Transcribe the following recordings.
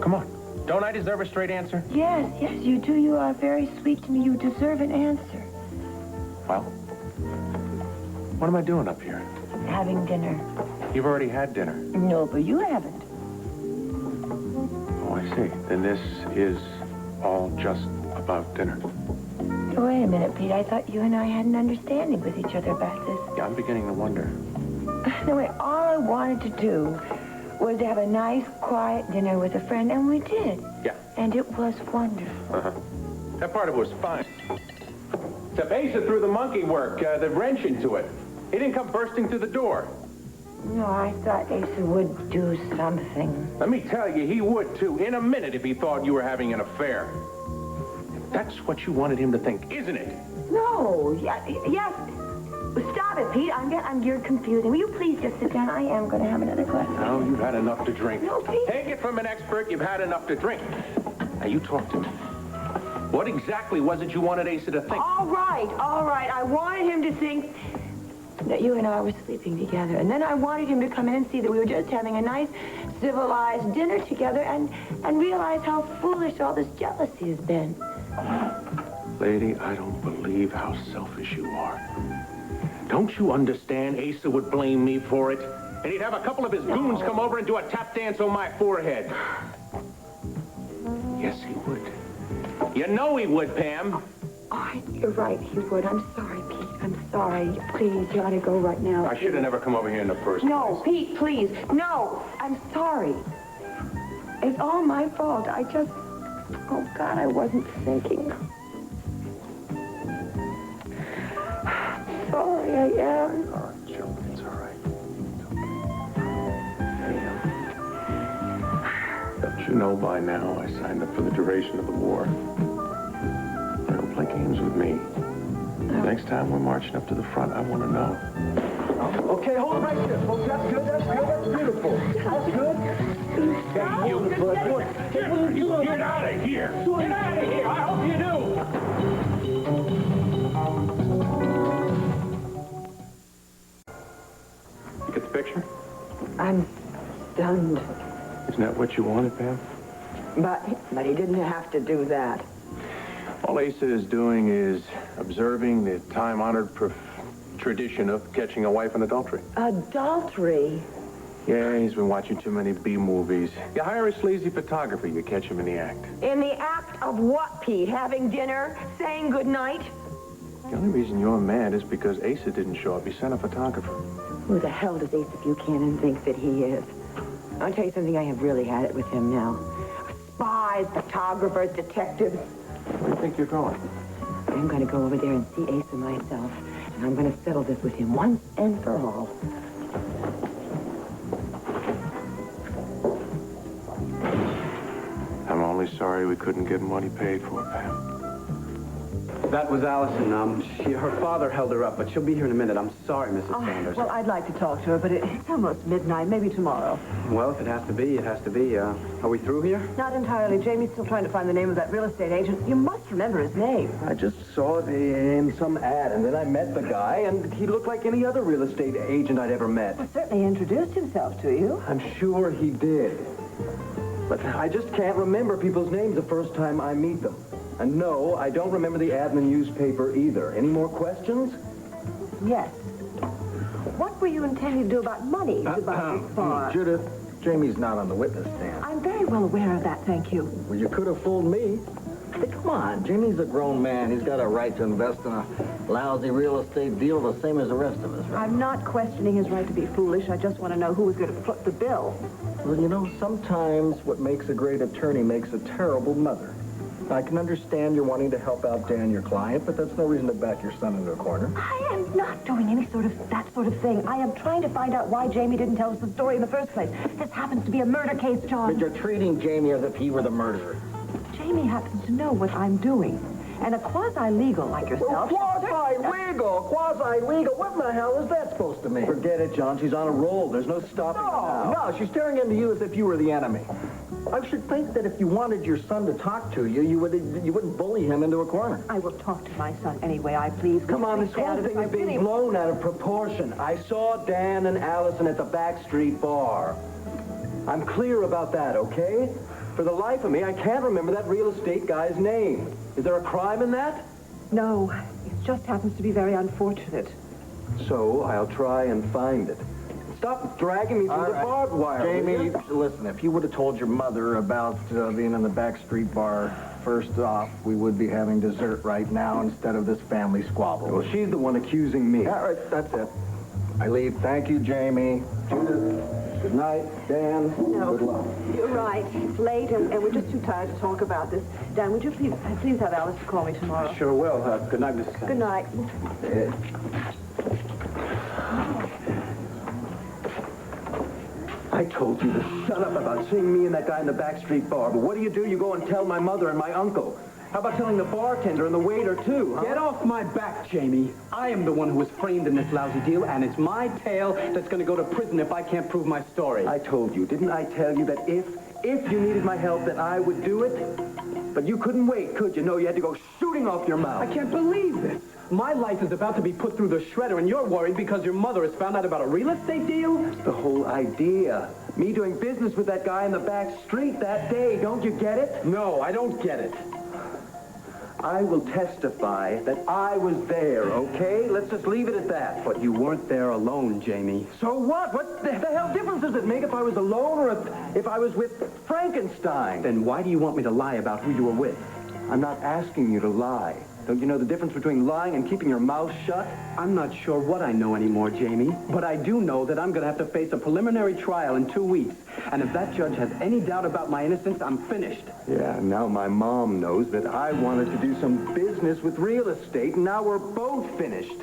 come on. Don't I deserve a straight answer? Yes, yes, you do. You are very sweet to me. You deserve an answer. Well, what am I doing up here? Having dinner. You've already had dinner. No, but you haven't. Oh, I see. Then this is all just about dinner. Wait a minute, Pete. I thought you and I had an understanding with each other about this. Yeah, I'm beginning to wonder. No, wait. All I wanted to do was to have a nice, quiet dinner with a friend, and we did. Yeah. And it was wonderful. Uh-huh. That part of it was fine. Except Asa threw the monkey work, the wrench into it. He didn't come bursting through the door. No, I thought Asa would do something. Let me tell you, he would, too, in a minute if he thought you were having an affair. That's what you wanted him to think, isn't it? No, yes. Stop it, Pete. You're confusing. Will you please just sit down? I am going to have another glass. No, you've had enough to drink. No, Pete. Take it from an expert, you've had enough to drink. Now, you talk to me. What exactly was it you wanted Asa to think? All right. I wanted him to think that you and I were sleeping together. And then I wanted him to come in and see that we were just having a nice, civilized dinner together and realize how foolish all this jealousy has been. Lady, I don't believe how selfish you are. Don't you understand Asa would blame me for it? And he'd have a couple of his goons come over and do a tap dance on my forehead. Yes, he would. You know he would, Pam. Oh, you're right, he would. I'm sorry, Pete. I'm sorry. Please, you ought to go right now. I should have never come over here in the first No, place. Pete, please. No, I'm sorry. It's all my fault. Oh, God, I wasn't thinking. Sorry, I am. Oh, Joe, it's all right. Don't you know by now I signed up for the duration of the war? Don't play games with me. Next time we're marching up to the front, I want to know. Okay, hold it right there, folks. That's good, that's beautiful. That's good. Hey, you get out of here. Get out of here. I hope you do. You get the picture? I'm stunned. Isn't that what you wanted, Pam? But he didn't have to do that. All Asa is doing is observing the time-honored tradition of catching a wife in adultery. Adultery? Yeah, he's been watching too many B-movies. You hire a sleazy photographer, you catch him in the act. In the act of what, Pete? Having dinner? Saying goodnight? The only reason you're mad is because Asa didn't show up. He sent a photographer. Who the hell does Asa Buchanan think that he is? I'll tell you something, I have really had it with him now. Spies, photographers, detectives. Where do you think you're going? I'm going to go over there and see Asa myself, and I'm going to settle this with him once and for all. I'm only sorry we couldn't get him what he paid for, Pam. That was Allison. Her father held her up, but she'll be here in a minute. I'm sorry, Mrs. Sanders. Well, I'd like to talk to her, but it's almost midnight. Maybe tomorrow. Well, if it has to be, it has to be. Are we through here? Not entirely. Jamie's still trying to find the name of that real estate agent. You must remember his name. I just saw it in some ad, and then I met the guy, and he looked like any other real estate agent I'd ever met. Well, certainly introduced himself to you. I'm sure he did. But I just can't remember people's names the first time I meet them. And no, I don't remember the ad in the newspaper either. Any more questions? Yes. What were you intending to do about money to buy this farm? Judith, Jamie's not on the witness stand. I'm very well aware of that, thank you. Well, you could have fooled me. Hey, come on, Jamie's a grown man. He's got a right to invest in a lousy real estate deal the same as the rest of us, right? I'm not questioning his right to be foolish. I just want to know who was going to foot the bill. Well, you know, sometimes what makes a great attorney makes a terrible mother. I can understand you're wanting to help out Dan, your client, but that's no reason to back your son into a corner. I am not doing any that sort of thing. I am trying to find out why Jamie didn't tell us the story in the first place. This happens to be a murder case, John. But you're treating Jamie as if he were the murderer. Jamie happens to know what I'm doing. And a quasi-legal like yourself... Quasi-legal? Quasi-legal? What in the hell is that supposed to mean? Forget it, John. She's on a roll. There's no stopping her now. No, she's staring into you as if you were the enemy. I should think that if you wanted your son to talk to you, you wouldn't bully him into a corner. I will talk to my son anyway, I please. Come on, this whole thing is being blown out of proportion. I saw Dan and Allison at the back street bar. I'm clear about that, okay? For the life of me, I can't remember that real estate guy's name. Is there a crime in that? No, it just happens to be very unfortunate. So I'll try and find it. Stop dragging me through the barbed wire. Jamie, listen, if you would have told your mother about being in the backstreet bar, first off, we would be having dessert right now instead of this family squabble. Well, she's the one accusing me. All right, that's it. I leave. Thank you, Jamie. Judith, good night. Dan, No, good luck. you're right. It's late, and we're just too tired to talk about this. Dan, would you please have Alice to call me tomorrow? Sure will. Good night, Mrs. Sanders. Good night. I told you to shut up about seeing me and that guy in the backstreet bar, but what do? You go and tell my mother and my uncle. How about telling the bartender and the waiter, too, huh? Get off my back, Jamie. I am the one who was framed in this lousy deal, and it's my tail that's going to go to prison if I can't prove my story. I told you, didn't I tell you that if you needed my help, that I would do it? But you couldn't wait, could you? No, you had to go shooting off your mouth. I can't believe this. My life is about to be put through the shredder, and you're worried because your mother has found out about a real estate deal? The whole idea. Me doing business with that guy in the back street that day. Don't you get it? No, I don't get it. I will testify that I was there, okay? Let's just leave it at that. But you weren't there alone, Jamie. So what? What the hell difference does it make if I was alone or if I was with Frankenstein? Then why do you want me to lie about who you were with? I'm not asking you to lie. Don't you know the difference between lying and keeping your mouth shut? I'm not sure what I know anymore, Jamie, but I do know that I'm going to have to face a preliminary trial in 2 weeks. And if that judge has any doubt about my innocence, I'm finished. Yeah, now my mom knows that I wanted to do some business with real estate, and now we're both finished.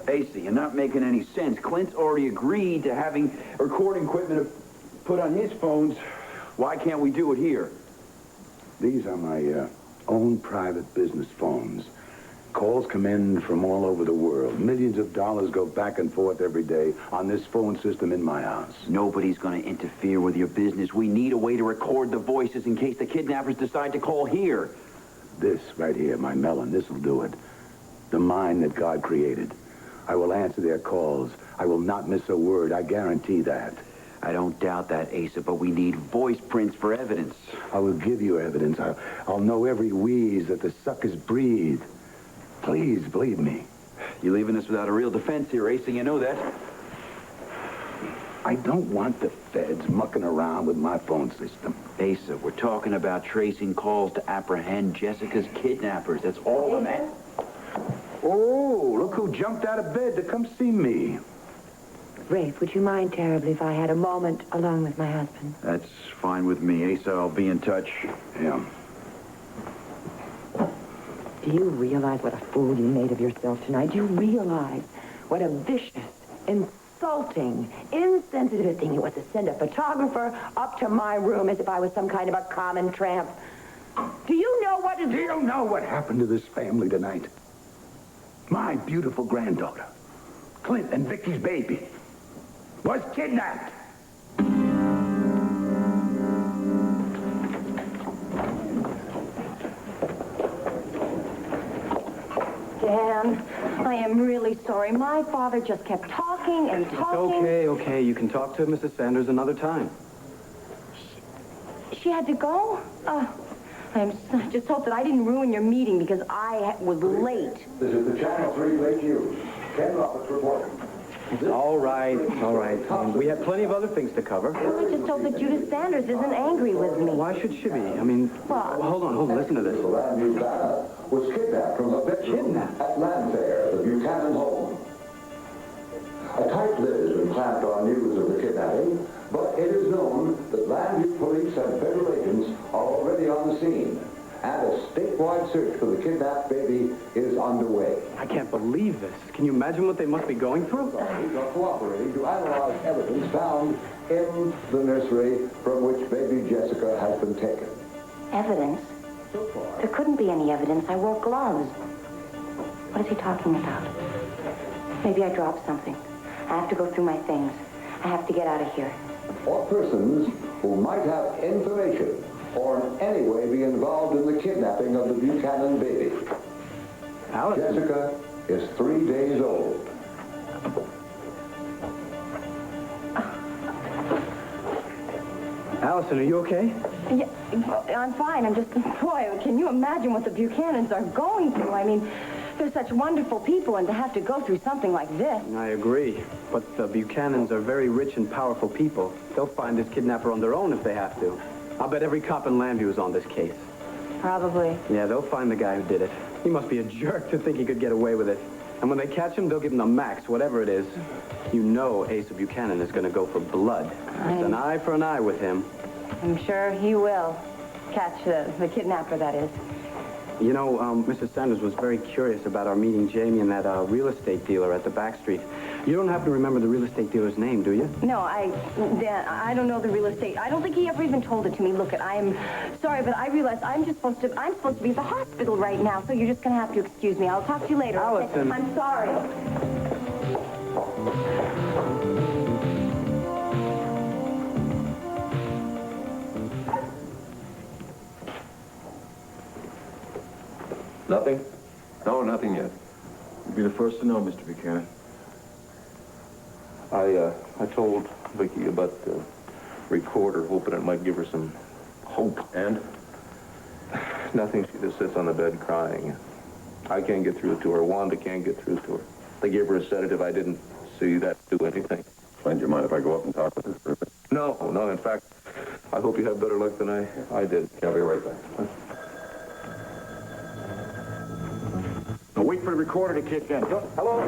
Asa, you're not making any sense. Clint's already agreed to having recording equipment put on his phones. Why can't we do it here? These are my own private business phones. Calls come in from all over the world. Millions of dollars go back and forth every day on this phone system in my house. Nobody's going to interfere with your business. We need a way to record the voices in case the kidnappers decide to call here. This right here, my melon, this'll do it. The mind that God created. I will answer their calls. I will not miss a word. I guarantee that. I don't doubt that, Asa, but we need voice prints for evidence. I will give you evidence. I'll know every wheeze that the suckers breathe. Please believe me. You're leaving us without a real defense here, Asa. You know that. I don't want the feds mucking around with my phone system. Asa, we're talking about tracing calls to apprehend Jessica's kidnappers. That's all I'm at. Oh, look who jumped out of bed to come see me. Rafe, would you mind terribly if I had a moment alone with my husband? That's fine with me, Asa. I'll be in touch. Yeah. Do you realize what a fool you made of yourself tonight? Do you realize what a vicious, insulting, insensitive thing it was to send a photographer up to my room as if I was some kind of a common tramp? Do you know what is... Do you know what happened to this family tonight? My beautiful granddaughter, Clint and Vicky's baby, was kidnapped. Dan, I am really sorry. My father just kept talking and talking. Okay. You can talk to Mrs. Sanders another time. She had to go? I just hope that I didn't ruin your meeting because I was late. This is the Channel 3 Lake News. Ken Roberts reporting. It's all right. We have plenty of other things to cover. I just hope that Judith Sanders isn't angry with me. Why should she be? I mean, Well- hold on, listen to this. Landview Banner was kidnapped from a bedroom at Landfair, the Buchanan home. A tight lid has been clamped on news of the kidnapping, but it is known that Landview police and federal agents are already on the scene, and a statewide search for the kidnapped baby is underway. I can't believe this. Can you imagine what they must be going through? Authorities are cooperating to analyze evidence found in the nursery from which baby Jessica has been taken. Evidence? There couldn't be any evidence. I wore gloves. What is he talking about? Maybe I dropped something. I have to go through my things. I have to get out of here. Or persons who might have information or in any way be involved in the kidnapping of the Buchanan baby. Allison. Jessica is 3 days old. Allison, are you okay? Yeah, well, I'm fine. I'm just, boy, can you imagine what the Buchanans are going through? I mean, they're such wonderful people, and to have to go through something like this. I agree. But the Buchanans are very rich and powerful people. They'll find this kidnapper on their own if they have to. I'll bet every cop in Lambview is on this case. Probably. Yeah, they'll find the guy who did it. He must be a jerk to think he could get away with it. And when they catch him, they'll give him the max, whatever it is. You know Asa Buchanan is going to go for blood. It's an eye for an eye with him. I'm sure he will catch the kidnapper, that is. You know, Mrs. Sanders was very curious about our meeting Jamie and that real estate dealer at the back street. You don't happen to remember the real estate dealer's name, do you? No, I don't know the real estate. I don't think he ever even told it to me. Look, I'm sorry, but I realize I'm supposed to be at the hospital right now, so you're just going to have to excuse me. I'll talk to you later. Allison. Okay? I'm sorry. Nothing? No, nothing yet. You'll be the first to know, Mr. Buchanan. I told Vicky about the recorder, hoping it might give her some hope. And? Nothing. She just sits on the bed crying. I can't get through to her. Wanda can't get through to her. They gave her a sedative. I didn't see that do anything. Friend, do you mind if I go up and talk with her for a bit? No. In fact, I hope you have better luck than I did. I'll be right back. Now wait for the recorder to kick in. Hello?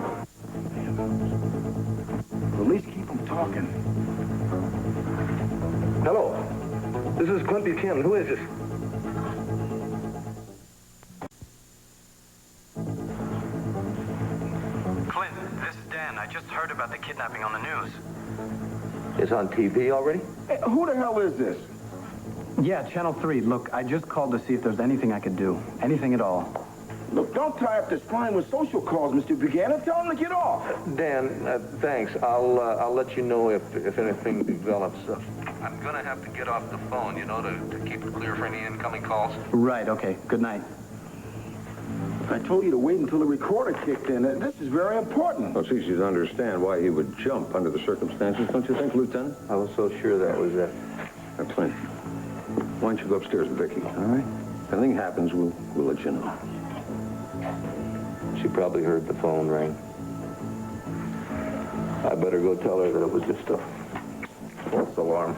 At least keep them talking. Hello. This is Clint Buchanan. Who is this? Clint, this is Dan. I just heard about the kidnapping on the news. It's on TV already? Hey, who the hell is this? Yeah, Channel 3. Look, I just called to see if there's anything I could do. Anything at all. Look, don't tie up this fine with social calls, Mr. Buchanan. Tell him to get off. Dan, thanks. I'll let you know if anything develops. I'm gonna have to get off the phone, to keep it clear for any incoming calls. Right, okay. Good night. I told you to wait until the recorder kicked in. This is very important. Well, see, she'd understand why he would jump under the circumstances, don't you think, Lieutenant? I was so sure that was it. Now, Clint, why don't you go upstairs with Vicky, all right? If anything happens, we'll let you know. She probably heard the phone ring. I better go tell her that it was just a false alarm.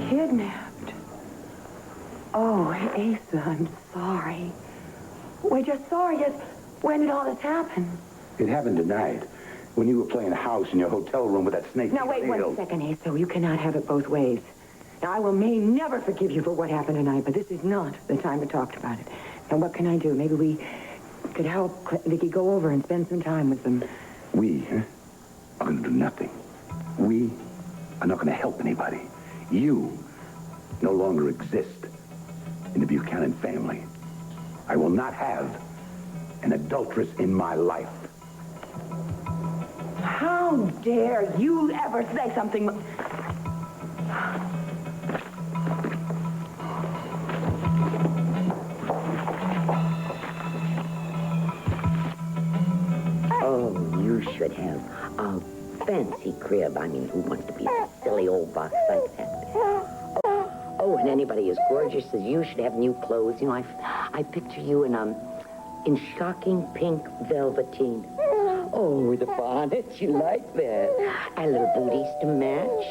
Kidnapped. Oh, Asa, I'm sorry. We're just sorry. Just when did all this happen? It happened tonight, when you were playing house in your hotel room with that snake. Now, wait one second, Asa. You cannot have it both ways. Now, I may never forgive you for what happened tonight, but this is not the time to talk about it. Now, what can I do? Maybe we could help Vicky go over and spend some time with them. We are going to do nothing. We are not going to help anybody. You no longer exist in the Buchanan family. I will not have an adulteress in my life. How dare you ever say something... Oh, you should have a fancy crib. I mean, who wants to be in a silly old box like that? Oh, and anybody as gorgeous as you should have new clothes. I picture you in shocking pink velveteen. Oh, the bonnet, you like that. And little booties to match.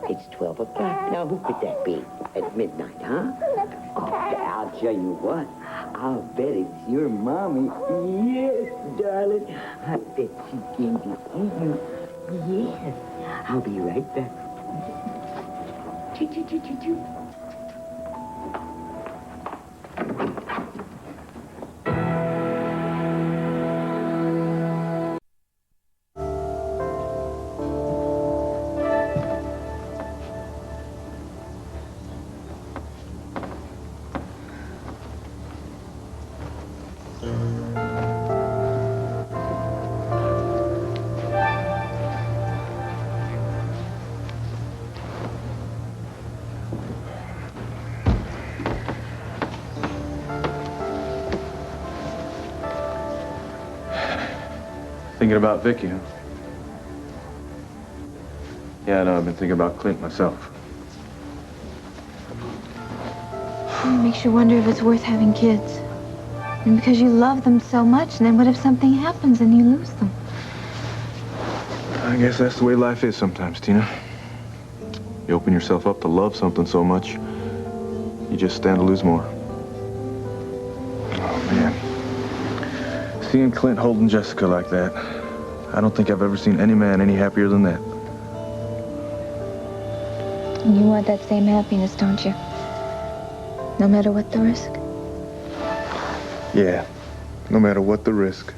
It's 12 o'clock. Now, who could that be at midnight, huh? Oh, I'll tell you what. I'll bet it's your mommy. Yes, darling. I bet she came to see you. Yes. I'll be right back. Choo-choo-choo-choo-choo. Thinking about Vicky, huh? Yeah, I know. I've been thinking about Clint myself. It makes you wonder if it's worth having kids. And because you love them so much, and then what if something happens and you lose them? I guess that's the way life is sometimes, Tina. You open yourself up to love something so much, you just stand to lose more. Oh, man. Seeing Clint holding Jessica like that, I don't think I've ever seen any man any happier than that. And you want that same happiness, don't you? No matter what the risk? Yeah, no matter what the risk.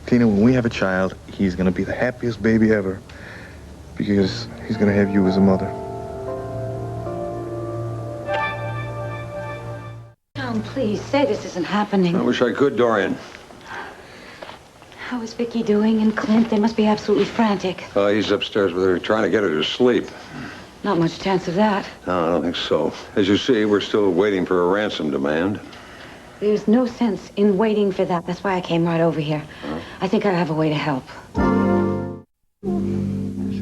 Tina, when we have a child, he's gonna be the happiest baby ever because he's gonna have you as a mother. Tom, please, say this isn't happening. I wish I could, Dorian. How is Vicky doing and Clint? They must be absolutely frantic. He's upstairs with her, trying to get her to sleep. Not much chance of that. No, I don't think so. As you see, we're still waiting for a ransom demand. There's no sense in waiting for that. That's why I came right over here. I think I have a way to help. Just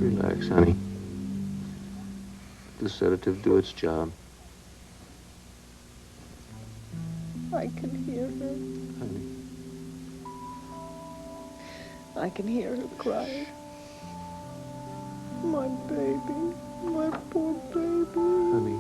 relax, honey. Let the sedative do its job. I can hear her. Honey. I can hear her crying. My baby. My poor baby. Honey.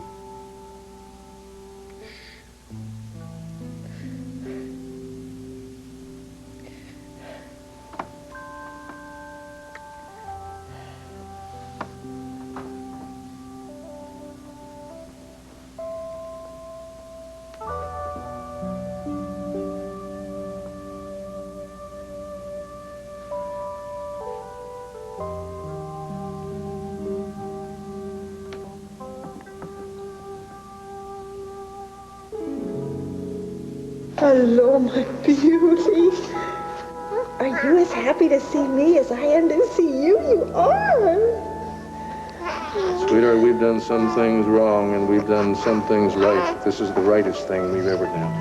Hello, my beauty. Are you as happy to see me as I am to see you? You are. Sweetheart, we've done some things wrong and we've done some things right. This is the rightest thing we've ever done.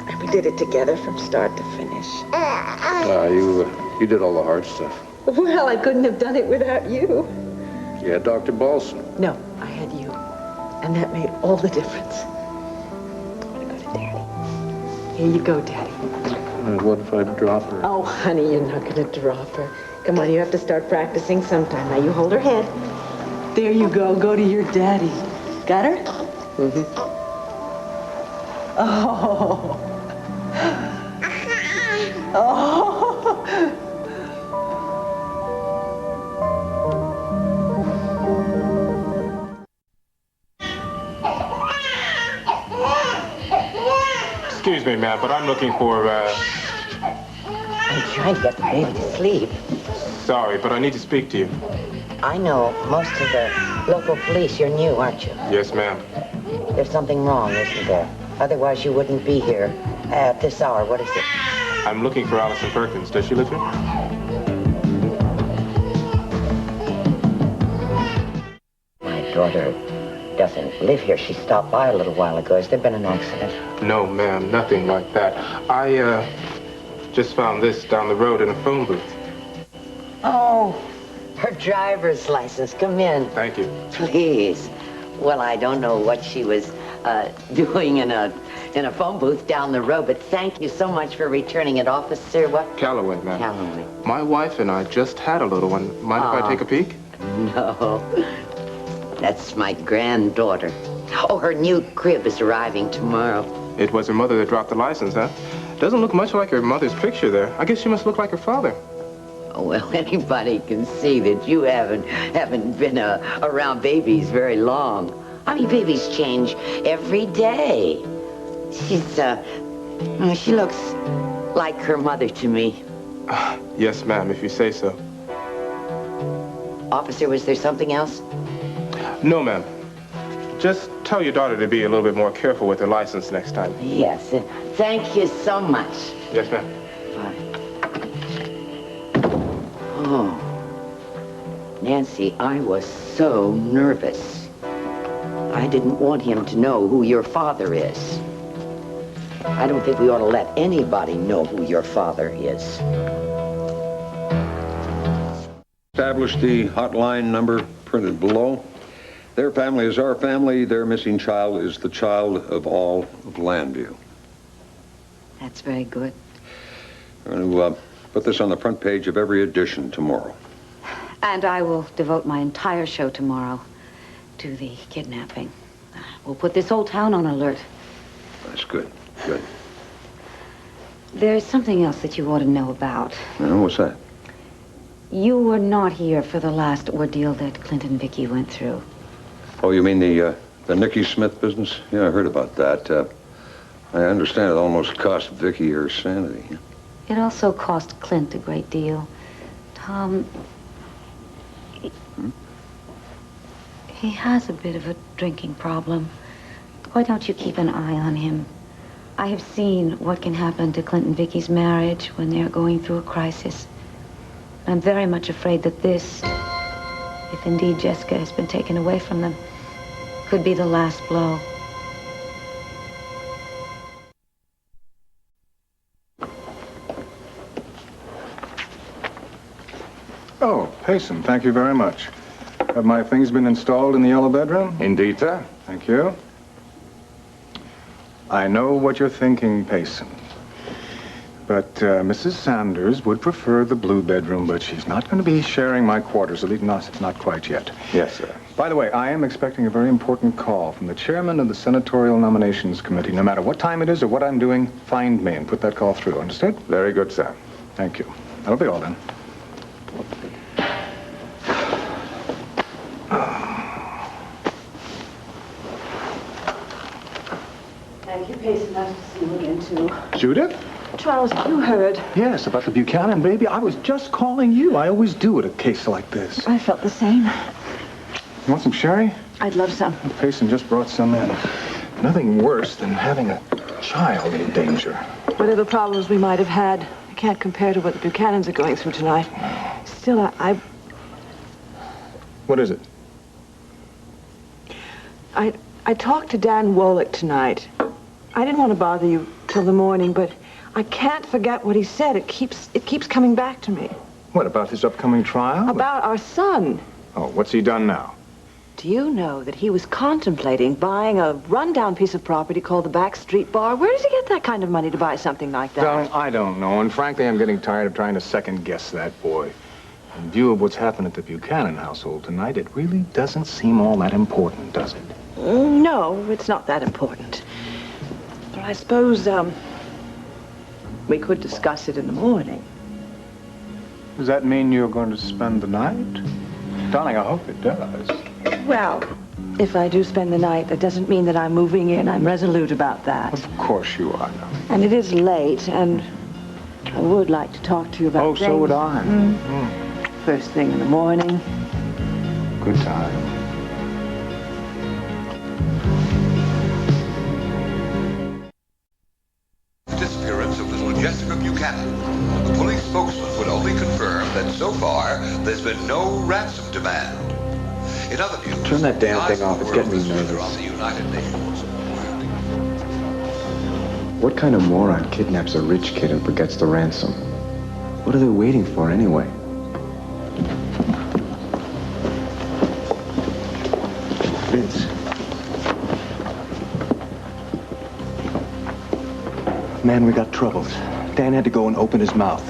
And we did it together from start to finish. You did all the hard stuff. Well, I couldn't have done it without you. You had Dr. Balsam. No, I had you. And that made all the difference. Here you go, Daddy. What if I drop her? Oh, honey, you're not going to drop her. Come on, you have to start practicing sometime. Now, you hold her head. There you go. Go to your daddy. Got her? Mm-hmm. Oh. Oh. Excuse me, ma'am, but I'm looking for, I'm trying to get the baby to sleep. Sorry, but I need to speak to you. I know most of the local police. You're new, aren't you? Yes, ma'am. There's something wrong, isn't there? Otherwise, you wouldn't be here at this hour. What is it? I'm looking for Allison Perkins. Does she live here? My daughter doesn't live here. She stopped by a little while ago. Has there been an accident? No, ma'am, nothing like that. I, just found this down the road in a phone booth. Oh, her driver's license. Come in. Thank you. Please. Well, I don't know what she was doing in a phone booth down the road, but thank you so much for returning it, Officer. What? Calloway, ma'am. Calloway. My wife and I just had a little one. Mind if I take a peek? No. That's my granddaughter. Oh, her new crib is arriving tomorrow. It was her mother that dropped the license, huh? Doesn't look much like her mother's picture there. I guess she must look like her father. Oh, well, anybody can see that you haven't been around babies very long. I mean, babies change every day. She looks like her mother to me. Yes, ma'am, if you say so. Officer, was there something else? No, ma'am. Just tell your daughter to be a little bit more careful with her license next time. Yes. Thank you so much. Yes, ma'am. Oh, Nancy, I was so nervous. I didn't want him to know who your father is. I don't think we ought to let anybody know who your father is. Establish the hotline number printed below. Their family is our family. Their missing child is the child of all of Landview. That's very good. We're going to put this on the front page of every edition tomorrow. And I will devote my entire show tomorrow to the kidnapping. We'll put this whole town on alert. That's good. Good. There's something else that you ought to know about. What's that? You were not here for the last ordeal that Clint and Vicky went through. Oh, you mean the Nicky Smith business? Yeah, I heard about that. I understand it almost cost Vicky her sanity. It also cost Clint a great deal. Tom, he has a bit of a drinking problem. Why don't you keep an eye on him? I have seen what can happen to Clint and Vicky's marriage when they're going through a crisis. I'm very much afraid that this, if indeed Jessica has been taken away from them, could be the last blow. Oh, Payson, thank you very much. Have my things been installed in the yellow bedroom? Indeed, sir. Thank you. I know what you're thinking, Payson. But Mrs. Sanders would prefer the blue bedroom, but she's not going to be sharing my quarters, at least not quite yet. Yes, sir. By the way, I am expecting a very important call from the chairman of the Senatorial Nominations Committee. No matter what time it is or what I'm doing, find me and put that call through. Understood? Very good, sir. Thank you. That'll be all then. Thank you, Payson. Nice to see you again, too. Judith? Charles, you heard. Yes, about the Buchanan baby. I was just calling you. I always do at a case like this. I felt the same. You want some sherry? I'd love some. Payson just brought some in. Nothing worse than having a child in danger. Whatever problems we might have had, I can't compare to what the Buchanans are going through tonight. Still, I... What is it? I talked to Dan Wollick tonight. I didn't want to bother you till the morning, but I can't forget what he said. It keeps coming back to me. What, about his upcoming trial? About our son. Oh, what's he done now? Do you know that he was contemplating buying a rundown piece of property called the Back Street Bar? Where does he get that kind of money to buy something like that? Darling, I don't know, and frankly, I'm getting tired of trying to second-guess that boy. In view of what's happened at the Buchanan household tonight, it really doesn't seem all that important, does it? No, it's not that important. But I suppose, we could discuss it in the morning. Does that mean you're going to spend the night? Darling, I hope it does. Well, if I do spend the night, that doesn't mean that I'm moving in. I'm resolute about that. Of course you are, darling. And it is late, and I would like to talk to you about things. Oh, so would I. First thing in the morning. Good time. Disappearance of little Jessica Buchanan. The police spokesman would only confirm that so far there's been no ransom demand. In other news, Turn that damn thing off. It's getting me on nervous. the United Nations. What kind of moron kidnaps a rich kid and forgets the ransom? What are they waiting for anyway? Vince. Man, we got troubles. Dan had to go and open his mouth.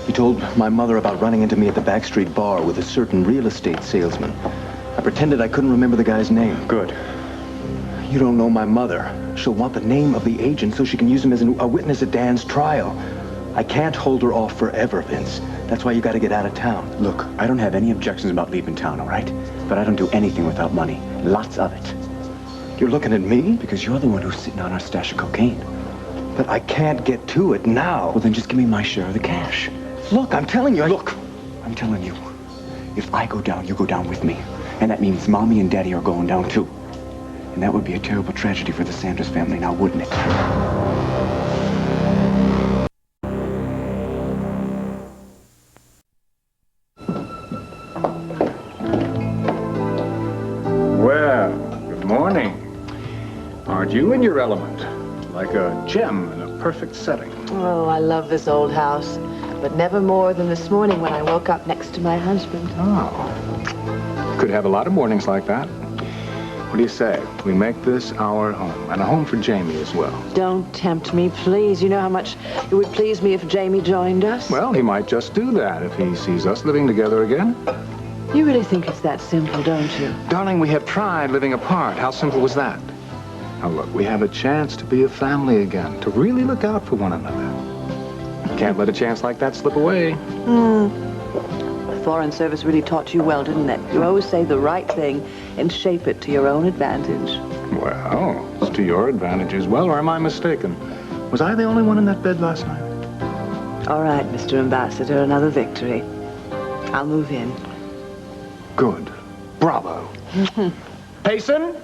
He told my mother about running into me at the Backstreet Bar with a certain real estate salesman. I pretended I couldn't remember the guy's name. Good. You don't know my mother. She'll want the name of the agent so she can use him as a witness at Dan's trial. I can't hold her off forever, Vince. That's why you got to get out of town. Look, I don't have any objections about leaving town, all right? But I don't do anything without money. Lots of it. You're looking at me? Because you're the one who's sitting on our stash of cocaine. But I can't get to it now. Well, then just give me my share of the cash. Look, I'm telling you. Look, I'm telling you. If I go down, you go down with me. And that means Mommy and Daddy are going down, too. And that would be a terrible tragedy for the Sanders family now, wouldn't it? Well, good morning. Aren't you in your element? Like a gem in a perfect setting. Oh, I love this old house. but never more than this morning when I woke up next to my husband. Oh. Could have a lot of mornings like that. What do you say? We make this our home, and a home for Jamie as well. Don't tempt me, please. You know how much it would please me if Jamie joined us? Well, he might just do that if he sees us living together again. You really think it's that simple, don't you? Darling, we have tried living apart. How simple was that? Now look, we have a chance to be a family again, to really look out for one another. Can't let a chance like that slip away. The Foreign Service really taught you well, didn't it? You always say the right thing and shape it to your own advantage. Well, it's to your advantage as well, or am I mistaken? Was I the only one in that bed last night? All right, Mr. Ambassador, another victory. I'll move in. Good. Bravo. Payson?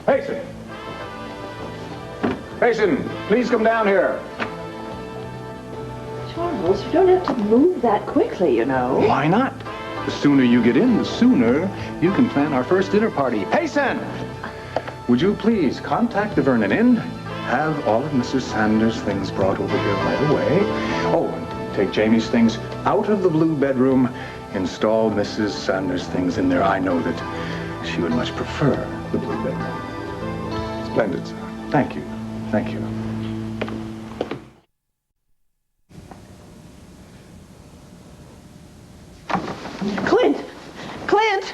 Payson! Payson, please come down here. Charles, you don't have to move that quickly, you know. Why not? The sooner you get in, the sooner you can plan our first dinner party. Payson! Would you please contact the Vernon Inn, have all of Mrs. Sanders' things brought over here right away. Oh, and take Jamie's things out of the blue bedroom, install Mrs. Sanders' things in there. I know that she would much prefer the blue bedroom. Splendid, sir. Thank you. Thank you. Clint! Clint!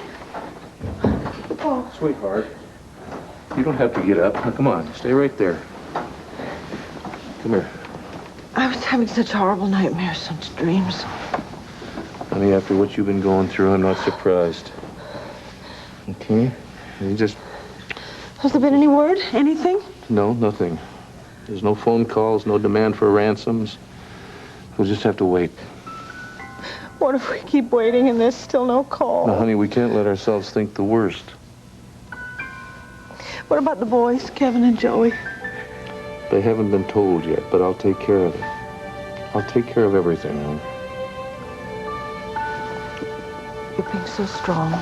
Oh. Sweetheart, you don't have to get up. Now, come on, stay right there. Come here. I was having such horrible nightmares, such dreams. Honey, after what you've been going through, I'm not surprised. Okay? You just... Has there been any word? Anything? No, nothing. There's no phone calls, no demand for ransoms. We'll just have to wait. What if we keep waiting and there's still no call? Now, honey, we can't let ourselves think the worst. What about the boys, Kevin and Joey? They haven't been told yet, but I'll take care of it. I'll take care of everything, honey. You're being so strong.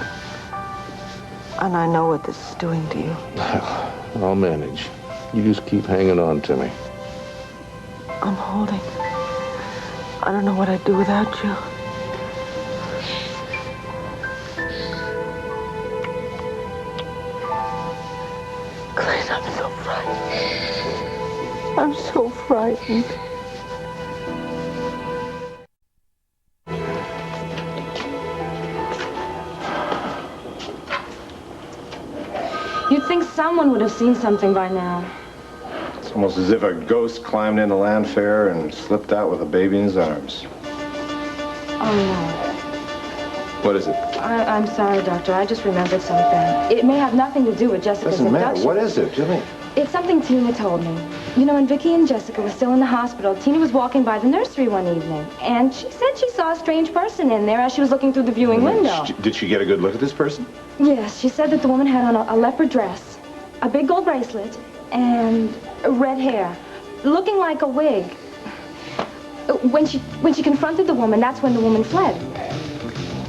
And I know what this is doing to you. I'll manage. You just keep hanging on to me. I'm holding. I don't know what I'd do without you. Clint, I'm so frightened. I'm so frightened. You'd think someone would have seen something by now. It's almost as if a ghost climbed into Landfair and slipped out with a baby in his arms. Oh, no. What is it? I'm sorry, Doctor. I just remembered something. It may have nothing to do with Jessica's Doesn't matter. abduction. What is it, Jimmy? It's something Tina told me. You know, when Vicki and Jessica were still in the hospital, Tina was walking by the nursery one evening, and she said she saw a strange person in there as she was looking through the viewing window. Did she get a good look at this person? Yes, she said that the woman had on a leopard dress, a big gold bracelet, and red hair, looking like a wig. When she confronted the woman, that's when the woman fled.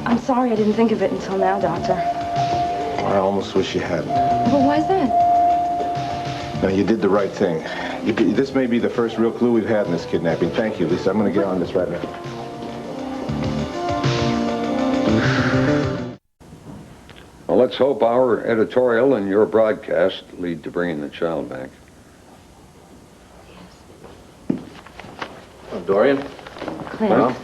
I'm sorry I didn't think of it until now, Doctor. I almost wish you hadn't. Well, why's that? No, you did the right thing. This may be the first real clue we've had in this kidnapping. Thank you, Lisa. I'm going to get on this right now. Well, let's hope our editorial and your broadcast lead to bringing the child back. Oh, Dorian? Clint, well?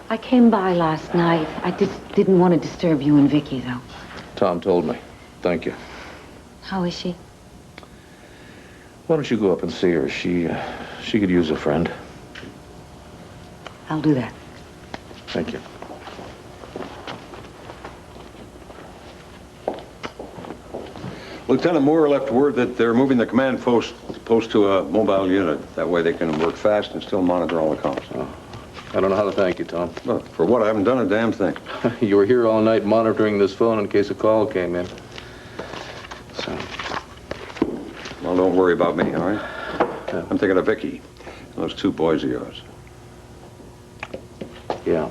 I came by last night. I just didn't want to disturb you and Vicki, though. Tom told me. Thank you. How is she? Why don't you go up and see her? She could use a friend. I'll do that. Thank you. Lieutenant Moore left word that they're moving the command post to a mobile unit. That way they can work fast and still monitor all the calls. Oh. I don't know how to thank you, Tom. Well, for what? I haven't done a damn thing. You were here all night monitoring this phone in case a call came in. So. Well, don't worry about me, all right? Yeah. I'm thinking of Vicki and those two boys of yours. Yeah.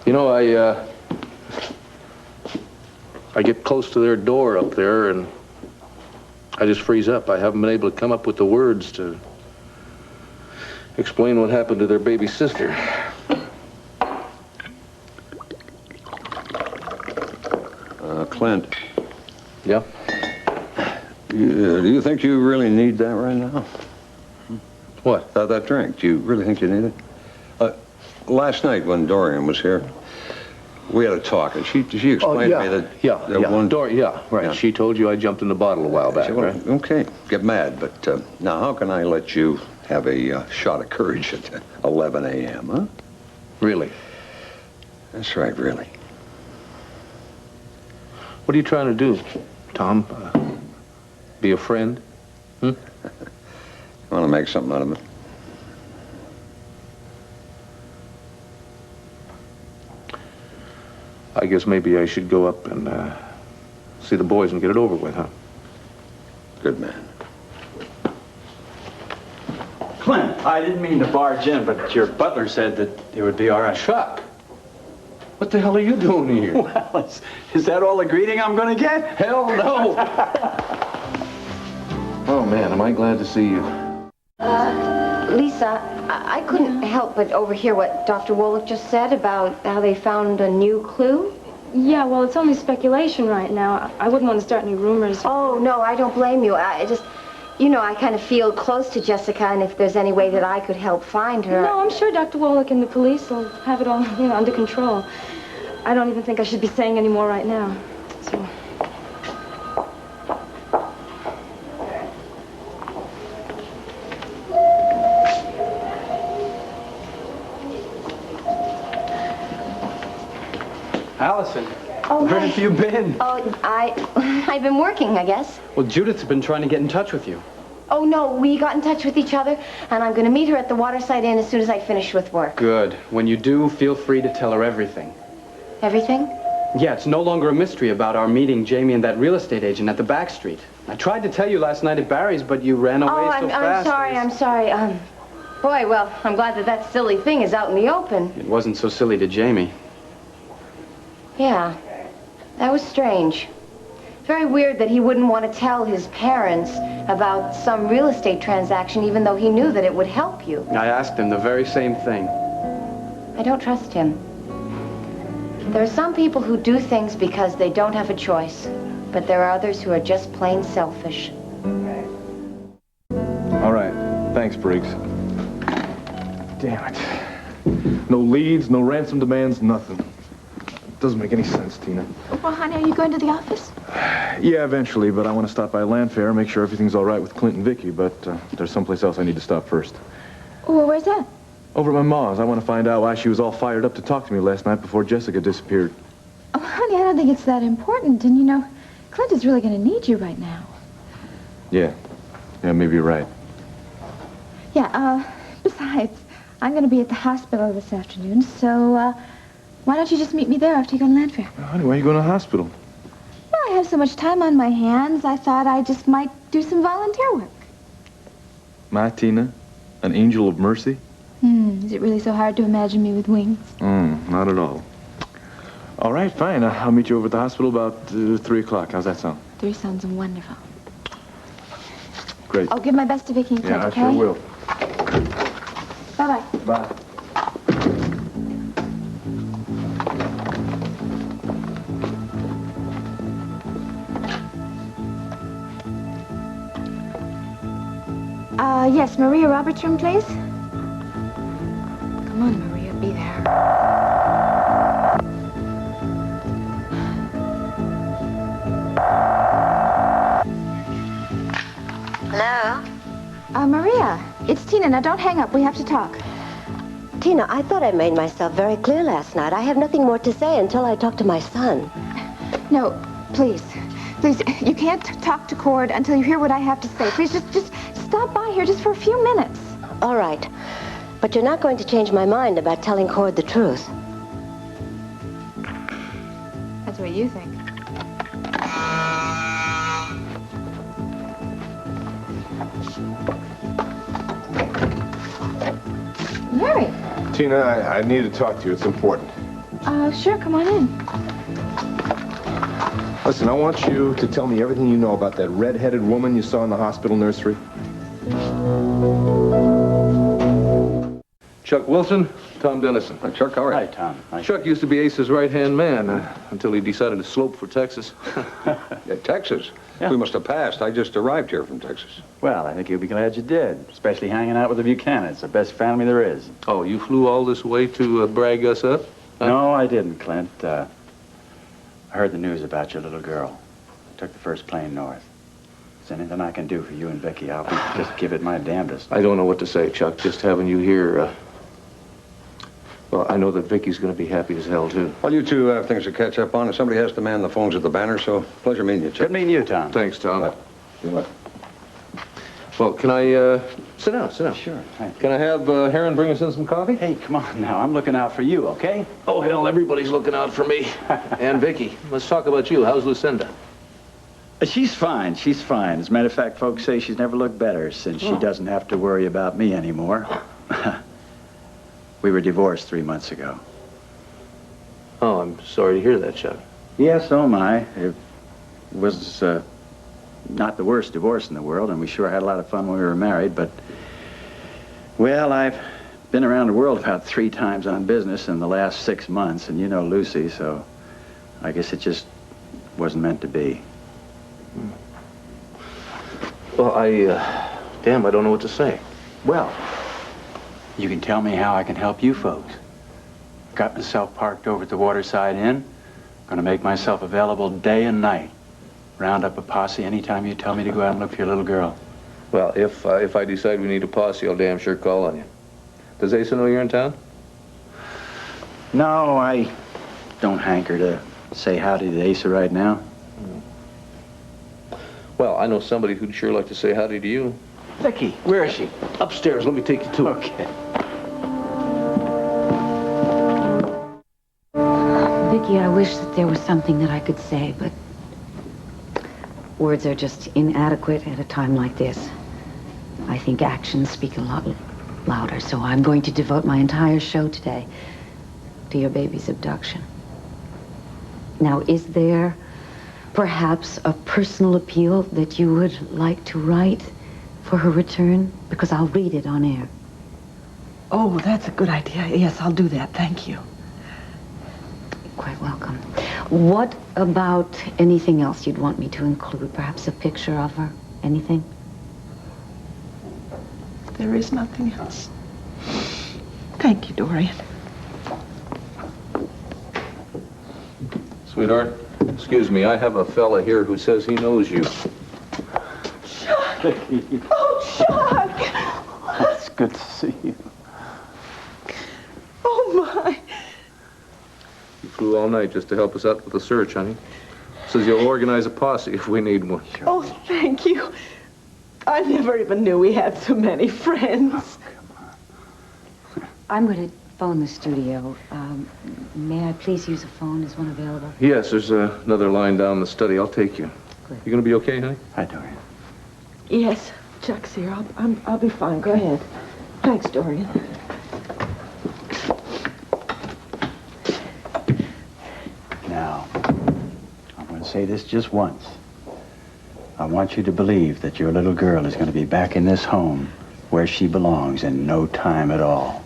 You know, I get close to their door up there, and I just freeze up. I haven't been able to come up with the words to explain what happened to their baby sister. Clint. Yeah? Do you think you really need that right now? What? That drink. Do you really think you need it? Last night when Dorian was here, we had a talk, and she explained to me that... Right. She told you I jumped in the bottle a while back, well, right? Okay, get mad, but now how can I let you have a shot of courage at 11 a.m., huh? Really? That's right, really. What are you trying to do, Tom? Be a friend? Want to make something out of it? I guess maybe I should go up and see the boys and get it over with, huh? Good man. Clint, I didn't mean to barge in, but your butler said that it would be all right. Chuck! What the hell are you doing here? Well, is that all the greeting I'm going to get? Hell no! Oh, man, am I glad to see you. Lisa, I couldn't help but overhear what Dr. Woltl just said about how they found a new clue. Yeah, well, it's only speculation right now. I wouldn't want to start any rumors. Oh, no, I don't blame you. I just, I kind of feel close to Jessica, and if there's any way that I could help find her... No, I'm sure Dr. Woltl and the police will have it all, under control. I don't even think I should be saying any more right now. So... Allison, Oh, where hi. have you been? Oh, I've been working, I guess. Well, Judith's been trying to get in touch with you. Oh, no, we got in touch with each other, and I'm going to meet her at the Waterside Inn as soon as I finish with work. Good. When you do, feel free to tell her everything. Everything? Yeah, it's no longer a mystery about our meeting Jamie and that real estate agent at the back street. I tried to tell you last night at Barry's, but you ran away so fast. I'm sorry. Boy, well, I'm glad that silly thing is out in the open. It wasn't so silly to Jamie. Yeah, that was strange. Very weird that he wouldn't want to tell his parents about some real estate transaction, even though he knew that it would help you. I asked him the very same thing. I don't trust him. There are some people who do things because they don't have a choice, but there are others who are just plain selfish. All right. Thanks, Briggs. Damn it. No leads, no ransom demands, nothing. Doesn't make any sense, Tina. Well, honey, are you going to the office? Yeah, eventually, but I want to stop by Landfair, make sure everything's all right with Clint and Vicky, but there's someplace else I need to stop first. Well, where's that? Over at my mom's. I want to find out why she was all fired up to talk to me last night before Jessica disappeared. Oh, honey, I don't think it's that important. And, Clint is really going to need you right now. Yeah. Yeah, maybe you're right. Yeah, besides, I'm going to be at the hospital this afternoon, so, why don't you just meet me there after you go to Landfair? Honey, why are you going to the hospital? Well, I have so much time on my hands, I thought I just might do some volunteer work. My Tina? An angel of mercy? Is it really so hard to imagine me with wings? Not at all. All right, fine. I'll meet you over at the hospital about 3 o'clock. How's that sound? 3 sounds wonderful. Great. I'll give my best to Vicky and Clint, Yeah, I okay? sure will. Bye-bye. Bye. Yes, Maria Roberts' room, please. Come on, Maria, be there. Hello? Maria, it's Tina. Now, don't hang up. We have to talk. Tina, I thought I made myself very clear last night. I have nothing more to say until I talk to my son. No, please. Please, you can't talk to Cord until you hear what I have to say. Please, just stop by here just for a few minutes. All right. But you're not going to change my mind about telling Cord the truth. That's what you think. Mary. Tina, I need to talk to you. It's important. Sure, come on in. Listen, I want you to tell me everything you know about that red-headed woman you saw in the hospital nursery. Chuck Wilson, Tom Dennison. Hi, Chuck. How are you? Hi, Tom. Hi. Chuck used to be Ace's right-hand man until he decided to slope for Texas. Yeah, Texas? Yeah. We must have passed. I just arrived here from Texas. Well, I think you'll be glad you did, especially hanging out with the Buchanans, the best family there is. Oh, you flew all this way to brag us up? Huh? No, I didn't, Clint. I heard the news about your little girl. Took the first plane north. Is there anything I can do for you and Vicky? I'll just give it my damnedest. I don't know what to say, Chuck. Just having you here, well, I know that Vicky's going to be happy as hell, too. Well, you two have things to catch up on, and somebody has to man the phones at the banner, so pleasure meeting you, Chuck. Good meeting you, Tom. Thanks, Tom. You what? Well, can I, sit down. Sure. Thanks. Can I have Heron bring us in some coffee? Hey, come on now. I'm looking out for you, okay? Oh, hell, everybody's looking out for me. And Vicky. Let's talk about you. How's Lucinda? She's fine. She's fine. As a matter of fact, folks say she's never looked better since she doesn't have to worry about me anymore. We were divorced 3 months ago. Oh, I'm sorry to hear that, Chuck. Yes, so am I. It was not the worst divorce in the world, and we sure had a lot of fun when we were married, but, well, I've been around the world about 3 times on business in the last 6 months, and you know Lucy, so I guess it just wasn't meant to be. Well, damn, I don't know what to say. Well, you can tell me how I can help you folks. Got myself parked over at the Waterside Inn. Gonna make myself available day and night. Round up a posse anytime you tell me to go out and look for your little girl. Well, if I decide we need a posse, I'll damn sure call on you. Does Asa know you're in town? No, I don't hanker to say howdy to Asa right now. Well, I know somebody who'd sure like to say howdy to you. Vicky, Where is she? Upstairs. Let me take you to her. okay. Vicky, I wish that there was something that I could say, but words are just inadequate at a time like this. I think actions speak a lot louder, so I'm going to devote my entire show today to your baby's abduction. Now, is there perhaps a personal appeal that you would like to write for her return? Because I'll read it on air. Oh, that's a good idea. Yes, I'll do that. Thank you. You're quite welcome. What about anything else you'd want me to include? Perhaps a picture of her? Anything? There is nothing else. Thank you, Dorian. Sweetheart, excuse me. I have a fella here who says he knows you. Chuck! Oh, Chuck! It's good to see you. Oh, my. You flew all night just to help us out with the search, honey. Says you'll organize a posse if we need one. Oh, thank you. I never even knew we had so many friends. I'm going to phone the studio. May I please use a phone? Is one available? Yes, there's another line down the study. I'll take you. Good. You gonna be okay, honey? Hi, Dorian. Yes, Chuck's here. I'll be fine. Go ahead. Thanks, Dorian. Now, I'm going to say this just once. I want you to believe that your little girl is going to be back in this home where she belongs in no time at all.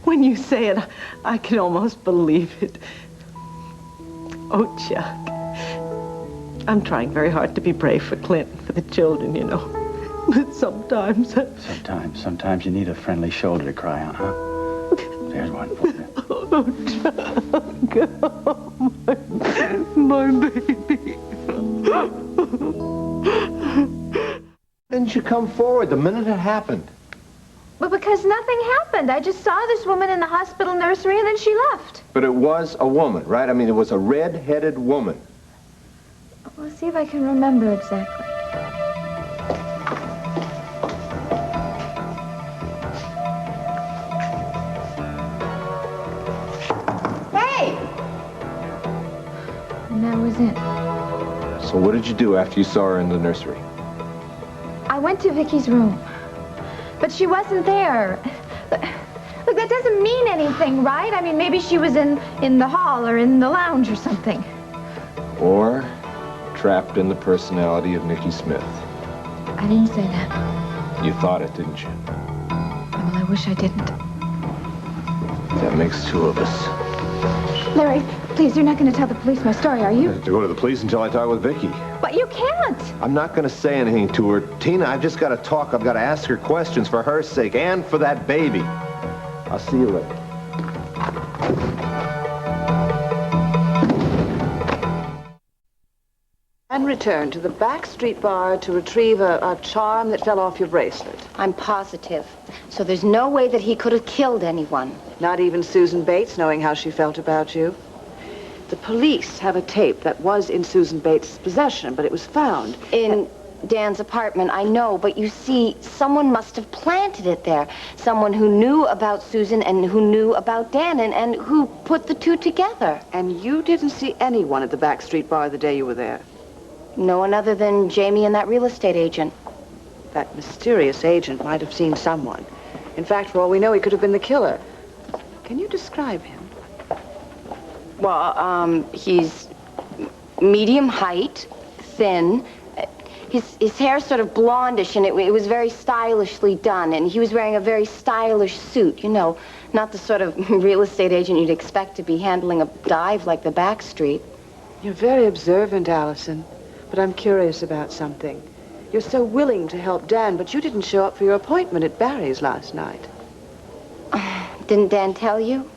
When you say it, I can almost believe it. Oh, Chuck. I'm trying very hard to be brave for Clint and for the children, you know. But sometimes... Sometimes you need a friendly shoulder to cry on, huh? There's one for you. Oh, Chuck. Oh, my baby. Didn't you come forward the minute it happened? Well, because nothing happened. I just saw this woman in the hospital nursery, and then she left. But it was a woman, right? I mean, it was a red-headed woman. Well, see if I can remember exactly. Hey! And that was it. So what did you do after you saw her in the nursery? I went to Vicky's room, but she wasn't there. Look, that doesn't mean anything, right? I mean, maybe she was in the hall or in the lounge or something. Or trapped in the personality of Nikki Smith. I didn't say that. You thought it, didn't you? I Well, I wish I didn't. That makes two of us. Larry, please, you're not going to tell the police my story, are you? To go to the police until I talk with Vicky. But you can't. I'm not going to say anything to her. Tina, I've just got to talk. I've got to ask her questions for her sake and for that baby. I'll see you later. And return to the back street bar to retrieve a charm that fell off your bracelet. I'm positive. So there's no way that he could have killed anyone. Not even Susan Bates, knowing how she felt about you. The police have a tape that was in Susan Bates' possession, but it was found In Dan's apartment, I know, but you see, someone must have planted it there. Someone who knew about Susan and who knew about Dan and who put the two together. And you didn't see anyone at the back street bar the day you were there? No one other than Jamie and that real estate agent. That mysterious agent might have seen someone. In fact, for all we know, he could have been the killer. Can you describe him? Well, he's medium height, thin. His hair's sort of blondish, and it was very stylishly done. And he was wearing a very stylish suit, you know, not the sort of real estate agent you'd expect to be handling a dive like the back street. You're very observant, Allison. But I'm curious about something. You're so willing to help Dan, but you didn't show up for your appointment at Barry's last night. Didn't Dan tell you?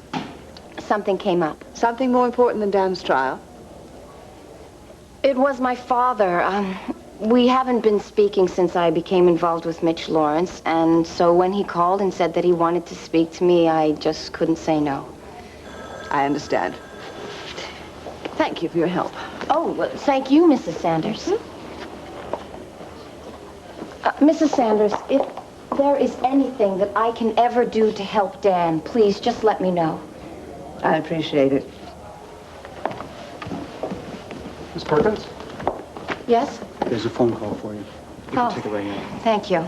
Something came up. Something more important than Dan's trial? It was my father. We haven't been speaking since I became involved with Mitch Lawrence, and so when he called and said that he wanted to speak to me, I just couldn't say no. I understand. Thank you for your help. Oh, well, thank you, Mrs. Sanders. Mrs. Sanders, if there is anything that I can ever do to help Dan, please just let me know. I appreciate it. Miss Perkins? Yes? There's a phone call for you. You can take it right now. Thank you.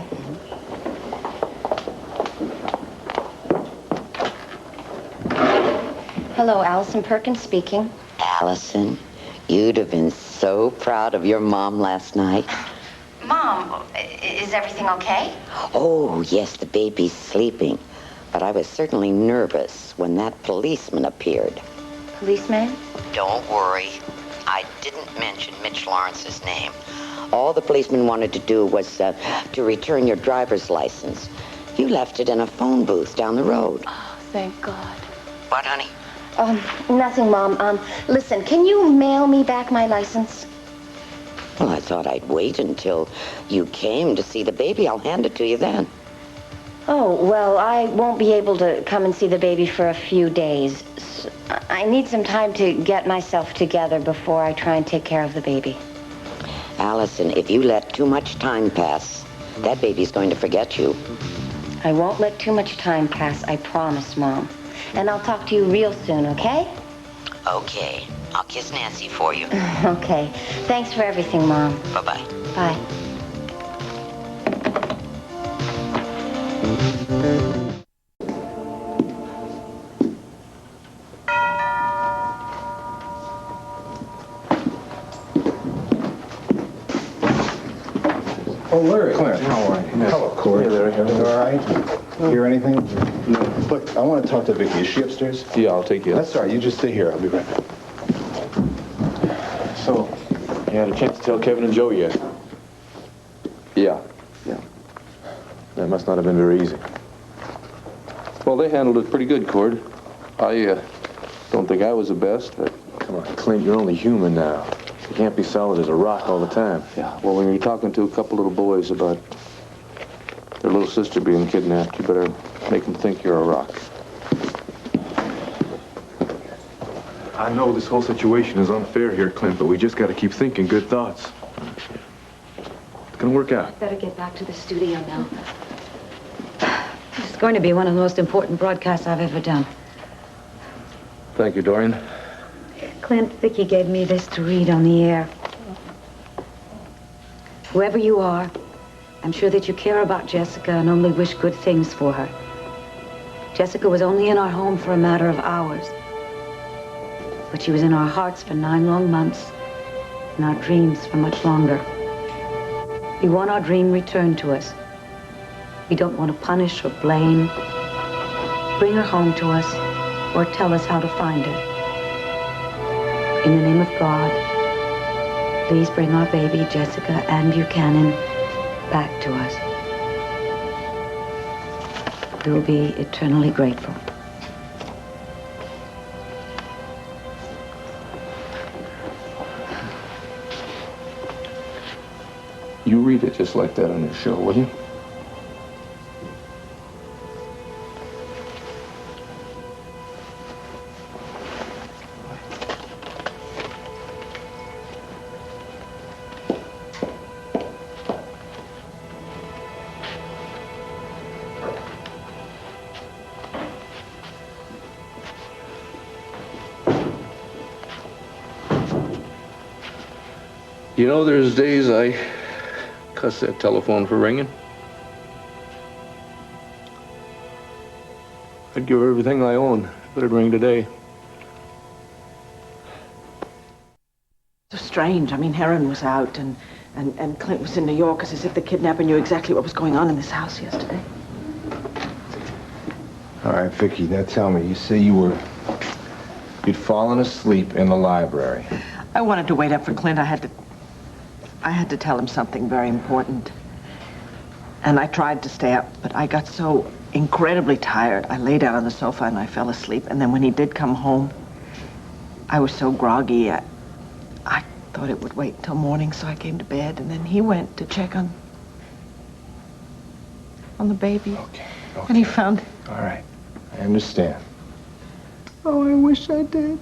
Hello, Allison Perkins speaking. Allison, you'd have been so proud of your mom last night. Mom, is everything okay? Oh, yes, the baby's sleeping. But I was certainly nervous when that policeman appeared. Policeman? Don't worry. I didn't mention Mitch Lawrence's name. All the policeman wanted to do was to return your driver's license. You left it in a phone booth down the road. Oh, thank God. What, honey? Nothing, Mom. Listen, can you mail me back my license? Well, I thought I'd wait until you came to see the baby. I'll hand it to you then. Oh, well, I won't be able to come and see the baby for a few days. I need some time to get myself together before I try and take care of the baby. Allison, if you let too much time pass, that baby's going to forget you. I won't let too much time pass, I promise, Mom. And I'll talk to you real soon, okay? Okay. I'll kiss Nancy for you. Okay. Thanks for everything, Mom. Bye-bye. Bye. Oh, Larry. Clint, how are you? Hello, Corey. Hey, Larry. Everything all right? Hear anything? No. Look, I want to talk to Vicky. Is she upstairs? Yeah, I'll take you. That's all right. You just stay here. I'll be right back. So, you had a chance to tell Kevin and Joe yet? Yeah. That must not have been very easy. Well, they handled it pretty good, Cord. I don't think I was the best, but... Come on, Clint, you're only human now. You can't be solid as a rock all the time. Yeah, well, when you're talking to a couple little boys about their little sister being kidnapped, you better make them think you're a rock. I know this whole situation is unfair here, Clint, but we just got to keep thinking good thoughts. It's going to work out. Better get back to the studio now. This is going to be one of the most important broadcasts I've ever done. Thank you, Dorian. Clint, Vicky gave me this to read on the air. Whoever you are, I'm sure that you care about Jessica and only wish good things for her. Jessica was only in our home for a matter of hours. But she was in our hearts for 9 long months, and our dreams for much longer. We want our dream returned to us. you don't want to punish or blame, bring her home to us or tell us how to find her. In the name of God, please bring our baby, Jessica Ann Buchanan, back to us. We'll be eternally grateful. You read it just like that on your show, will you? You know, there's days I cuss that telephone for ringing. I'd give her everything I own, but it'd ring today. So strange. I mean, Heron was out and Clint was in New York. It's as if the kidnapper knew exactly what was going on in this house yesterday. All right, Vicky, now tell me, you say you'd fallen asleep in the library. I wanted to wait up for Clint. I had to tell him something very important. And I tried to stay up, but I got so incredibly tired. I lay down on the sofa and I fell asleep. And then when he did come home, I was so groggy, I thought it would wait until morning, so I came to bed. And then he went to check on the baby. Okay. And he found... All right, I understand. Oh, I wish I did.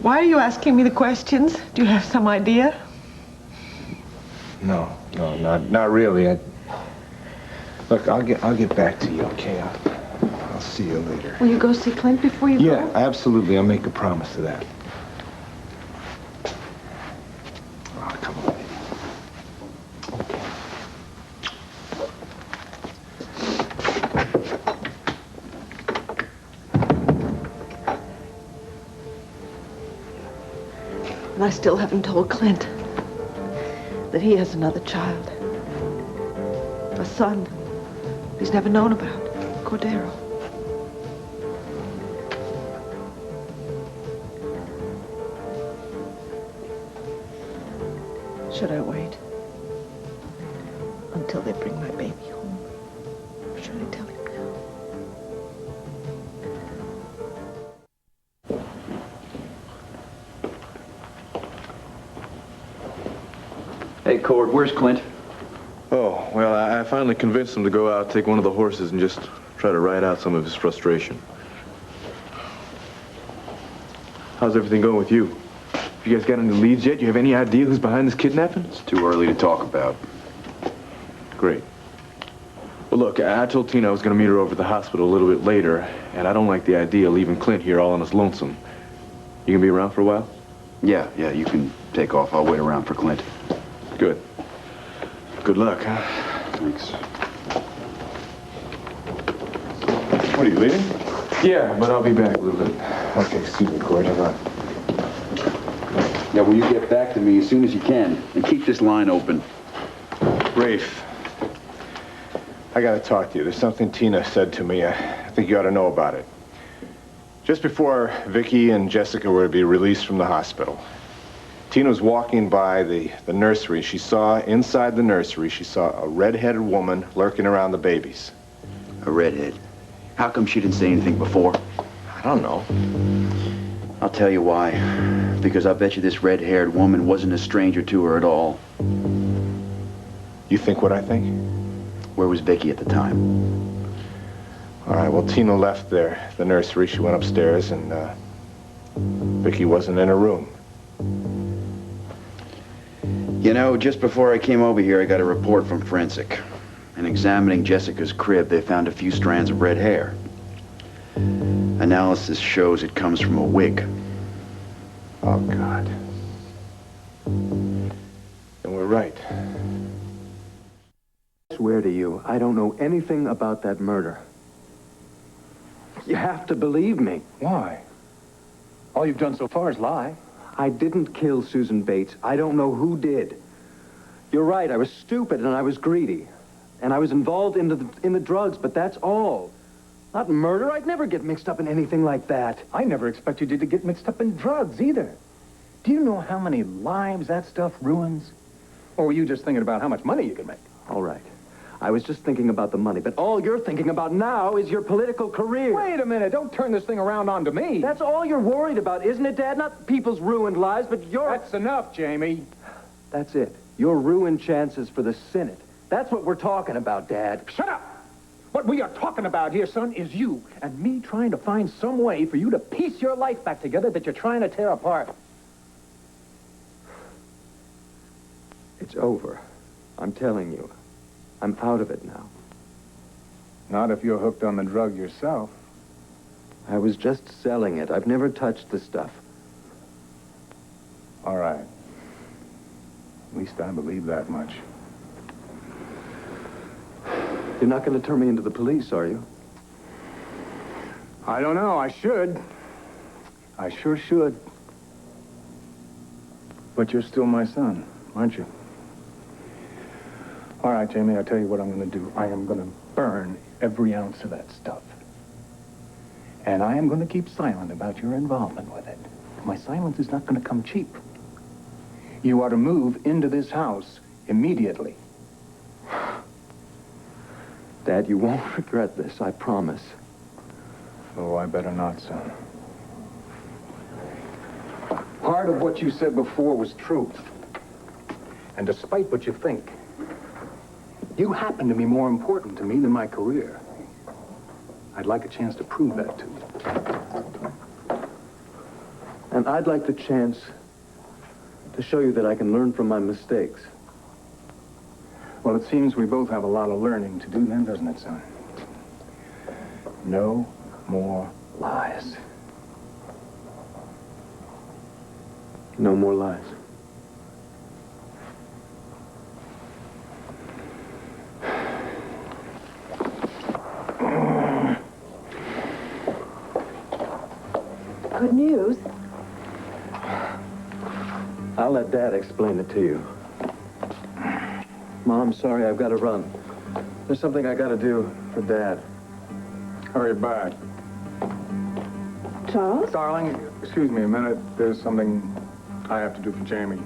Why are you asking me the questions? Do you have some idea? No, not really. Look, I'll get back to you, okay? I'll see you later. Will you go see Clint before you go? Yeah, absolutely. I'll make a promise to that. Oh, come on, baby. And I still haven't told Clint that he has another child. A son he's never known about, Cordero. Should I wait until they bring my baby home? Or should I tell him now? Hey, Cord, where's Clint? Oh, well, I finally convinced him to go out, take one of the horses, and just try to ride out some of his frustration. How's everything going with you? You guys got any leads yet? You have any idea who's behind this kidnapping? It's too early to talk about. Great. Well, look, I told Tina I was going to meet her over at the hospital a little bit later, and I don't like the idea of leaving Clint here all on his lonesome. You gonna be around for a while? Yeah, you can take off. I'll wait around for Clint. Good. Good luck, huh? Thanks. What, are you leaving? Yeah, but I'll be back a little bit. Okay, excuse me, Cord, hang on. Yeah, will you get back to me as soon as you can? And keep this line open. Rafe, I gotta talk to you. There's something Tina said to me. I think you ought to know about it. Just before Vicky and Jessica were to be released from the hospital, Tina was walking by the nursery. She saw, inside the nursery, she saw a red-headed woman lurking around the babies. A redhead? How come she didn't say anything before? I don't know. I'll tell you why. Because I bet you this red-haired woman wasn't a stranger to her at all. You think what I think? Where was Vicky at the time? All right, well, Tina left the nursery. She went upstairs, and Vicky wasn't in her room. You know, just before I came over here, I got a report from Forensic. In examining Jessica's crib, they found a few strands of red hair. Analysis shows it comes from a wig. Oh, God. And we're right. I swear to you, I don't know anything about that murder. You have to believe me. Why? All you've done so far is lie. I didn't kill Susan Bates. I don't know who did. You're right, I was stupid and I was greedy. And I was involved in the drugs, but that's all. Not murder. I'd never get mixed up in anything like that. I never expected you to get mixed up in drugs, either. Do you know how many lives that stuff ruins? Or were you just thinking about how much money you could make? All right. I was just thinking about the money, but all you're thinking about now is your political career. Wait a minute. Don't turn this thing around onto me. That's all you're worried about, isn't it, Dad? Not people's ruined lives, but your... That's enough, Jamie. That's it. Your ruined chances for the Senate. That's what we're talking about, Dad. Shut up! What we are talking about here, son, is you and me trying to find some way for you to piece your life back together that you're trying to tear apart. It's over. I'm telling you. I'm out of it now. Not if you're hooked on the drug yourself. I was just selling it. I've never touched the stuff. All right. At least I believe that much. You're not going to turn me into the police, are you? I don't know. I should. I sure should. But you're still my son, aren't you? All right, Jamie, I'll tell you what I'm going to do. I am going to burn every ounce of that stuff. And I am going to keep silent about your involvement with it. My silence is not going to come cheap. You are to move into this house immediately. Dad, you won't regret this, I promise. Oh, I better not, son. Part of what you said before was true. And despite what you think, you happen to be more important to me than my career. I'd like a chance to prove that to you. And I'd like the chance to show you that I can learn from my mistakes. Well, it seems we both have a lot of learning to do then, doesn't it, son? No more lies. No more lies. Good news. I'll let Dad explain it to you. Mom, sorry, I've got to run. There's something I got to do for Dad. Hurry back. Charles? Darling, excuse me a minute. There's something I have to do for Jamie.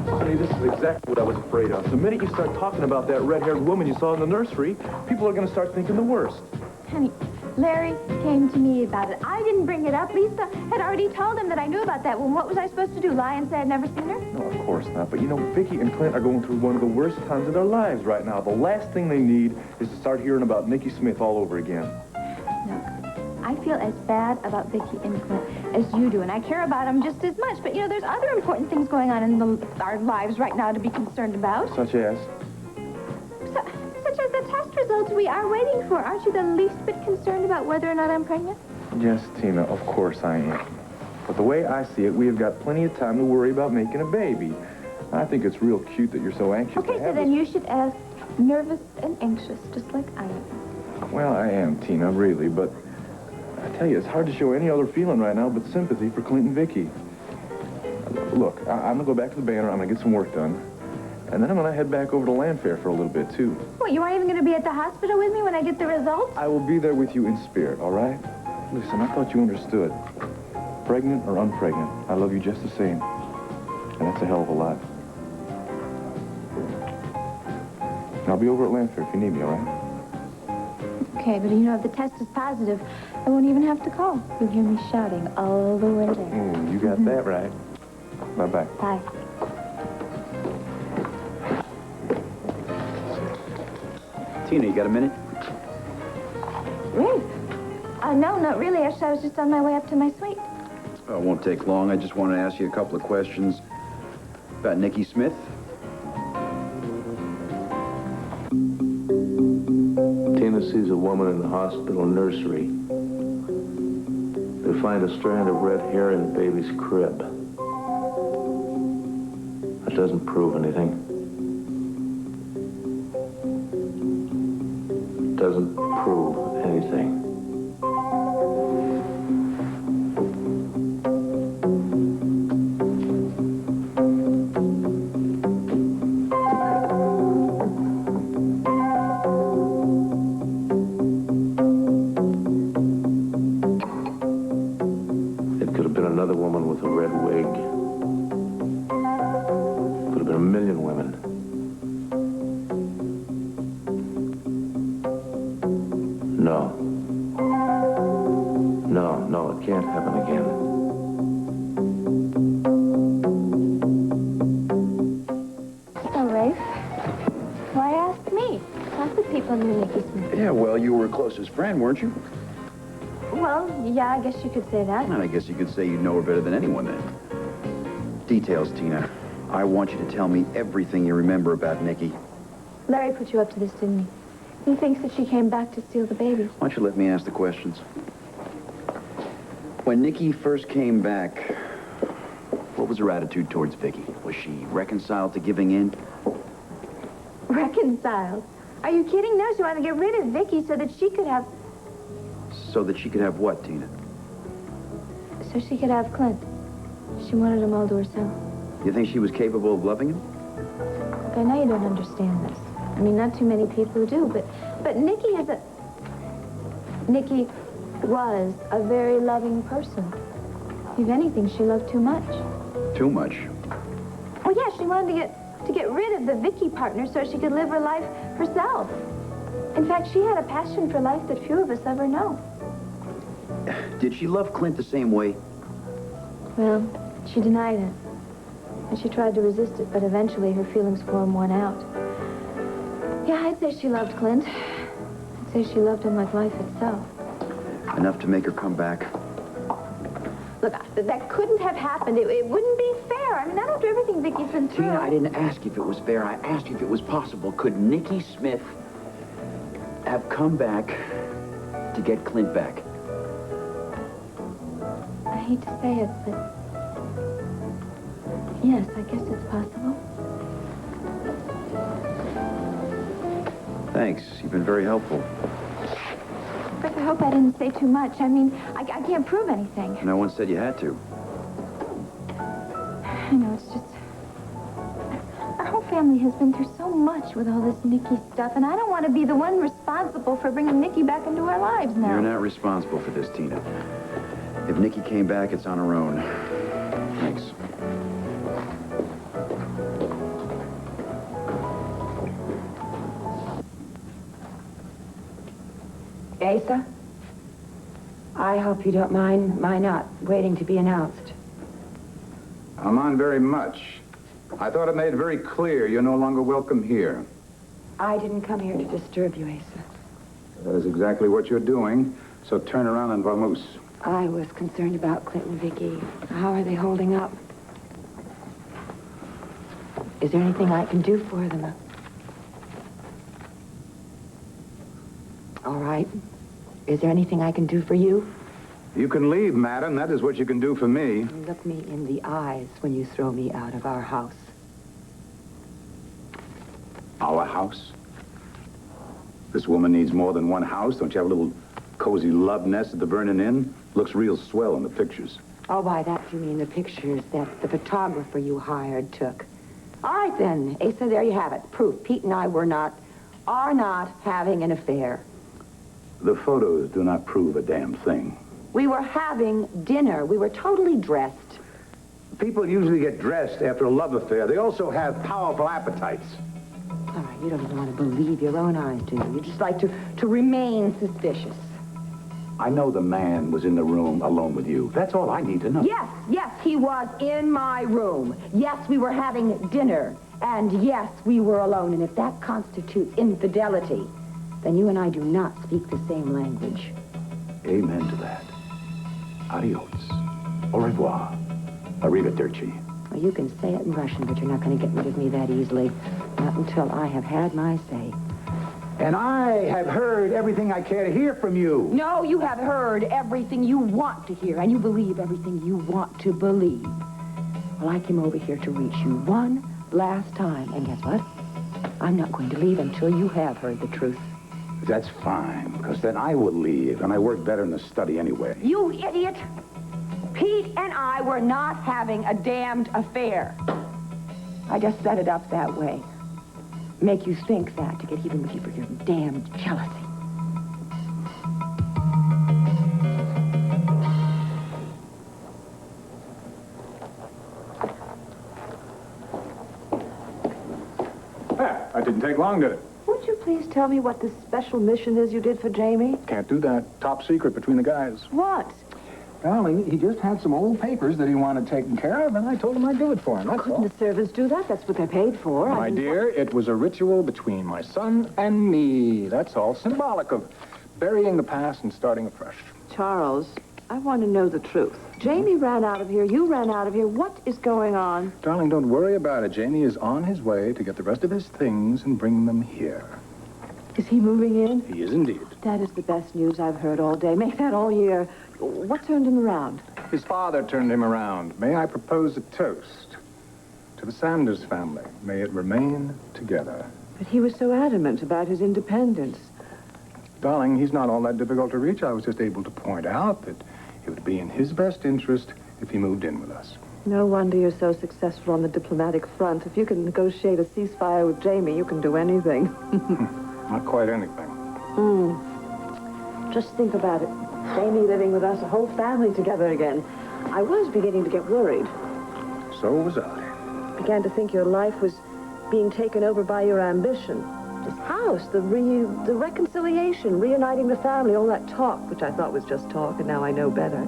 Honey, this is exactly what I was afraid of. The minute you start talking about that red-haired woman you saw in the nursery, people are going to start thinking the worst. Honey, Larry came to me about it. I didn't bring it up. Lisa had already told him that I knew about that one. What was I supposed to do, lie and say I'd never seen her? No, of course not. But, you know, Vicky and Clint are going through one of the worst times of their lives right now. The last thing they need is to start hearing about Nikki Smith all over again. Look, I feel as bad about Vicky and Clint as you do, and I care about them just as much. But, you know, there's other important things going on in our lives right now to be concerned about. Such as? Such as the test results we are waiting for. Aren't you the least bit concerned about whether or not I'm pregnant? Yes, Tina, of course I am. But the way I see it, we have got plenty of time to worry about making a baby. I think it's real cute that you're so anxious Okay, to so have then this. you should ask nervous and anxious, just like I am. Well, I am, Tina, really, but I tell you, it's hard to show any other feeling right now but sympathy for Clint and Vicky. Look, I'm gonna go back to the banner, I'm gonna get some work done, and then I'm gonna head back over to Landfair for a little bit, too. What, you aren't even going to be at the hospital with me when I get the results? I will be there with you in spirit, all right? Listen, I thought you understood. Pregnant or unpregnant, I love you just the same. And that's a hell of a lot. I'll be over at Landfair if you need me, all right? Okay, but you know, if the test is positive, I won't even have to call. You'll hear me shouting all the way there. You got that right. Bye-bye. Bye. Tina, you got a minute? Really? No, not really. Actually, I was just on my way up to my suite. Oh, it won't take long. I just want to ask you a couple of questions about Nikki Smith. Tina sees a woman in the hospital nursery. They find a strand of red hair in the baby's crib. That doesn't prove anything. Doesn't prove anything. been another woman with a red wig. Could have been a million women. No. No, it can't happen again. So, Rafe, why ask me? Lots of people knew Nicky Smith. Yeah, well, you were her closest friend, weren't you? Well, yeah, I guess you could say that. And I guess you could say you know her better than anyone then. Details, Tina. I want you to tell me everything you remember about Nicky. Larry put you up to this, didn't he? He thinks that she came back to steal the baby. Why don't you let me ask the questions? When Nicky first came back, what was her attitude towards Vicky? Was she reconciled to giving in? Reconciled? Are you kidding? No, she wanted to get rid of Vicky so that she could have... So that she could have what, Tina? So she could have Clint. She wanted him all to herself. You think she was capable of loving him? Look, I know you don't understand this. I mean, not too many people do, but Nicky is a... Nicky was a very loving person. If anything, she loved too much. Too much? Well, yeah, she wanted to get rid of the Vicky partner so she could live her life herself. In fact, she had a passion for life that few of us ever know. Did she love Clint the same way? Well, she denied it. And she tried to resist it, but eventually her feelings for him won out. Yeah, I'd say she loved Clint. I'd say she loved him like life itself. Enough to make her come back. Look, that couldn't have happened. It wouldn't be fair. I mean, not after everything Vicky's been through. Tina, I didn't ask if it was fair. I asked you if it was possible. Could Nicky Smith have come back to get Clint back? I hate to say it, but... yes, I guess it's possible. Thanks. You've been very helpful. But I hope I didn't say too much. I mean, I can't prove anything. No one said you had to. I know, it's just... our whole family has been through so much with all this Nicky stuff, and I don't want to be the one responsible for bringing Nicky back into our lives now. You're not responsible for this, Tina. If Nicky came back, it's on her own. Thanks. Asa, I hope you don't mind my not waiting to be announced. I'm on very much. I thought I made very clear you're no longer welcome here. I didn't come here to disturb you, Asa. That is exactly what you're doing, so turn around and vamoose. I was concerned about Clint and Vicky. How are they holding up? Is there anything I can do for them? All right. Is there anything I can do for you? You can leave, madam. That is what you can do for me. Look me in the eyes when you throw me out of our house. Our house? This woman needs more than one house. Don't you have a little cozy love nest at the Vernon Inn? Looks real swell in the pictures. Oh, by that you mean the pictures that the photographer you hired took. All right, then. Asa, there you have it. Proof. Pete and I are not having an affair. The photos do not prove a damn thing. We were having dinner. We were totally dressed. People usually get dressed after a love affair. They also have powerful appetites. All right, you don't even want to believe your own eyes, do you? You just like to remain suspicious. I know the man was in the room alone with you. That's all I need to know. Yes, he was in my room. Yes, we were having dinner. And yes, we were alone. And if that constitutes infidelity, then you and I do not speak the same language. Amen to that. Adios. Au revoir. Arrivederci. Well, you can say it in Russian, but you're not going to get rid of me that easily. Not until I have had my say. And I have heard everything I care to hear from you. No, you have heard everything you want to hear, and you believe everything you want to believe. Well, I came over here to reach you one last time, and guess what? I'm not going to leave until you have heard the truth. That's fine, because then I will leave, and I work better in the study anyway. You idiot! Pete and I were not having a damned affair. I just set it up that way. Make you think that to get even with you for your damned jealousy. Didn't take long, did it? Would you please tell me what this special mission is you did for Jamie? Can't do that. Top secret between the guys. What? Darling, he just had some old papers that he wanted taken care of, and I told him I'd do it for him. That's Couldn't all. the servants do that? That's what they're paid for. My dear, it was a ritual between my son and me. That's all. Symbolic of burying the past and starting afresh. Charles, I want to know the truth. Jamie ran out of here. You ran out of here. What is going on? Darling, don't worry about it. Jamie is on his way to get the rest of his things and bring them here. Is he moving in? He is indeed. That is the best news I've heard all day. Make that all year. What turned him around? His father turned him around. May I propose a toast to the Sanders family? May it remain together. But he was so adamant about his independence. Darling, he's not all that difficult to reach. I was just able to point out that it would be in his best interest if he moved in with us. No wonder you're so successful on the diplomatic front. If you can negotiate a ceasefire with Jamie, you can do anything. Not quite anything. Just think about it. Jamie living with us, a whole family together again. I was beginning to get worried. So was I. Began to think your life was being taken over by your ambition. This house, the reconciliation, reuniting the family, all that talk, which I thought was just talk, and now I know better.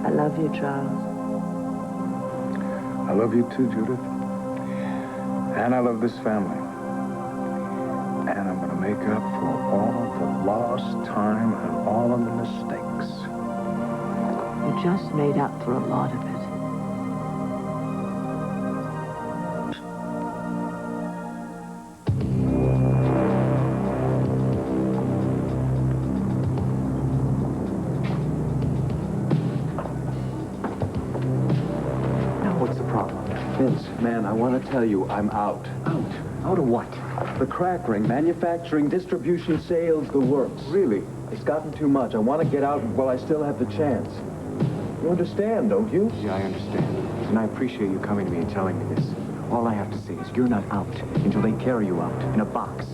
I love you, Charles. I love you too, Judith. And I love this family. And I'm going to make up for all the lost time and all of the mistakes. You just made up for a lot of it. Vince, man, I want to tell you, I'm out. Out? Out of what? The crack ring, manufacturing, distribution, sales, the works. Really? It's gotten too much. I want to get out while I still have the chance. You understand, don't you? Yeah, I understand. And I appreciate you coming to me and telling me this. All I have to say is you're not out until they carry you out in a box.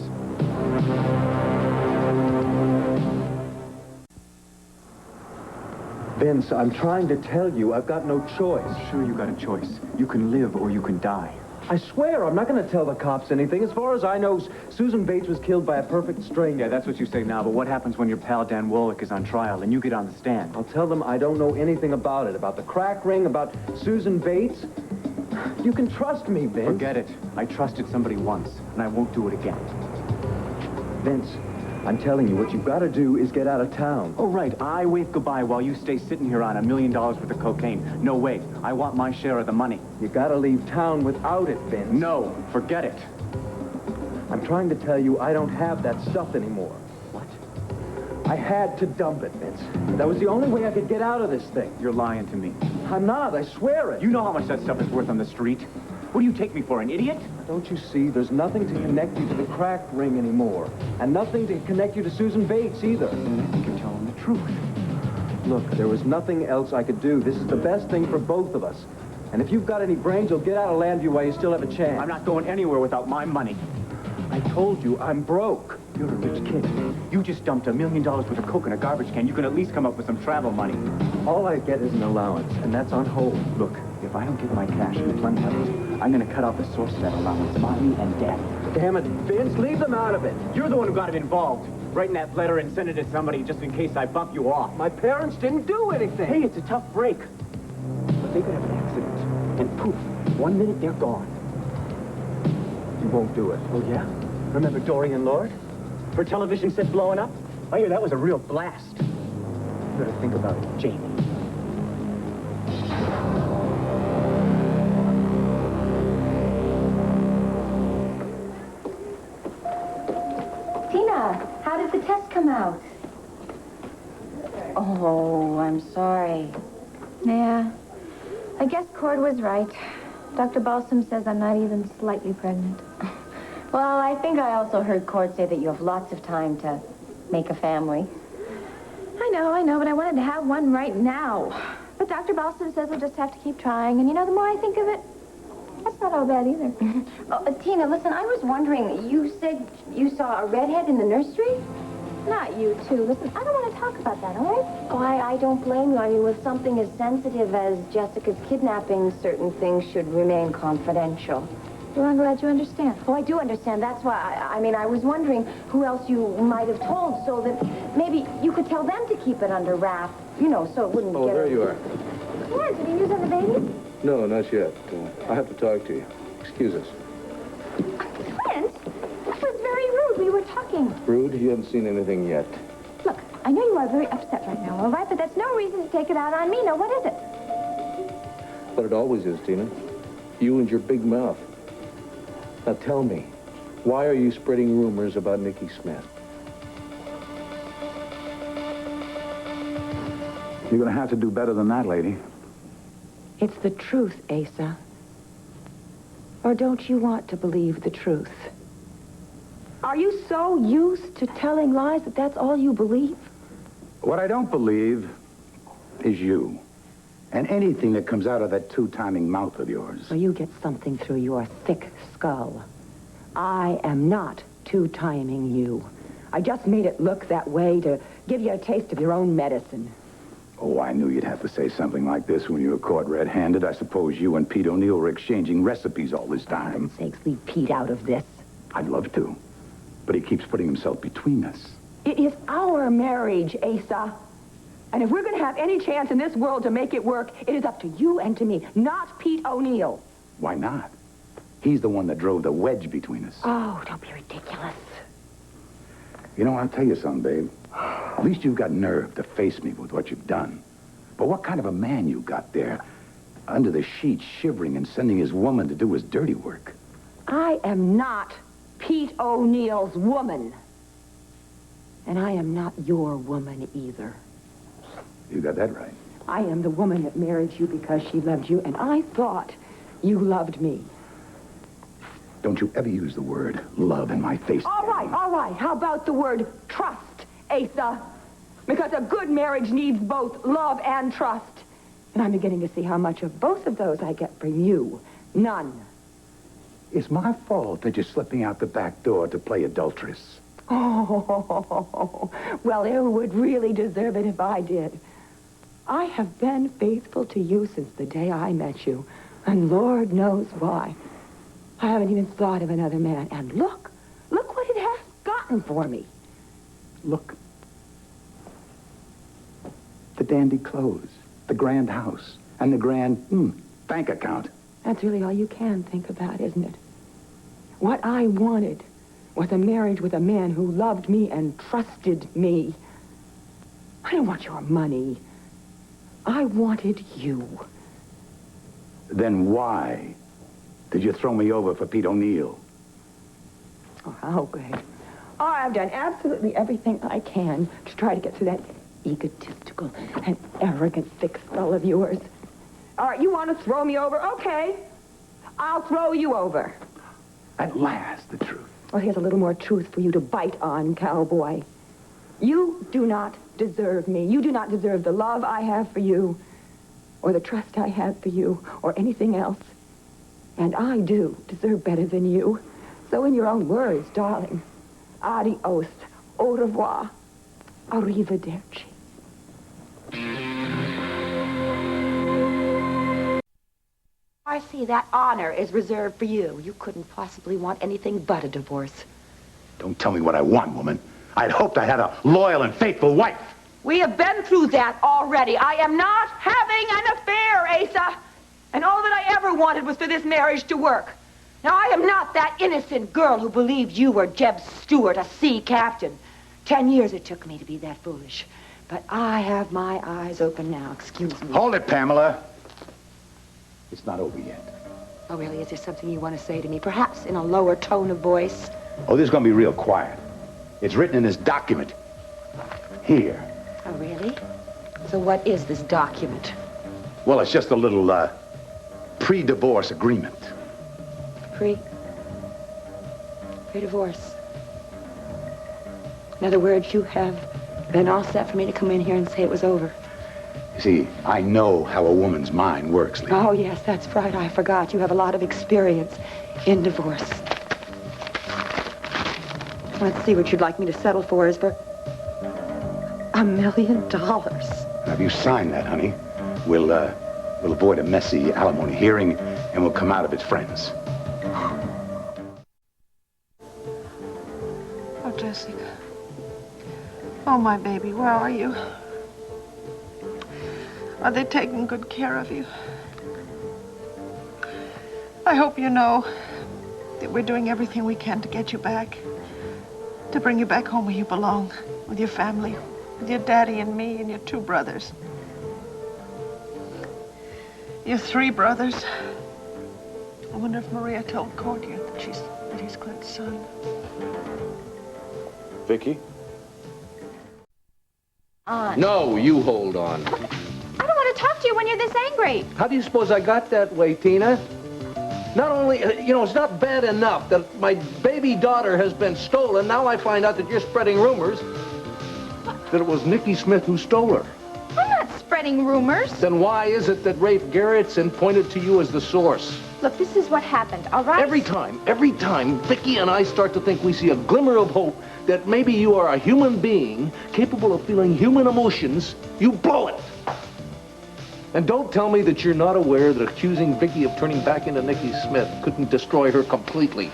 Vince, I'm trying to tell you, I've got no choice. I'm sure you got a choice. You can live or you can die. I swear, I'm not going to tell the cops anything. As far as I know, Susan Bates was killed by a perfect stranger. Yeah, that's what you say now, but what happens when your pal Dan Wallach is on trial and you get on the stand? I'll tell them I don't know anything about it, about the crack ring, about Susan Bates. You can trust me, Vince. Forget it. I trusted somebody once, and I won't do it again. Vince, I'm telling you, what you've got to do is get out of town. Oh, right. I wave goodbye while you stay sitting here on $1 million worth of cocaine. No way. I want my share of the money. You got to leave town without it, Vince. No, forget it. I'm trying to tell you I don't have that stuff anymore. What? I had to dump it, Vince. That was the only way I could get out of this thing. You're lying to me. I'm not. I swear it. You know how much that stuff is worth on the street? What do you take me for, an idiot? Don't you see? There's nothing to connect you to the crack ring anymore. And nothing to connect you to Susan Bates, either. And I think you're telling the truth. Look, there was nothing else I could do. This is the best thing for both of us. And if you've got any brains, you'll get out of Landview while you still have a chance. I'm not going anywhere without my money. I told you, I'm broke. You're a rich kid. You just dumped $1 million worth of coke in a garbage can. You can at least come up with some travel money. All I get is an allowance, and that's on hold. Look, if I don't get my cash and plenty of it, I'm going to cut off the source of that allowance, Mommy and Daddy. Damn it, Vince, leave them out of it. You're the one who got it involved. Writing that letter and sending it to somebody just in case I bump you off. My parents didn't do anything. Hey, it's a tough break. But they could have an accident, and poof, 1 minute they're gone. You won't do it. Oh, yeah? Remember Dorian Lord? For television set blowing up? I hear that was a real blast. You better think about it, Jamie. Tina, how did the test come out? Oh, I'm sorry. Yeah, I guess Cord was right. Dr. Balsam says I'm not even slightly pregnant. Well, I think I also heard Cord say that you have lots of time to make a family. I know, but I wanted to have one right now. But Dr. Balsam says I'll just have to keep trying, and the more I think of it, that's not all bad either. Oh, Tina, listen, I was wondering, you said you saw a redhead in the nursery? Not you, too. Listen, I don't want to talk about that, all right? Oh, I don't blame you. I mean, with something as sensitive as Jessica's kidnapping, certain things should remain confidential. Well, I'm glad you understand. Oh, I do understand. That's why, I was wondering who else you might have told so that maybe you could tell them to keep it under wrap, so it wouldn't Oh, get... there you are. Yeah, did he use on the baby? No, not yet. I have to talk to you. Excuse us. Clint, that was very rude. We were talking. Rude? You haven't seen anything yet. Look, I know you are very upset right now, all right? But that's no reason to take it out on me. Now, what is it? But it always is, Tina. You and your big mouth. Now tell me, why are you spreading rumors about Nicky Smith? You're going to have to do better than that, lady. It's the truth, Asa. Or don't you want to believe the truth? Are you so used to telling lies that that's all you believe? What I don't believe is you. And anything that comes out of that two-timing mouth of yours. So you get something through your thick skull. I am not two-timing you. I just made it look that way to give you a taste of your own medicine. Oh, I knew you'd have to say something like this when you were caught red-handed. I suppose you and Pete O'Neill were exchanging recipes all this time. For heaven's sakes, leave Pete out of this. I'd love to. But he keeps putting himself between us. It is our marriage, Asa. And if we're going to have any chance in this world to make it work, it is up to you and to me, not Pete O'Neill. Why not? He's the one that drove the wedge between us. Oh, don't be ridiculous. You know, I'll tell you something, babe. At least you've got nerve to face me with what you've done. But what kind of a man you got there, under the sheets, shivering and sending his woman to do his dirty work? I am not Pete O'Neill's woman. And I am not your woman either. You got that right. I am the woman that married you because she loved you, and I thought you loved me. Don't you ever use the word love in my face. All right. How about the word trust, Asa? Because a good marriage needs both love and trust. And I'm beginning to see how much of both of those I get from you. None. It's my fault that you're slipping out the back door to play adulteress. Oh, well, it would really deserve it if I did. I have been faithful to you since the day I met you, and Lord knows why. I haven't even thought of another man, and look what it has gotten for me. Look. The dandy clothes, the grand house, and the grand, bank account. That's really all you can think about, isn't it? What I wanted was a marriage with a man who loved me and trusted me. I didn't want your money. I wanted you. Then why did you throw me over for Pete O'Neill? Oh, how good. Oh, I've done absolutely everything I can to try to get through that egotistical and arrogant thick skull of yours. All right, you want to throw me over? Okay. I'll throw you over. At last, the truth. Well, here's a little more truth for you to bite on, cowboy. You do not deserve me. You do not deserve the love I have for you, or the trust I have for you, or anything else. And I do deserve better than you. So in your own words, darling, adios, au revoir, arrivederci. Marcy, that honor is reserved for you. You couldn't possibly want anything but a divorce. Don't tell me what I want, woman. I'd hoped I had a loyal and faithful wife. We have been through that already. I am not having an affair, Asa. And all that I ever wanted was for this marriage to work. Now, I am not that innocent girl who believed you were Jeb Stewart, a sea captain. 10 years it took me to be that foolish. But I have my eyes open now. Excuse me. Hold it, Pamela. It's not over yet. Oh, really? Is there something you want to say to me? Perhaps in a lower tone of voice? Oh, this is going to be real quiet. It's written in this document. Here. Oh, really? So what is this document? Well, it's just a little, pre-divorce agreement. Pre-divorce. In other words, you have been all set for me to come in here and say it was over. You see, I know how a woman's mind works, Lee. Oh, yes, that's right. I forgot. You have a lot of experience in divorce. Let's see, what you'd like me to settle for is for $1 million. Have you signed that, honey? We'll avoid a messy alimony hearing, and we'll come out of it friends. Oh, Jessica. Oh, my baby, where are you? Are they taking good care of you? I hope you know that we're doing everything we can to get you back. To bring you back home where you belong, with your family, with your daddy and me and your 2 brothers. Your 3 brothers. I wonder if Maria told Courtney that he's Clint's son. Vicky? No, you hold on. I don't want to talk to you when you're this angry. How do you suppose I got that way, Tina? Not only, it's not bad enough that my baby daughter has been stolen. Now I find out that you're spreading rumors that it was Nicky Smith who stole her. I'm not spreading rumors. Then why is it that Rafe Gerritsen pointed to you as the source? Look, this is what happened, all right? Every time, Vicky and I start to think we see a glimmer of hope that maybe you are a human being capable of feeling human emotions, you blow it. And don't tell me that you're not aware that accusing Vicky of turning back into Nicky Smith couldn't destroy her completely.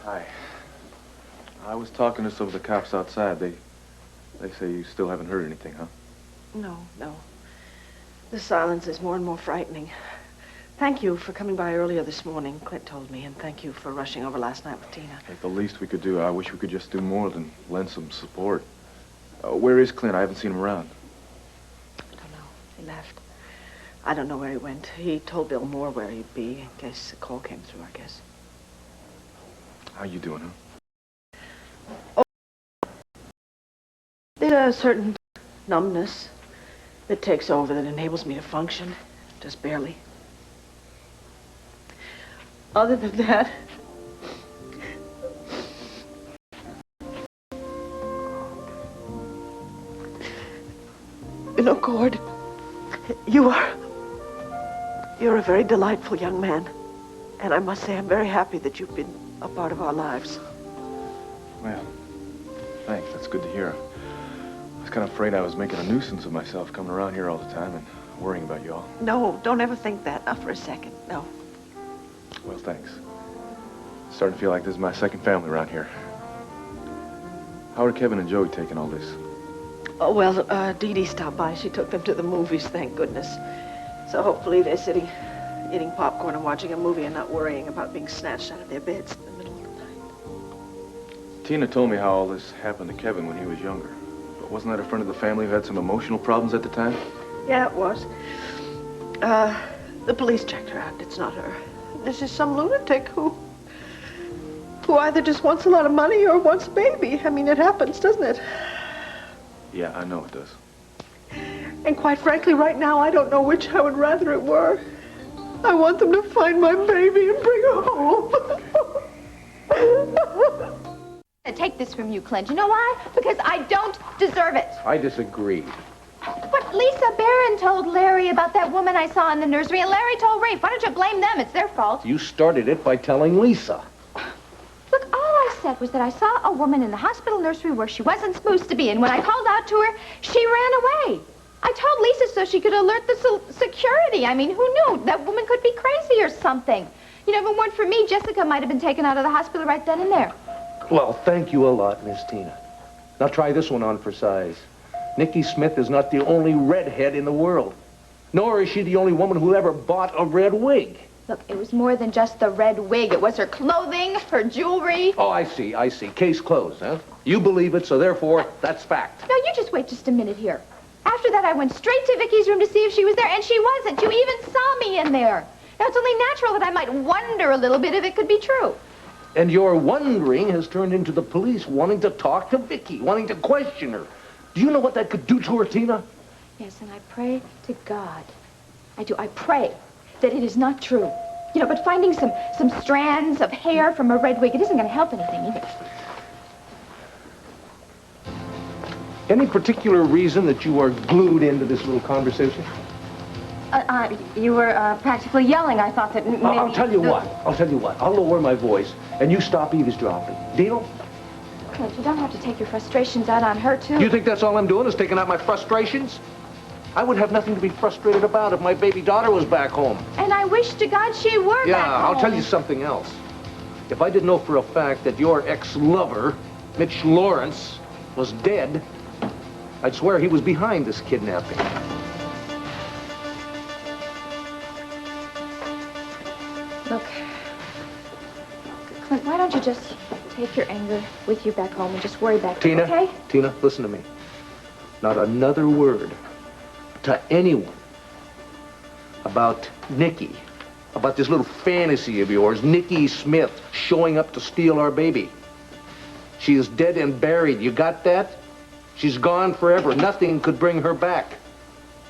Hi. I was talking to some of the cops outside. They say you still haven't heard anything, huh? No. The silence is more and more frightening. Thank you for coming by earlier this morning, Clint told me, and thank you for rushing over last night with Tina. Like the least we could do. I wish we could just do more than lend some support. Where is Clint? I haven't seen him around. I don't know. He left. I don't know where he went. He told Bill Moore where he'd be in case a call came through, I guess. How you doing, huh? There's a certain numbness that takes over that enables me to function, just barely. Other than that, you know, Cord, you're a very delightful young man. And I must say I'm very happy that you've been a part of our lives. Well, thanks. That's good to hear. I was kind of afraid I was making a nuisance of myself coming around here all the time and worrying about you all. No, don't ever think that. Not for a second. No. Well, thanks. Starting to feel like this is my second family around here. How are Kevin and Joey taking all this? Oh, well, Dee Dee stopped by. She took them to the movies, thank goodness. So hopefully they're sitting, eating popcorn and watching a movie and not worrying about being snatched out of their beds in the middle of the night. Tina told me how all this happened to Kevin when he was younger. But wasn't that a friend of the family who had some emotional problems at the time? Yeah, it was. The police checked her out. It's not her. This is some lunatic who either just wants a lot of money or wants a baby. I mean, it happens, doesn't it? Yeah, I know it does. And quite frankly, right now, I don't know which I would rather it were. I want them to find my baby and bring her home. Take this from you, Clint. You know why? Because I don't deserve it. I disagree. But Lisa Barron told Larry about that woman I saw in the nursery, and Larry told Rafe. Why don't you blame them? It's their fault. You started it by telling Lisa. Look, all I said was that I saw a woman in the hospital nursery where she wasn't supposed to be, and when I called out to her, she ran away. I told Lisa so she could alert the security. I mean, who knew? That woman could be crazy or something. You know, if it weren't for me, Jessica might have been taken out of the hospital right then and there. Well, thank you a lot, Miss Tina. Now try this one on for size. Nicky Smith is not the only redhead in the world. Nor is she the only woman who ever bought a red wig. Look, it was more than just the red wig. It was her clothing, her jewelry. Oh, I see. Case closed, huh? You believe it, so therefore, that's fact. No, you just wait just a minute here. After that, I went straight to Vicky's room to see if she was there, and she wasn't. You even saw me in there. Now, it's only natural that I might wonder a little bit if it could be true. And your wondering has turned into the police wanting to talk to Vicky, wanting to question her. Do you know what that could do to her, Tina? Yes, and I pray to God. I do. I pray that it is not true. You know, but finding some strands of hair from a red wig, it isn't going to help anything either. Any particular reason that you are glued into this little conversation? You were practically yelling. I thought that maybe... I'll tell you what. I'll lower my voice, and you stop eavesdropping. Deal? Clint, you don't have to take your frustrations out on her, too. You think that's all I'm doing is taking out my frustrations? I would have nothing to be frustrated about if my baby daughter was back home. And I wish to God she were back home. I'll tell you something else. If I didn't know for a fact that your ex-lover, Mitch Lawrence, was dead, I'd swear he was behind this kidnapping. Look, Clint, why don't you just take your anger with you back home and just worry back Tina, okay? Tina, listen to me. Not another word to anyone about Nikki, about this little fantasy of yours, Nikki Smith, showing up to steal our baby. She is dead and buried. You got that? She's gone forever. Nothing could bring her back,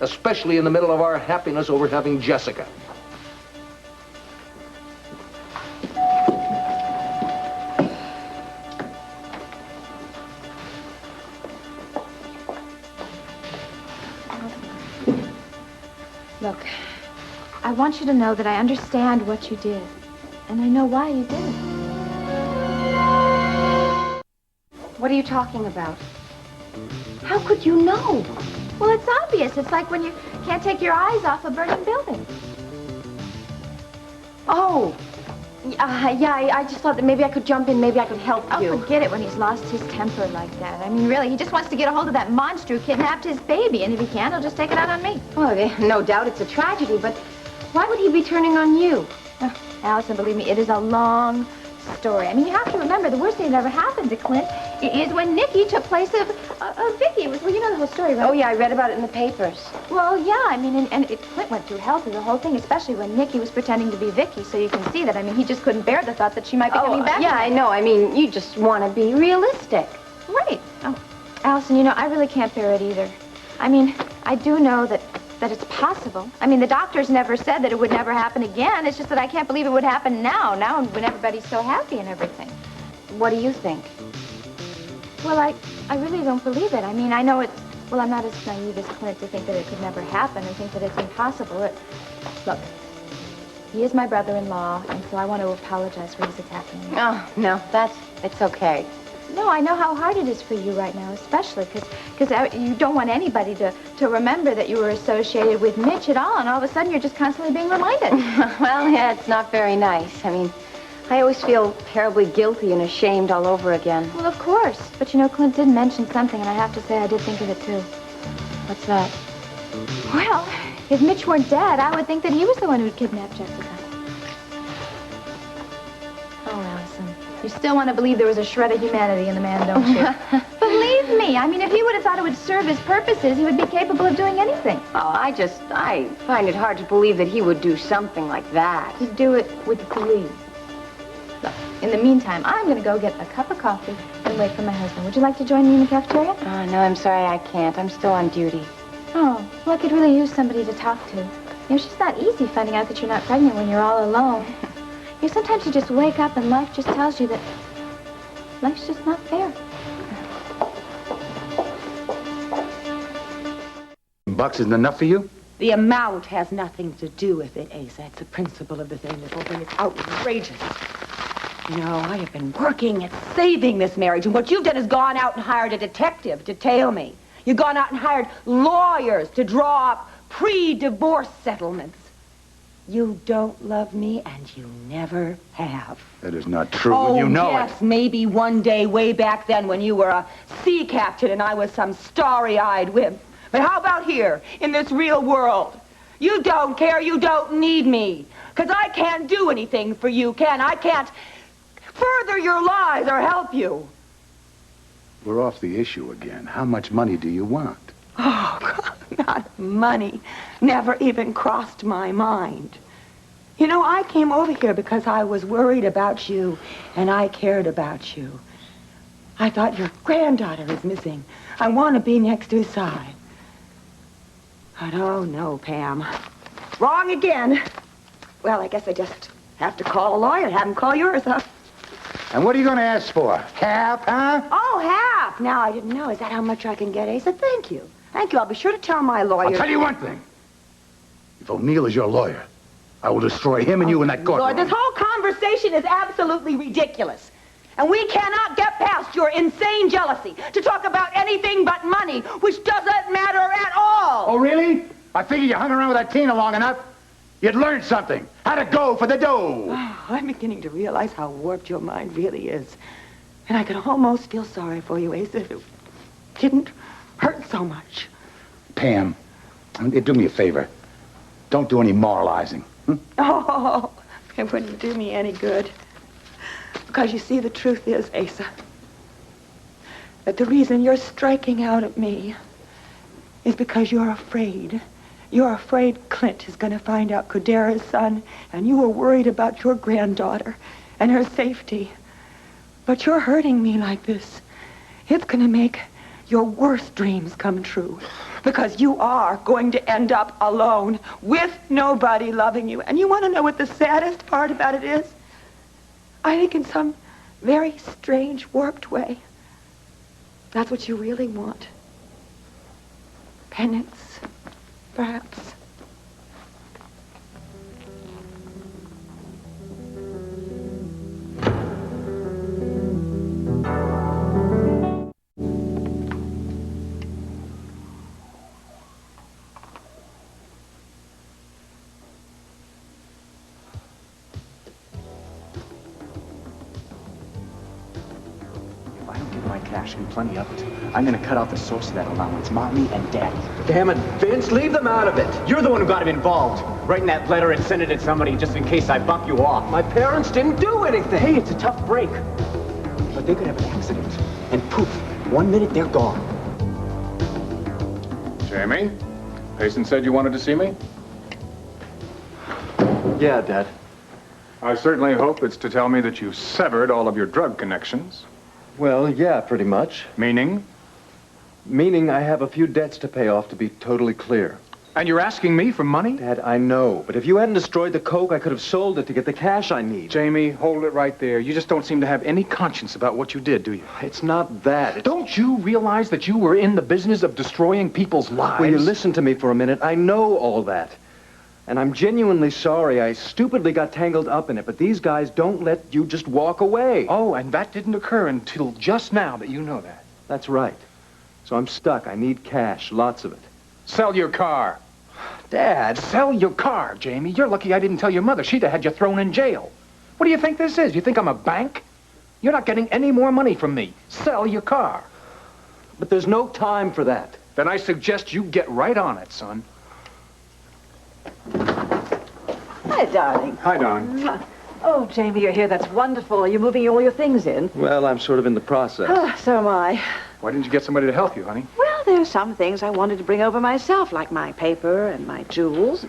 especially in the middle of our happiness over having Jessica. Look, I want you to know that I understand what you did. And I know why you did it. What are you talking about? How could you know? Well, it's obvious. It's like when you can't take your eyes off a burning building. Oh, yeah, I just thought that maybe I could jump in, maybe I could help you. Oh, forget it when he's lost his temper like that. I mean, really, he just wants to get a hold of that monster who kidnapped his baby, and if he can, he'll just take it out on me. Well, no doubt it's a tragedy, but why would he be turning on you? Allison, believe me, it is a long story. I mean, you have to remember, the worst thing that ever happened to Clint is when Nikki took place of Vicky. Well, you know the whole story, right? Oh, yeah, I read about it in the papers. Well, yeah, I mean, and Clint went through hell through the whole thing, especially when Nikki was pretending to be Vicky, so you can see that. I mean, he just couldn't bear the thought that she might be coming back. Yeah, I know. I mean, you just want to be realistic. Right. Oh, Allison, you know, I really can't bear it either. I mean, I do know that it's possible. I mean, the doctors never said that it would never happen again. It's just that I can't believe it would happen now when everybody's so happy and everything. What do you think? Well, I really don't believe it. I mean, I know well, I'm not as naive as Clint to think that it could never happen and think that it's impossible. Look, he is my brother-in-law, and so I want to apologize for his attacking me. Oh, no, it's okay. No, I know how hard it is for you right now, especially because you don't want anybody to remember that you were associated with Mitch at all, and all of a sudden you're just constantly being reminded. Well, yeah, it's not very nice. I mean, I always feel terribly guilty and ashamed all over again. Well, of course. But you know, Clint did mention something, and I have to say I did think of it, too. What's that? Well, if Mitch weren't dead, I would think that he was the one who'd kidnapped Jessica. Oh, Allison, you still want to believe there was a shred of humanity in the man, don't you? Believe me. I mean, if he would have thought it would serve his purposes, he would be capable of doing anything. Oh, I find it hard to believe that he would do something like that. He'd do it with the police. Look, in the meantime, I'm going to go get a cup of coffee and wait for my husband. Would you like to join me in the cafeteria? Oh, no, I'm sorry, I can't. I'm still on duty. Oh, well, I could really use somebody to talk to. You know, it's just not easy finding out that you're not pregnant when you're all alone. You know, sometimes you just wake up and life just tells you that life's just not fair. $10 isn't enough for you? The amount has nothing to do with it, Asa. It's the principle of the thing. The whole thing is outrageous. You know, I have been working at saving this marriage, and what you've done is gone out and hired a detective to tail me. You've gone out and hired lawyers to draw up pre-divorce settlements. You don't love me, and you never have. That is not true, and you know yes, maybe one day way back then when you were a sea captain and I was some starry-eyed wimp. But how about here, in this real world? You don't care, you don't need me. Because I can't do anything for you, I can't further your lives or help you. We're off the issue again. How much money do you want? Oh, God, not money. Never even crossed my mind. You know, I came over here because I was worried about you, and I cared about you. I thought your granddaughter is missing. I want to be next to his side. But oh, no, Pam. Wrong again. Well, I guess I just have to call a lawyer and have him call yours up. And what are you going to ask for? Half, huh? Oh, half. Now, I didn't know. Is that how much I can get, Asa? Thank you. Thank you. I'll be sure to tell my lawyer. I'll tell you one thing. If O'Neill is your lawyer, I will destroy him and you in that courtroom. Lord, this whole conversation is absolutely ridiculous. And we cannot get past your insane jealousy to talk about anything but money, which doesn't matter at all. Oh, really? I figure you hung around with that Tina long enough, you'd learn something. How to go for the dough. Oh, I'm beginning to realize how warped your mind really is. And I could almost feel sorry for you, Ace, if it didn't hurt so much. Pam, do me a favor. Don't do any moralizing. Oh, it wouldn't do me any good. Because you see, the truth is, Asa, that the reason you're striking out at me is because you're afraid. You're afraid Clint is going to find out Cordera's son, and you are worried about your granddaughter and her safety. But you're hurting me like this. It's going to make your worst dreams come true. Because you are going to end up alone with nobody loving you. And you want to know what the saddest part about it is? I think in some very strange, warped way, that's what you really want. Penance, perhaps. Cash and plenty of it. I'm gonna cut out the source of that allowance, Mommy and Daddy. Damn it, Vince, leave them out of it. You're the one who got him involved. Writing that letter and sending it to somebody just in case I bump you off. My parents didn't do anything. Hey, it's a tough break. But they could have an accident. And poof, 1 minute they're gone. Jamie, Payson said you wanted to see me? Yeah, Dad. I certainly hope it's to tell me that you severed all of your drug connections. Well, yeah, pretty much. Meaning? Meaning I have a few debts to pay off, to be totally clear. And you're asking me for money? Dad, I know. But if you hadn't destroyed the coke, I could have sold it to get the cash I need. Jamie, hold it right there. You just don't seem to have any conscience about what you did, do you? It's not that. Don't you realize that you were in the business of destroying people's lives? Will you listen to me for a minute? I know all that. And I'm genuinely sorry I stupidly got tangled up in it, but these guys don't let you just walk away. Oh, and that didn't occur until just now that you know that. That's right. So I'm stuck. I need cash, lots of it. Sell your car. Dad! Sell your car, Jamie. You're lucky I didn't tell your mother. She'd have had you thrown in jail. What do you think this is? You think I'm a bank? You're not getting any more money from me. Sell your car. But there's no time for that. Then I suggest you get right on it, son. Hi, darling. Hi, Don. Oh, Jamie, you're here. That's wonderful. Are you moving all your things in? Well, I'm sort of in the process. So am I. Why didn't you get somebody to help you, honey? Well, there are some things I wanted to bring over myself, like my paper and my jewels.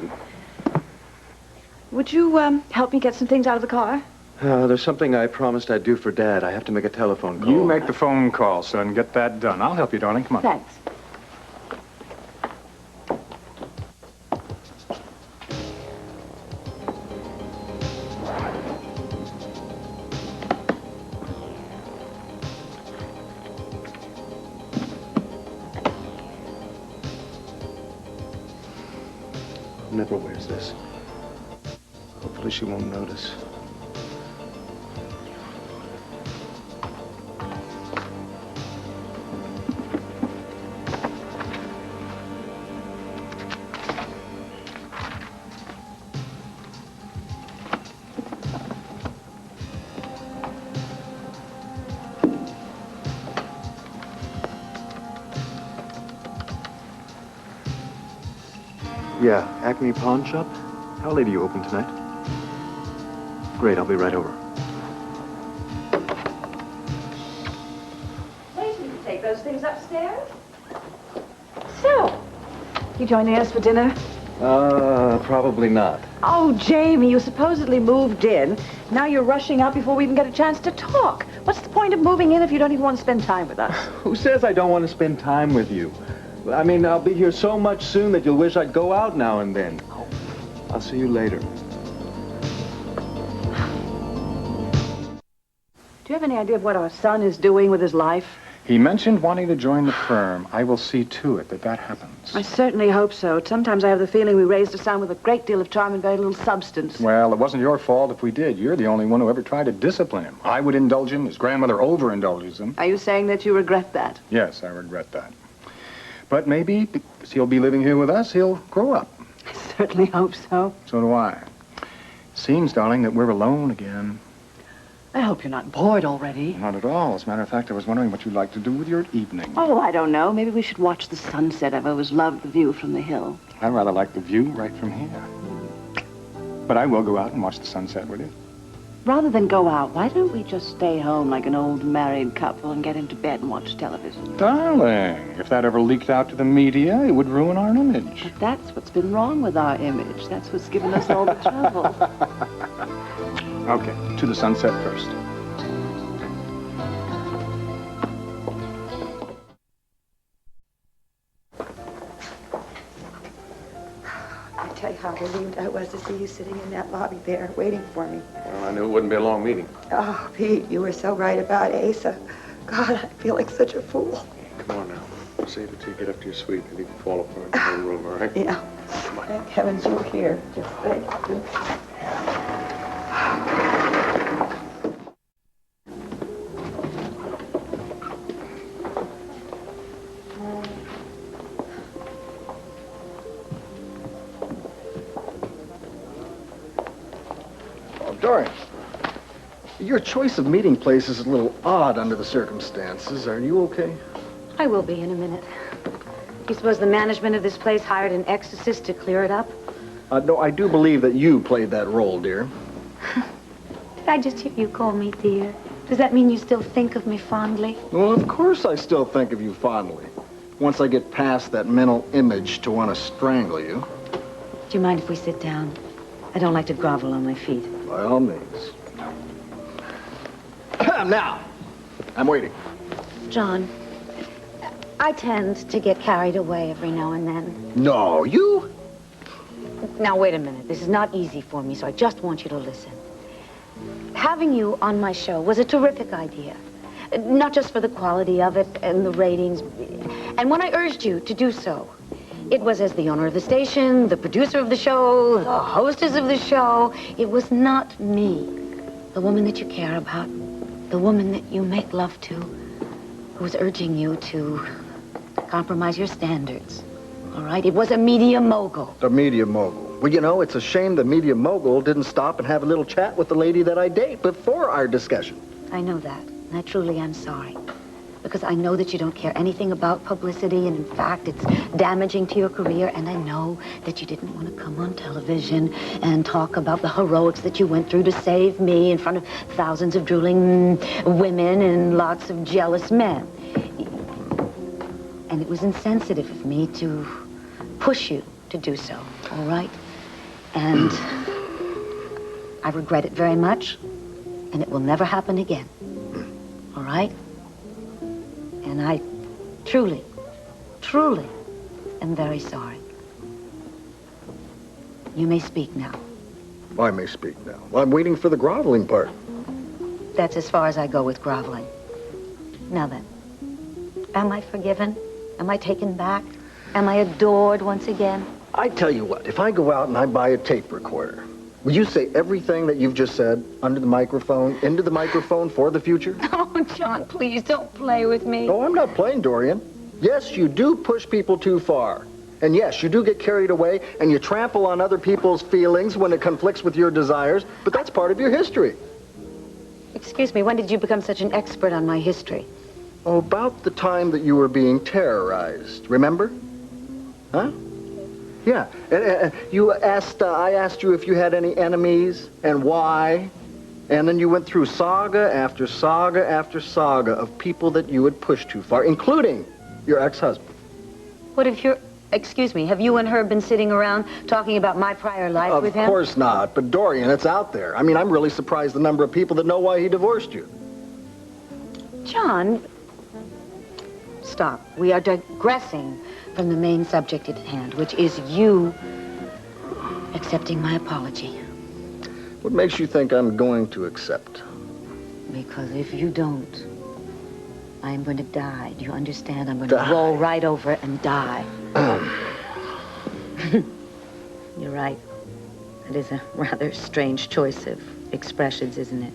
Would you help me get some things out of the car? There's something I promised I'd do for Dad. I have to make a telephone call. You make the phone call, son. Get that done. I'll help you, darling. Come on. Thanks. Never wears this. Hopefully she won't notice. Yeah, Acme Pawn Shop. How late are you open tonight? Great, I'll be right over. Please, you can take those things upstairs. So, you joining us for dinner? Probably not. Oh, Jamie, you supposedly moved in. Now you're rushing out before we even get a chance to talk. What's the point of moving in if you don't even want to spend time with us? Who says I don't want to spend time with you? I mean, I'll be here so much soon that you'll wish I'd go out now and then. I'll see you later. Do you have any idea of what our son is doing with his life? He mentioned wanting to join the firm. I will see to it that that happens. I certainly hope so. Sometimes I have the feeling we raised a son with a great deal of charm and very little substance. Well, it wasn't your fault if we did. You're the only one who ever tried to discipline him. I would indulge him. His grandmother overindulges him. Are you saying that you regret that? Yes, I regret that. But maybe, because he'll be living here with us, he'll grow up. I certainly hope so. So do I. Seems, darling, that we're alone again. I hope you're not bored already. Not at all. As a matter of fact, I was wondering what you'd like to do with your evening. Oh, I don't know. Maybe we should watch the sunset. I've always loved the view from the hill. I'd rather like the view right from here. But I will go out and watch the sunset with you. Rather than go out, why don't we just stay home like an old married couple and get into bed and watch television? Darling, if that ever leaked out to the media, it would ruin our image. But that's what's been wrong with our image. That's what's given us all the trouble. Okay, to the sunset first. I tell you how relieved I was to see you sitting in that lobby there, waiting for me. Well, I knew it wouldn't be a long meeting. Oh, Pete, you were so right about Asa. God, I feel like such a fool. Come on now. Save it till you get up to your suite and you can fall apart in your own room, all right? Yeah. Thank heavens you're here. Just thank you. Dorian, your choice of meeting place is a little odd under the circumstances. Are you okay? I will be in a minute. You suppose the management of this place hired an exorcist to clear it up? No, I do believe that you played that role, dear. Did I just hear you call me dear? Does that mean you still think of me fondly? Well, of course I still think of you fondly. Once I get past that mental image to want to strangle you. Do you mind if we sit down? I don't like to grovel on my feet. By all means. Now, I'm waiting. John, I tend to get carried away every now and then. No, you? Now, wait a minute. This is not easy for me, so I just want you to listen. Having you on my show was a terrific idea. Not just for the quality of it and the ratings. And when I urged you to do so, it was as the owner of the station, the producer of the show, the hostess of the show. It was not me, the woman that you care about, the woman that you make love to, who was urging you to compromise your standards. All right? It was a media mogul. The media mogul. Well, you know, it's a shame the media mogul didn't stop and have a little chat with the lady that I date before our discussion. I know that. And I truly am sorry. Because I know that you don't care anything about publicity, and in fact, it's damaging to your career, and I know that you didn't want to come on television and talk about the heroics that you went through to save me in front of thousands of drooling women and lots of jealous men. And it was insensitive of me to push you to do so, all right? And I regret it very much, and it will never happen again, all right? And I truly, truly am very sorry. You may speak now. I may speak now. Well, I'm waiting for the groveling part. That's as far as I go with groveling. Now then, am I forgiven? Am I taken back? Am I adored once again? I tell you what, if I go out and I buy a tape recorder, will you say everything that you've just said under the microphone, into the microphone for the future? Oh, John, please don't play with me. No, I'm not playing, Dorian. Yes, you do push people too far. And yes, you do get carried away and you trample on other people's feelings when it conflicts with your desires, but that's part of your history. Excuse me, when did you become such an expert on my history? Oh, about the time that you were being terrorized, remember? Huh? Yeah, and you asked, I asked you if you had any enemies and why, and then you went through saga after saga after saga of people that you had pushed too far, including your ex-husband. What if you're... Excuse me, have you and her been sitting around talking about my prior life with him? Of course not, but Dorian, it's out there. I mean, I'm really surprised the number of people that know why he divorced you. John, stop. We are digressing from the main subject at hand, which is you accepting my apology. What makes you think I'm going to accept? Because if you don't, I'm going to die. Do you understand? I'm going to roll right over and die. You're right. It is a rather strange choice of expressions, isn't it?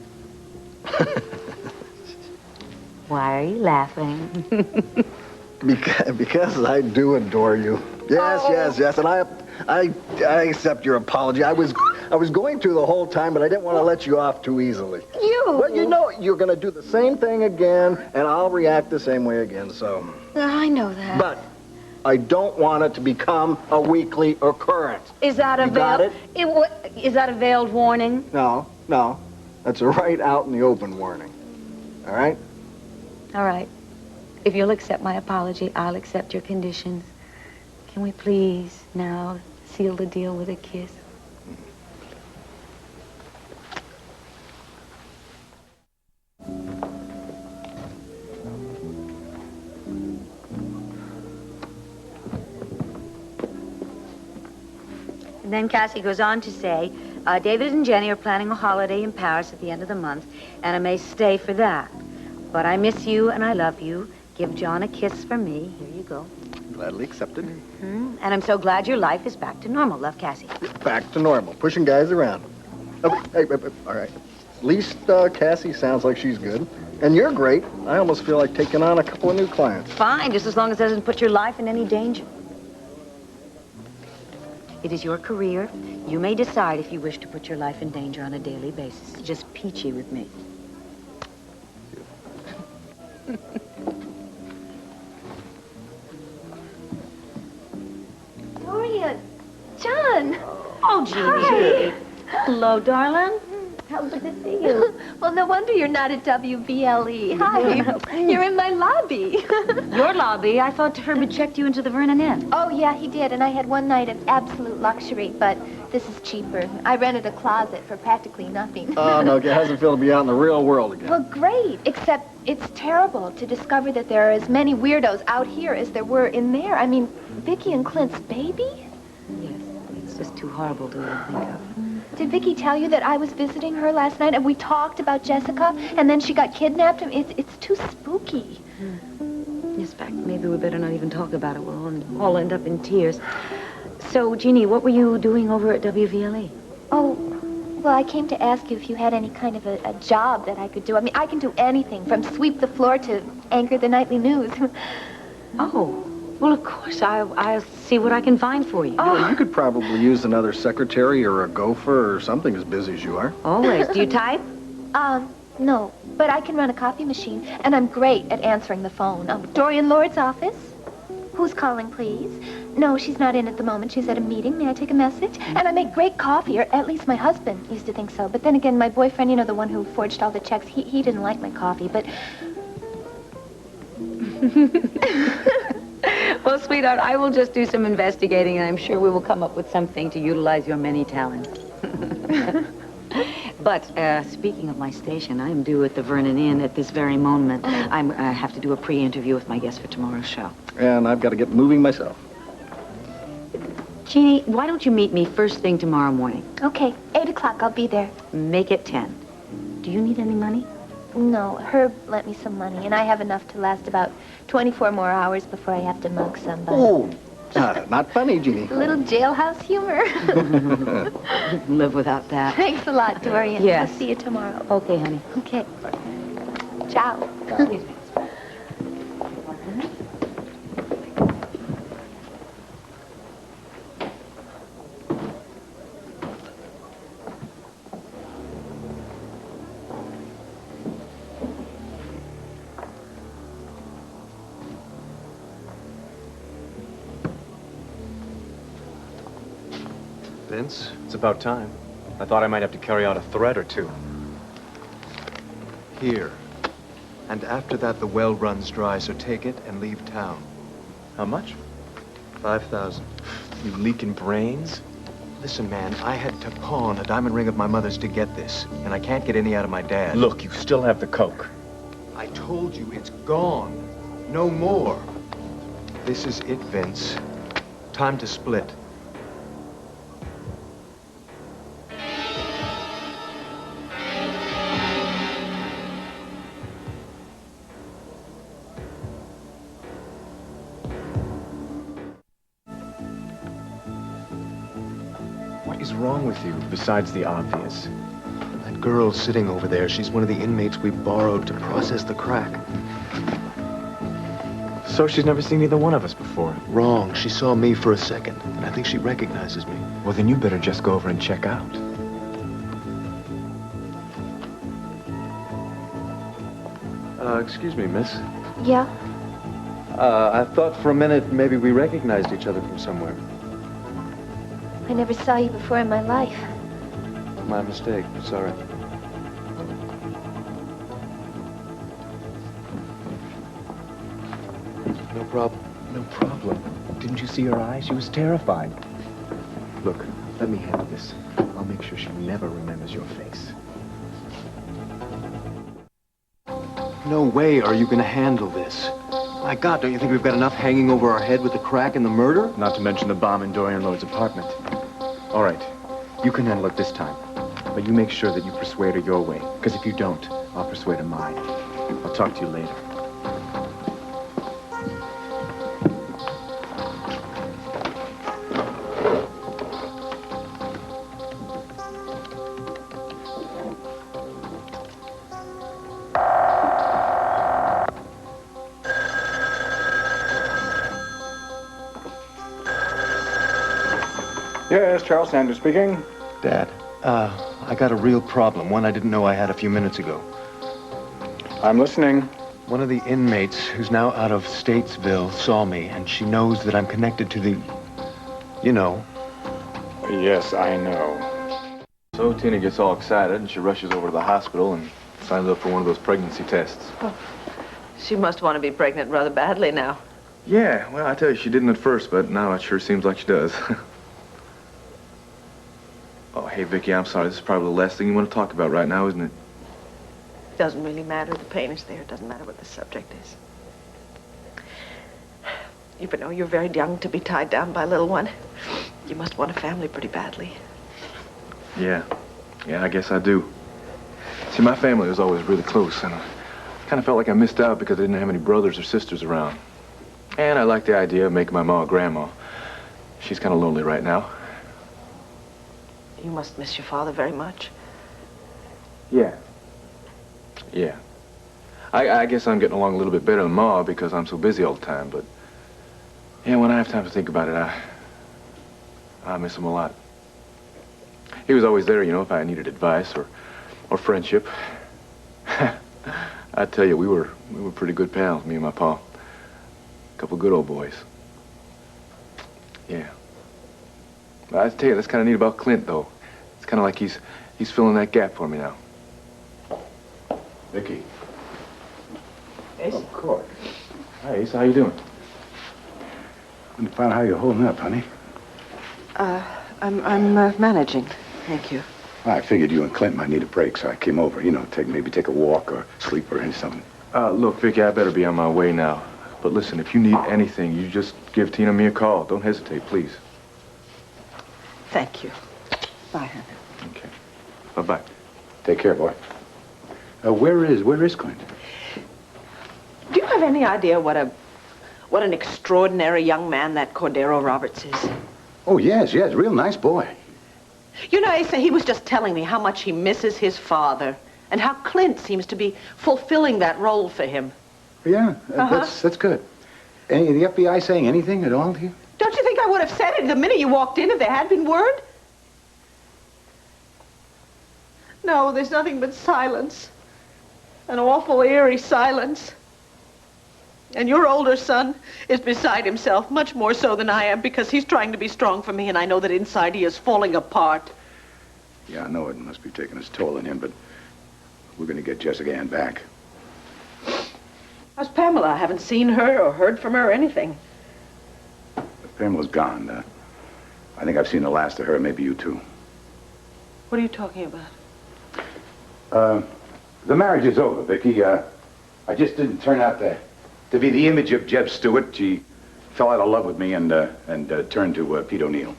Why are you laughing? Because I do adore you. Yes, and I accept your apology. I was going to the whole time, but I didn't want to let you off too easily. Well, you know you're going to do the same thing again, and I'll react the same way again, so... I know that. But I don't want it to become a weekly occurrence. Is that a You got it? Is that a veiled warning? No. That's a right out in the open warning. All right? All right. If you'll accept my apology, I'll accept your conditions. Can we please now seal the deal with a kiss? And then Cassie goes on to say, David and Jenny are planning a holiday in Paris at the end of the month, and I may stay for that. But I miss you and I love you. Give John a kiss for me. Here you go. Gladly accepted. And I'm so glad your life is back to normal. Love, Cassie. Back to normal. Pushing guys around. Hey, all right. At least Cassie sounds like she's good. And you're great. I almost feel like taking on a couple of new clients. Fine, just as long as it doesn't put your life in any danger. It is your career. You may decide if you wish to put your life in danger on a daily basis. It's just peachy with me. Dorian! John! Oh, Jeannie. Hi. Hello, darling. How good to see you. Well, no wonder you're not at WVLE. Hi. You're in my lobby. Your lobby? I thought Herbert checked you into the Vernon Inn. Oh, yeah, he did. And I had one night of absolute luxury, but this is cheaper. I rented a closet for practically nothing. Oh, no, how's it feel to be out in the real world again? Well, great, except it's terrible to discover that there are as many weirdos out here as there were in there. I mean, Vicky and Clint's baby? Yes, it's just too horrible to even think of. Did Vicky tell you that I was visiting her last night and we talked about Jessica and then she got kidnapped? It's too spooky. Yes, fact, maybe we better not even talk about it. We'll all end up in tears. So, Jeannie, what were you doing over at WVLE? Oh, well, I came to ask you if you had any kind of a job that I could do. I mean, I can do anything from sweep the floor to anchor the nightly news. Oh. Well, of course, I'll see what I can find for you. Oh. You could probably use another secretary or a gopher or something as busy as you are. Always. Do you type? No, but I can run a copy machine, and I'm great at answering the phone. Dorian Lord's office? Who's calling, please? No, she's not in at the moment. She's at a meeting. May I take a message? And I make great coffee, or at least my husband used to think so. But then again, my boyfriend, you know, the one who forged all the checks, he didn't like my coffee, but... Well, sweetheart, I will just do some investigating, and I'm sure we will come up with something to utilize your many talents. But, speaking of my station, I am due at the Vernon Inn at this very moment. I have to do a pre-interview with my guest for tomorrow's show. And I've got to get moving myself. Jeannie, why don't you meet me first thing tomorrow morning? Okay, 8 o'clock, I'll be there. Make it 10. Do you need any money? No, Herb lent me some money, and I have enough to last about 24 more hours before I have to mug somebody. Oh, not funny, Jeannie. Little jailhouse humor. Live without that. Thanks a lot, Dorian. Yes. I'll see you tomorrow. Okay, honey. Okay. Ciao. Vince, it's about time. I thought I might have to carry out a threat or two. Here. And after that, the well runs dry, so take it and leave town. How much? 5,000. You leaking brains? Listen, man, I had to pawn a diamond ring of my mother's to get this, and I can't get any out of my dad. Look, you still have the coke. I told you, it's gone. No more. This is it, Vince. Time to split. What is wrong with you, besides the obvious? That girl sitting over there, she's one of the inmates we borrowed to process the crack. So she's never seen either one of us before? Wrong. She saw me for a second, and I think she recognizes me. Well, then you better just go over and check out. Excuse me, miss. Yeah? I thought for a minute maybe we recognized each other from somewhere. I never saw you before in my life. My mistake. Sorry. No problem. No problem. Didn't you see her eyes? She was terrified. Look, let me handle this. I'll make sure she never remembers your face. No way are you gonna handle this. My God, don't you think we've got enough hanging over our head with the crack and the murder? Not to mention the bomb in Dorian Lord's apartment. All right, you can handle it this time. But you make sure that you persuade her your way. Because if you don't, I'll persuade her mine. I'll talk to you later. Yes, Charles Sanders speaking. Dad, I got a real problem, one I didn't know I had a few minutes ago. I'm listening. One of the inmates who's now out of Statesville saw me, and she knows that I'm connected to the... You know. Yes, I know. So Tina gets all excited, and she rushes over to the hospital and signs up for one of those pregnancy tests. Oh, she must want to be pregnant rather badly now. Yeah, well, I tell you, she didn't at first, but now it sure seems like she does. Oh, hey, Vicky, I'm sorry. This is probably the last thing you want to talk about right now, isn't it? Doesn't really matter. The pain is there. It doesn't matter what the subject is. Even though you're very young to be tied down by a little one, you must want a family pretty badly. Yeah. Yeah, I guess I do. See, my family was always really close, and I kind of felt like I missed out because I didn't have any brothers or sisters around. And I like the idea of making my mom a grandma. She's kind of lonely right now. You must miss your father very much. Yeah. Yeah. I guess I'm getting along a little bit better than Ma because I'm so busy all the time, but... Yeah, when I have time to think about it, I miss him a lot. He was always there, you know, if I needed advice or friendship. I tell you, we were pretty good pals, me and my pa. A couple good old boys. Yeah. I tell you, that's kind of neat about Clint, though. It's kind of like he's filling that gap for me now. Vicky. Ace? Of course. Hi, Ace. How you doing? I'm to find out how you're holding up, honey. I'm managing. Thank you. I figured you and Clint might need a break, so I came over. You know, maybe take a walk or sleep or something. Look, Vicky, I better be on my way now. But listen, if you need anything, you just give Tina and me a call. Don't hesitate, please. Thank you. Bye, honey. Okay. Bye-bye. Take care, boy. Where is Clint? Do you have any idea what an extraordinary young man that Cordero Roberts is? Oh, yes, real nice boy. You know, Asa, he was just telling me how much he misses his father and how Clint seems to be fulfilling that role for him. Yeah, that's good. Any of the FBI saying anything at all to you? Don't you think I would have said it the minute you walked in if there had been word? No, there's nothing but silence. An awful, eerie silence. And your older son is beside himself, much more so than I am, because he's trying to be strong for me, and I know that inside he is falling apart. Yeah, I know it must be taking its toll on him, but we're going to get Jessica Ann back. How's Pamela? I haven't seen her or heard from her or anything. Pamela's gone. I think I've seen the last of her, maybe you too. What are you talking about? The marriage is over, Vicky. I just didn't turn out to be the image of Jeb Stewart. She fell out of love with me and turned to Pete O'Neill.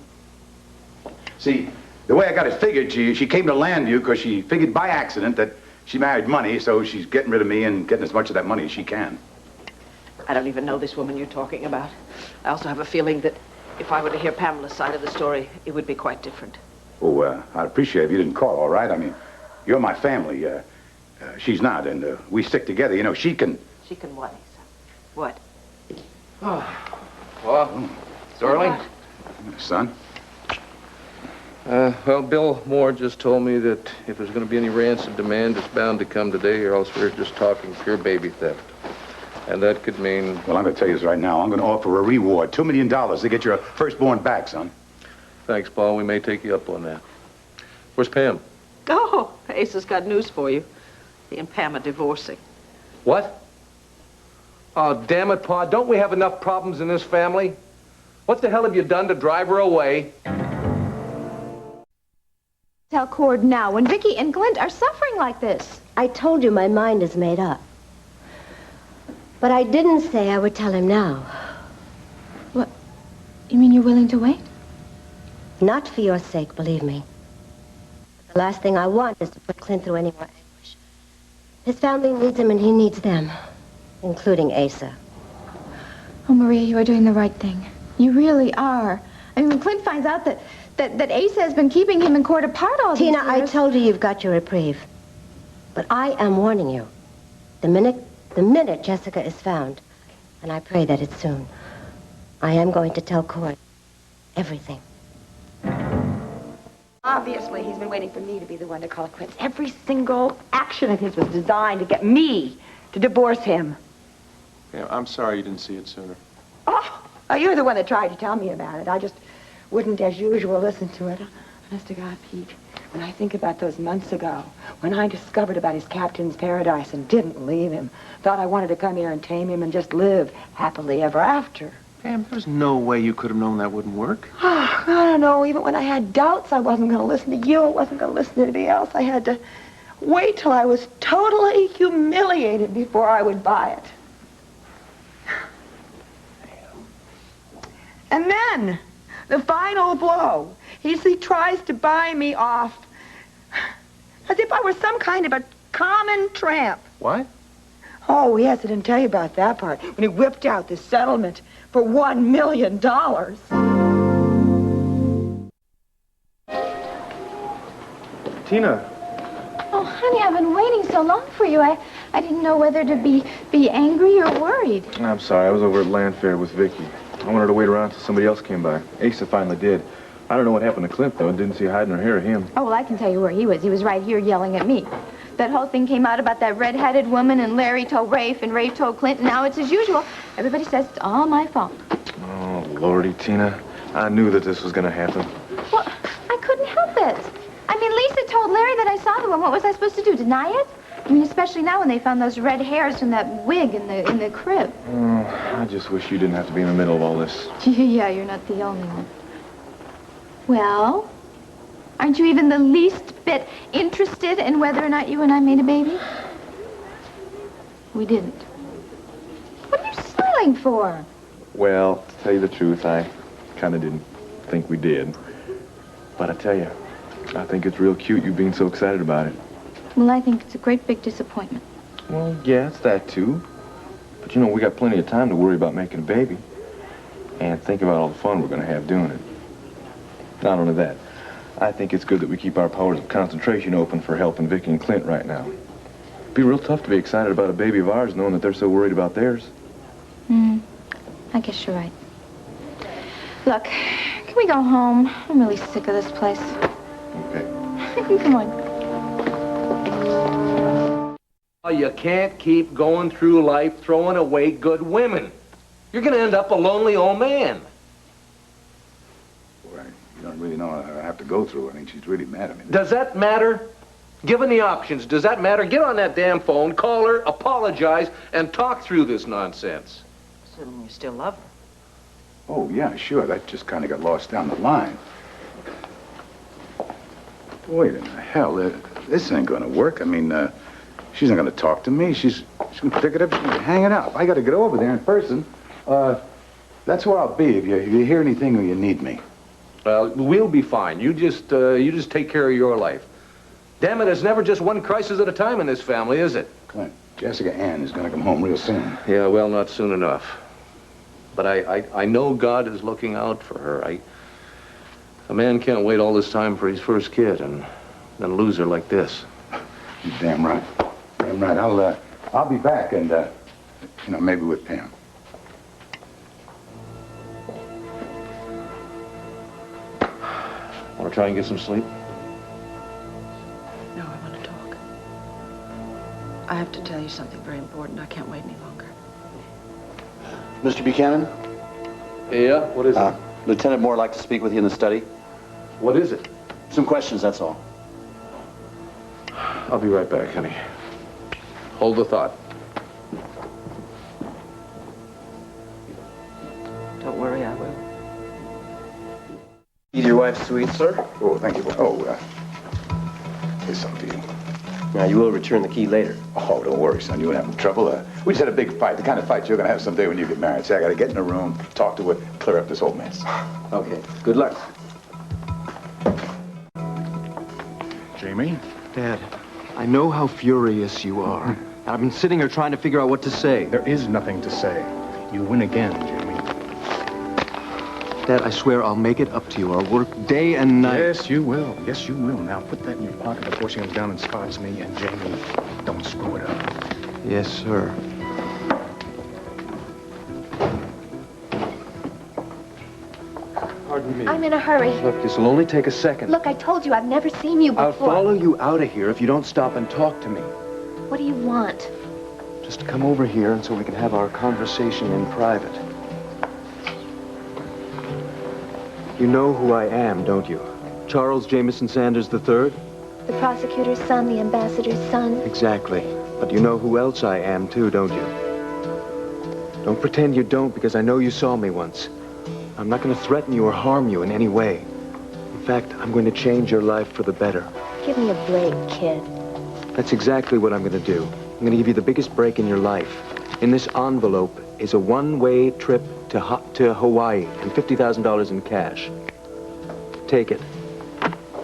See, the way I got it figured, she came to Landview because she figured by accident that she married money, so she's getting rid of me and getting as much of that money as she can. I don't even know this woman you're talking about. I also have a feeling that if I were to hear Pamela's side of the story, it would be quite different. Oh, I'd appreciate it if you didn't call, all right? I mean, you're my family. She's not, and we stick together. You know, she can... She can what, Asa? What? Well, it's early. Son? Well, Bill Moore just told me that if there's going to be any ransom demand, it's bound to come today, or else we're just talking pure baby theft. And that could mean... Well, I'm going to tell you this right now. I'm going to offer a reward, $2 million to get your firstborn back, son. Thanks, Paul. We may take you up on that. Where's Pam? Oh, Ace's got news for you. He and Pam are divorcing. What? Oh, damn it, Pa. Don't we have enough problems in this family? What the hell have you done to drive her away? Tell Cord now when Vicky and Glint are suffering like this. I told you my mind is made up. But I didn't say I would tell him now. What? You mean you're willing to wait? Not for your sake, believe me. The last thing I want is to put Clint through any more anguish. His family needs him and he needs them, including Asa. Oh, Maria, you are doing the right thing. You really are. I mean, when Clint finds out that Asa has been keeping him and Cord apart all these years... Tina, I told you you've got your reprieve. But I am warning you. The minute Jessica is found, and I pray that it's soon, I am going to tell Cord everything. Obviously, he's been waiting for me to be the one to call it quits. Every single action of his was designed to get me to divorce him. Yeah, I'm sorry you didn't see it sooner. Oh, you're the one that tried to tell me about it. I just wouldn't, as usual, listen to it. Honest to God, Pete, when I think about those months ago, when I discovered about his captain's paradise and didn't leave him, thought I wanted to come here and tame him and just live happily ever after. Pam, there's no way you could have known that wouldn't work. Oh, I don't know. Even when I had doubts, I wasn't going to listen to you. I wasn't going to listen to anybody else. I had to wait till I was totally humiliated before I would buy it. And then, the final blow. He tries to buy me off as if I were some kind of a common tramp. What? Oh, yes, I didn't tell you about that part. When he whipped out this settlement for $1 million. Tina. Oh, honey, I've been waiting so long for you. I didn't know whether to be angry or worried. I'm sorry. I was over at Land Fair with Vicky. I wanted to wait around until somebody else came by. Asa finally did. I don't know what happened to Clint, though. I didn't see hiding or hear of him. Oh, well, I can tell you where he was. He was right here yelling at me. That whole thing came out about that red-headed woman, and Larry told Rafe, and Rafe told Clint, and now it's as usual. Everybody says it's all my fault. Oh, Lordy, Tina. I knew that this was going to happen. Well, I couldn't help it. I mean, Lisa told Larry that I saw the one. What was I supposed to do, deny it? I mean, especially now when they found those red hairs from that wig in the crib. Oh, I just wish you didn't have to be in the middle of all this. Yeah, you're not the only one. Well, aren't you even the least bit interested in whether or not you and I made a baby? We didn't. What are you smiling for? Well, to tell you the truth, I kind of didn't think we did. But I tell you, I think it's real cute you being so excited about it. Well, I think it's a great big disappointment. Well, yeah, it's that too. But you know, we got plenty of time to worry about making a baby. And think about all the fun we're going to have doing it. Not only that, I think it's good that we keep our powers of concentration open for helping Vicky and Clint right now. It'd be real tough to be excited about a baby of ours knowing that they're so worried about theirs. I guess you're right. Look, can we go home? I'm really sick of this place. Okay. Come on. You can't keep going through life throwing away good women. You're going to end up a lonely old man. Boy, you don't really know what I have to go through. I mean, she's really mad at me. Does that matter? Given the options, does that matter? Get on that damn phone, call her, apologize, and talk through this nonsense. Assuming you still love her. Oh, yeah, sure. That just kind of got lost down the line. Wait in the hell. This ain't going to work. I mean, she's not going to talk to me. She's going to pick it up. She's going to hang it up. I got to get over there in person. That's where I'll be if you hear anything or you need me. Well, we'll be fine. You just take care of your life. Damn it, it's never just one crisis at a time in this family, is it? Clint, Jessica Ann is going to come home real soon. Yeah, well, not soon enough. But I know God is looking out for her. A man can't wait all this time for his first kid and then lose her like this. You're damn right. Damn right. I'll be back and, maybe with Pam. Want to try and get some sleep? No, I want to talk. I have to tell you something very important. I can't wait any longer. Mr. Buchanan? Yeah, what is it? Lieutenant Moore would like to speak with you in the study. What is it? Some questions, that's all. I'll be right back, honey. Hold the thought. Don't worry, I will. Either your wife's suite, sir? Oh, thank you. Oh, here's something for you. Now, you will return the key later. Oh, don't worry, son. You won't have any trouble. We just had a big fight, the kind of fight you're going to have someday when you get married. So I got to get in a room, talk to her, clear up this whole mess. Okay. Good luck. Jamie? Dad, I know how furious you are. And I've been sitting here trying to figure out what to say. There is nothing to say. You win again, Jamie. Dad, I swear I'll make it up to you. I'll work day and night. Yes, you will. Yes, you will. Now, put that in your pocket before she comes down and spots me. And, Jamie, don't screw it up. Yes, sir. Pardon me. I'm in a hurry. Look, this will only take a second. Look, I told you I've never seen you before. I'll follow you out of here if you don't stop and talk to me. What do you want? Just come over here and so we can have our conversation in private. You know who I am, don't you? Charles Jameson Sanders III? The prosecutor's son, the ambassador's son. Exactly. But you know who else I am, too, don't you? Don't pretend you don't, because I know you saw me once. I'm not going to threaten you or harm you in any way. In fact, I'm going to change your life for the better. Give me a break, kid. That's exactly what I'm going to do. I'm going to give you the biggest break in your life. In this envelope is a one-way trip to Hawaii and $50,000 in cash. Take it.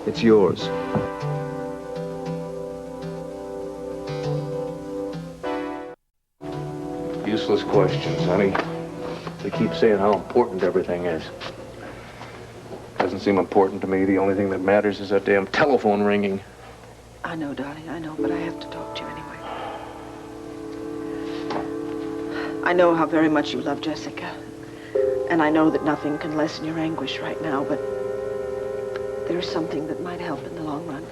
It's yours. Useless questions, honey. They keep saying how important everything is. Doesn't seem important to me. The only thing that matters is that damn telephone ringing. I know, darling, I know, but I have to talk to you anyway. I know how very much you love Jessica. And I know that nothing can lessen your anguish right now, but there's something that might help in the long run.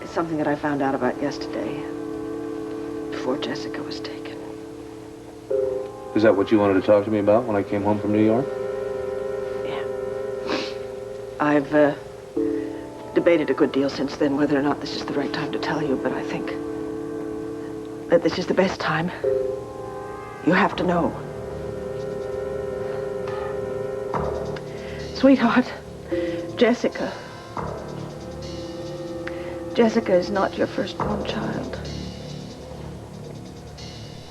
It's something that I found out about yesterday, before Jessica was taken. Is that what you wanted to talk to me about when I came home from New York? I've debated a good deal since then whether or not this is the right time to tell you, but I think that this is the best time. You have to know. Sweetheart, Jessica. Jessica is not your firstborn child.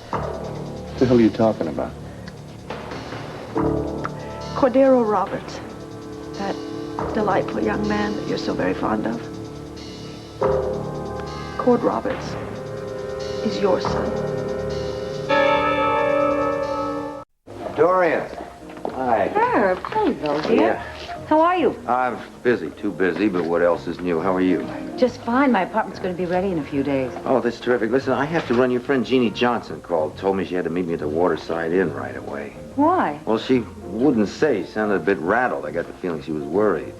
What the hell are you talking about? Cordero Roberts, that delightful young man that you're so very fond of. Cord Roberts is your son. Dorian. Hi. Herb, hello, dear. Yeah. How are you? I'm busy, too busy, but what else is new? How are you? Just fine. My apartment's going to be ready in a few days. Oh, that's terrific. Listen, I have to run. Your friend Jeannie Johnson called. Told me she had to meet me at the Waterside Inn right away. Why? Well, she wouldn't say. She sounded a bit rattled. I got the feeling she was worried.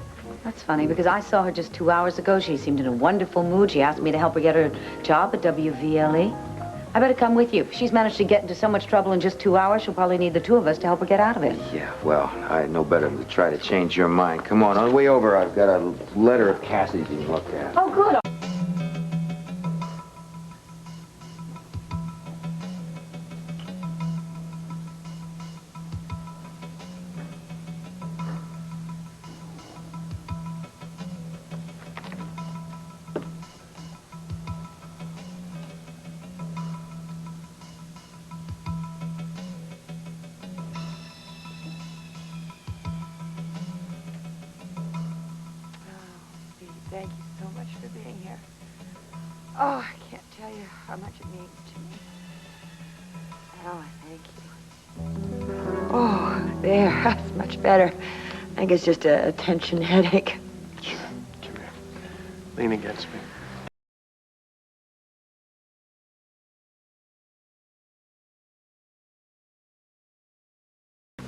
That's funny, because I saw her just 2 hours ago. She seemed in a wonderful mood. She asked me to help her get her job at WVLE. I better come with you. If she's managed to get into so much trouble in just 2 hours, she'll probably need the two of us to help her get out of it. Yeah, well, I know better than to try to change your mind. Come on the way over, I've got a letter of Cassie's you can look at. Oh, good. Thank you so much for being here. Oh, I can't tell you how much it means to me. Oh, thank you. Oh, there. That's much better. I think it's just a tension headache. Sure. Come here. Lean against me.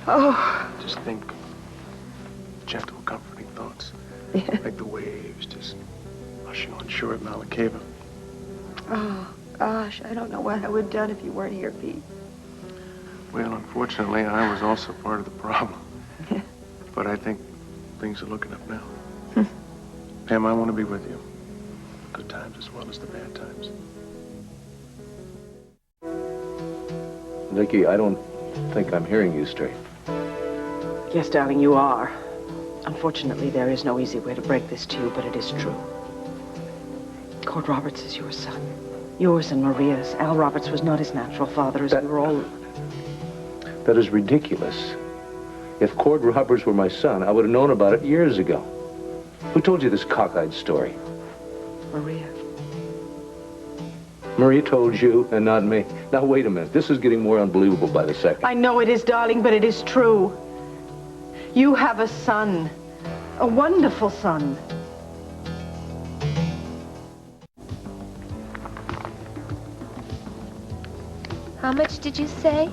Oh. Just think Gentle, comforting thoughts. Like the waves just rushing on shore at Malakeva. Oh, gosh, I don't know what I would have done if you weren't here, Pete. Well, unfortunately, I was also part of the problem. But I think things are looking up now. Pam, I want to be with you. Good times as well as the bad times. Vicky, I don't think I'm hearing you straight. Yes, darling, you are. Unfortunately, there is no easy way to break this to you, but it is true. Cord Roberts is your son. Yours and Maria's. Al Roberts was not his natural father, as we were all... That is ridiculous. If Cord Roberts were my son, I would have known about it years ago. Who told you this cockeyed story? Maria. Maria told you and not me. Now, wait a minute. This is getting more unbelievable by the second. I know it is, darling, but it is true. You have a son. A wonderful son. How much did you say?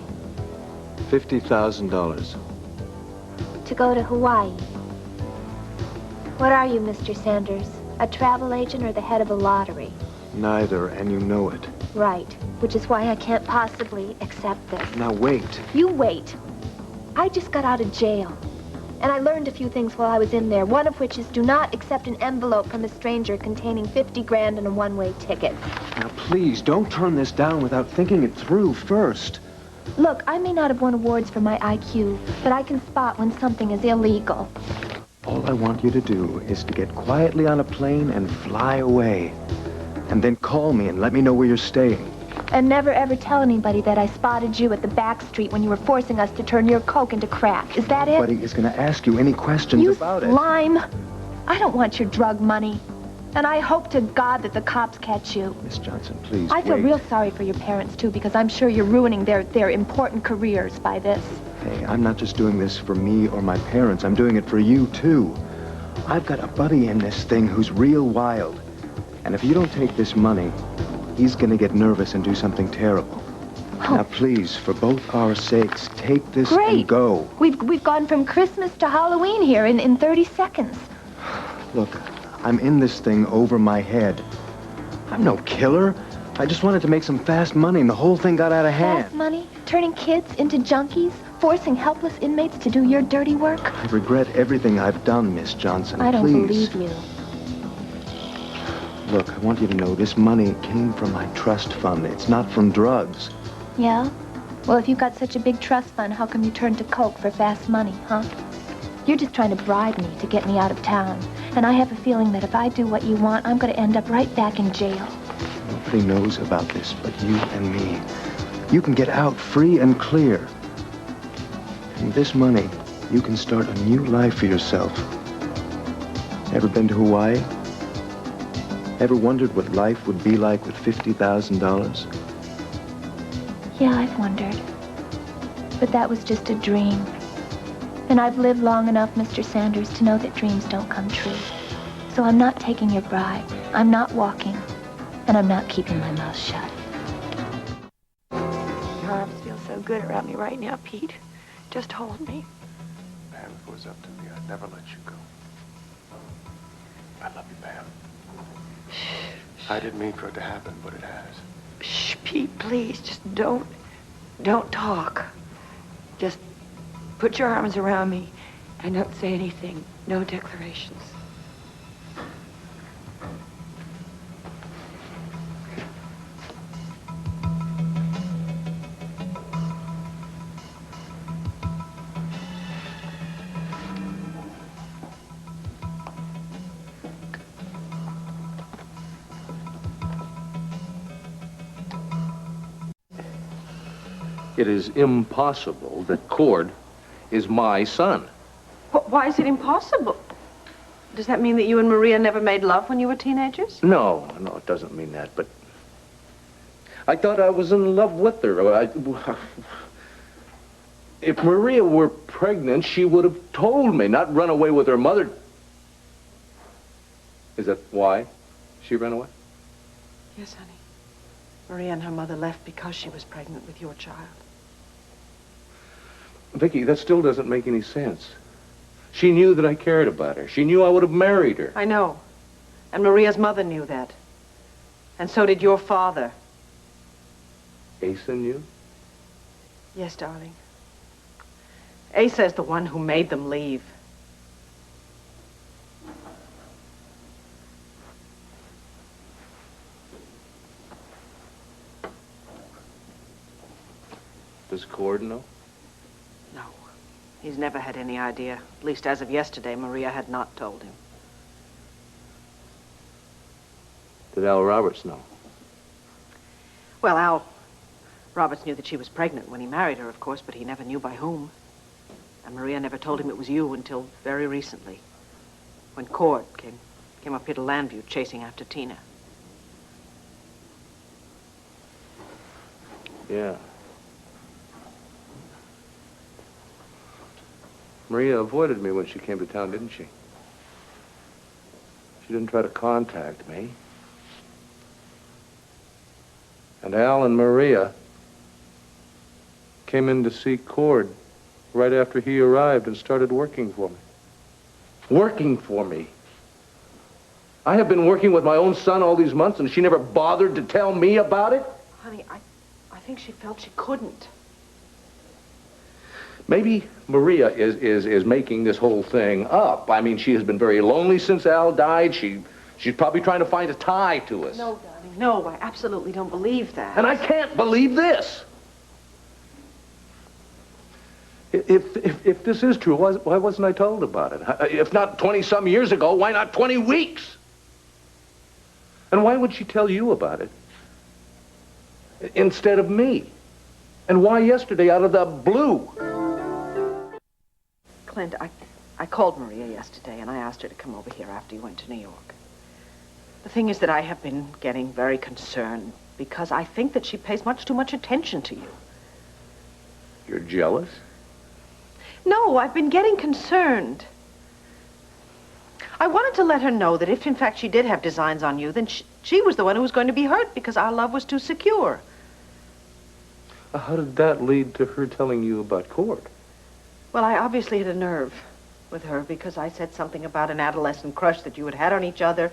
$50,000. To go to Hawaii. What are you, Mr. Sanders? A travel agent or the head of a lottery? Neither, and you know it. Right. Which is why I can't possibly accept this. Now wait. You wait. I just got out of jail. And I learned a few things while I was in there, one of which is do not accept an envelope from a stranger containing 50 grand and a one-way ticket. Now please, don't turn this down without thinking it through first. Look, I may not have won awards for my IQ, but I can spot when something is illegal. All I want you to do is to get quietly on a plane and fly away. And then call me and let me know where you're staying. And never ever tell anybody that I spotted you at the back street when you were forcing us to turn your coke into crack. Is that it? Nobody is going to ask you any questions about it. Slime! I don't want your drug money. And I hope to God that the cops catch you. Miss Johnson, please, I feel wait. real sorry for your parents, too, because I'm sure you're ruining their important careers by this. Hey, I'm not just doing this for me or my parents. I'm doing it for you, too. I've got a buddy in this thing who's real wild. And if you don't take this money, he's going to get nervous and do something terrible. Oh. Now, please, for both our sakes, take this and go. We've gone from Christmas to Halloween here in 30 seconds. Look, I'm in this thing over my head. I'm no killer. I just wanted to make some fast money, and the whole thing got out of hand. Fast money? Turning kids into junkies? Forcing helpless inmates to do your dirty work? I regret everything I've done, Miss Johnson. I don't Please. believe you. Look, I want you to know this money came from my trust fund. It's not from drugs. Yeah? Well, if you've got such a big trust fund, how come you turned to coke for fast money, huh? You're just trying to bribe me to get me out of town. And I have a feeling that if I do what you want, I'm going to end up right back in jail. Nobody knows about this but you and me. You can get out free and clear. And with this money, you can start a new life for yourself. Ever been to Hawaii? Ever wondered what life would be like with $50,000? Yeah, I've wondered. But that was just a dream. And I've lived long enough, Mr. Sanders, to know that dreams don't come true. So I'm not taking your bribe. I'm not walking. And I'm not keeping my mouth shut. Your arms feel so good around me right now, Pete. Just hold me. Pam, if it was up to me, I'd never let you go. I love you, Pam. I didn't mean for it to happen, but it has. Shh, Pete, please, just don't talk. Just put your arms around me and don't say anything. No declarations. It is impossible that Cord is my son. Why is it impossible? Does that mean that you and Maria never made love when you were teenagers? No, it doesn't mean that, but I thought I was in love with her. If Maria were pregnant, she would have told me, not run away with her mother. Is that why she ran away? Yes, honey. Maria and her mother left because she was pregnant with your child. Vicky, that still doesn't make any sense. She knew that I cared about her. She knew I would have married her. I know. And Maria's mother knew that. And so did your father. Asa knew? Yes, darling. Asa is the one who made them leave. Does Cord know? No. He's never had any idea. At least as of yesterday, Maria had not told him. Did Al Roberts know? Well, Al Roberts knew that she was pregnant when he married her, of course, but he never knew by whom. And Maria never told him it was you until very recently, when Cord came up here to Landview chasing after Tina. Yeah. Maria avoided me when she came to town, didn't she? She didn't try to contact me. And Al and Maria came in to see Cord right after he arrived and started working for me. Working for me. I have been working with my own son all these months, and she never bothered to tell me about it? Honey, I think she felt she couldn't. Maybe Maria is making this whole thing up. I mean, she has been very lonely since Al died. She's probably trying to find a tie to us. No, darling, no. I absolutely don't believe that. And I can't believe this. If this is true, why wasn't I told about it? If not 20-some years ago, why not 20 weeks? And why would she tell you about it instead of me? And why yesterday out of the blue? Clint, I called Maria yesterday and I asked her to come over here after you went to New York. The thing is that I have been getting very concerned because I think that she pays much too much attention to you. You're jealous? No, I've been getting concerned. I wanted to let her know that if in fact she did have designs on you, then she was the one who was going to be hurt because our love was too secure. How did that lead to her telling you about Cord? Well, I obviously hit a nerve with her because I said something about an adolescent crush that you had had on each other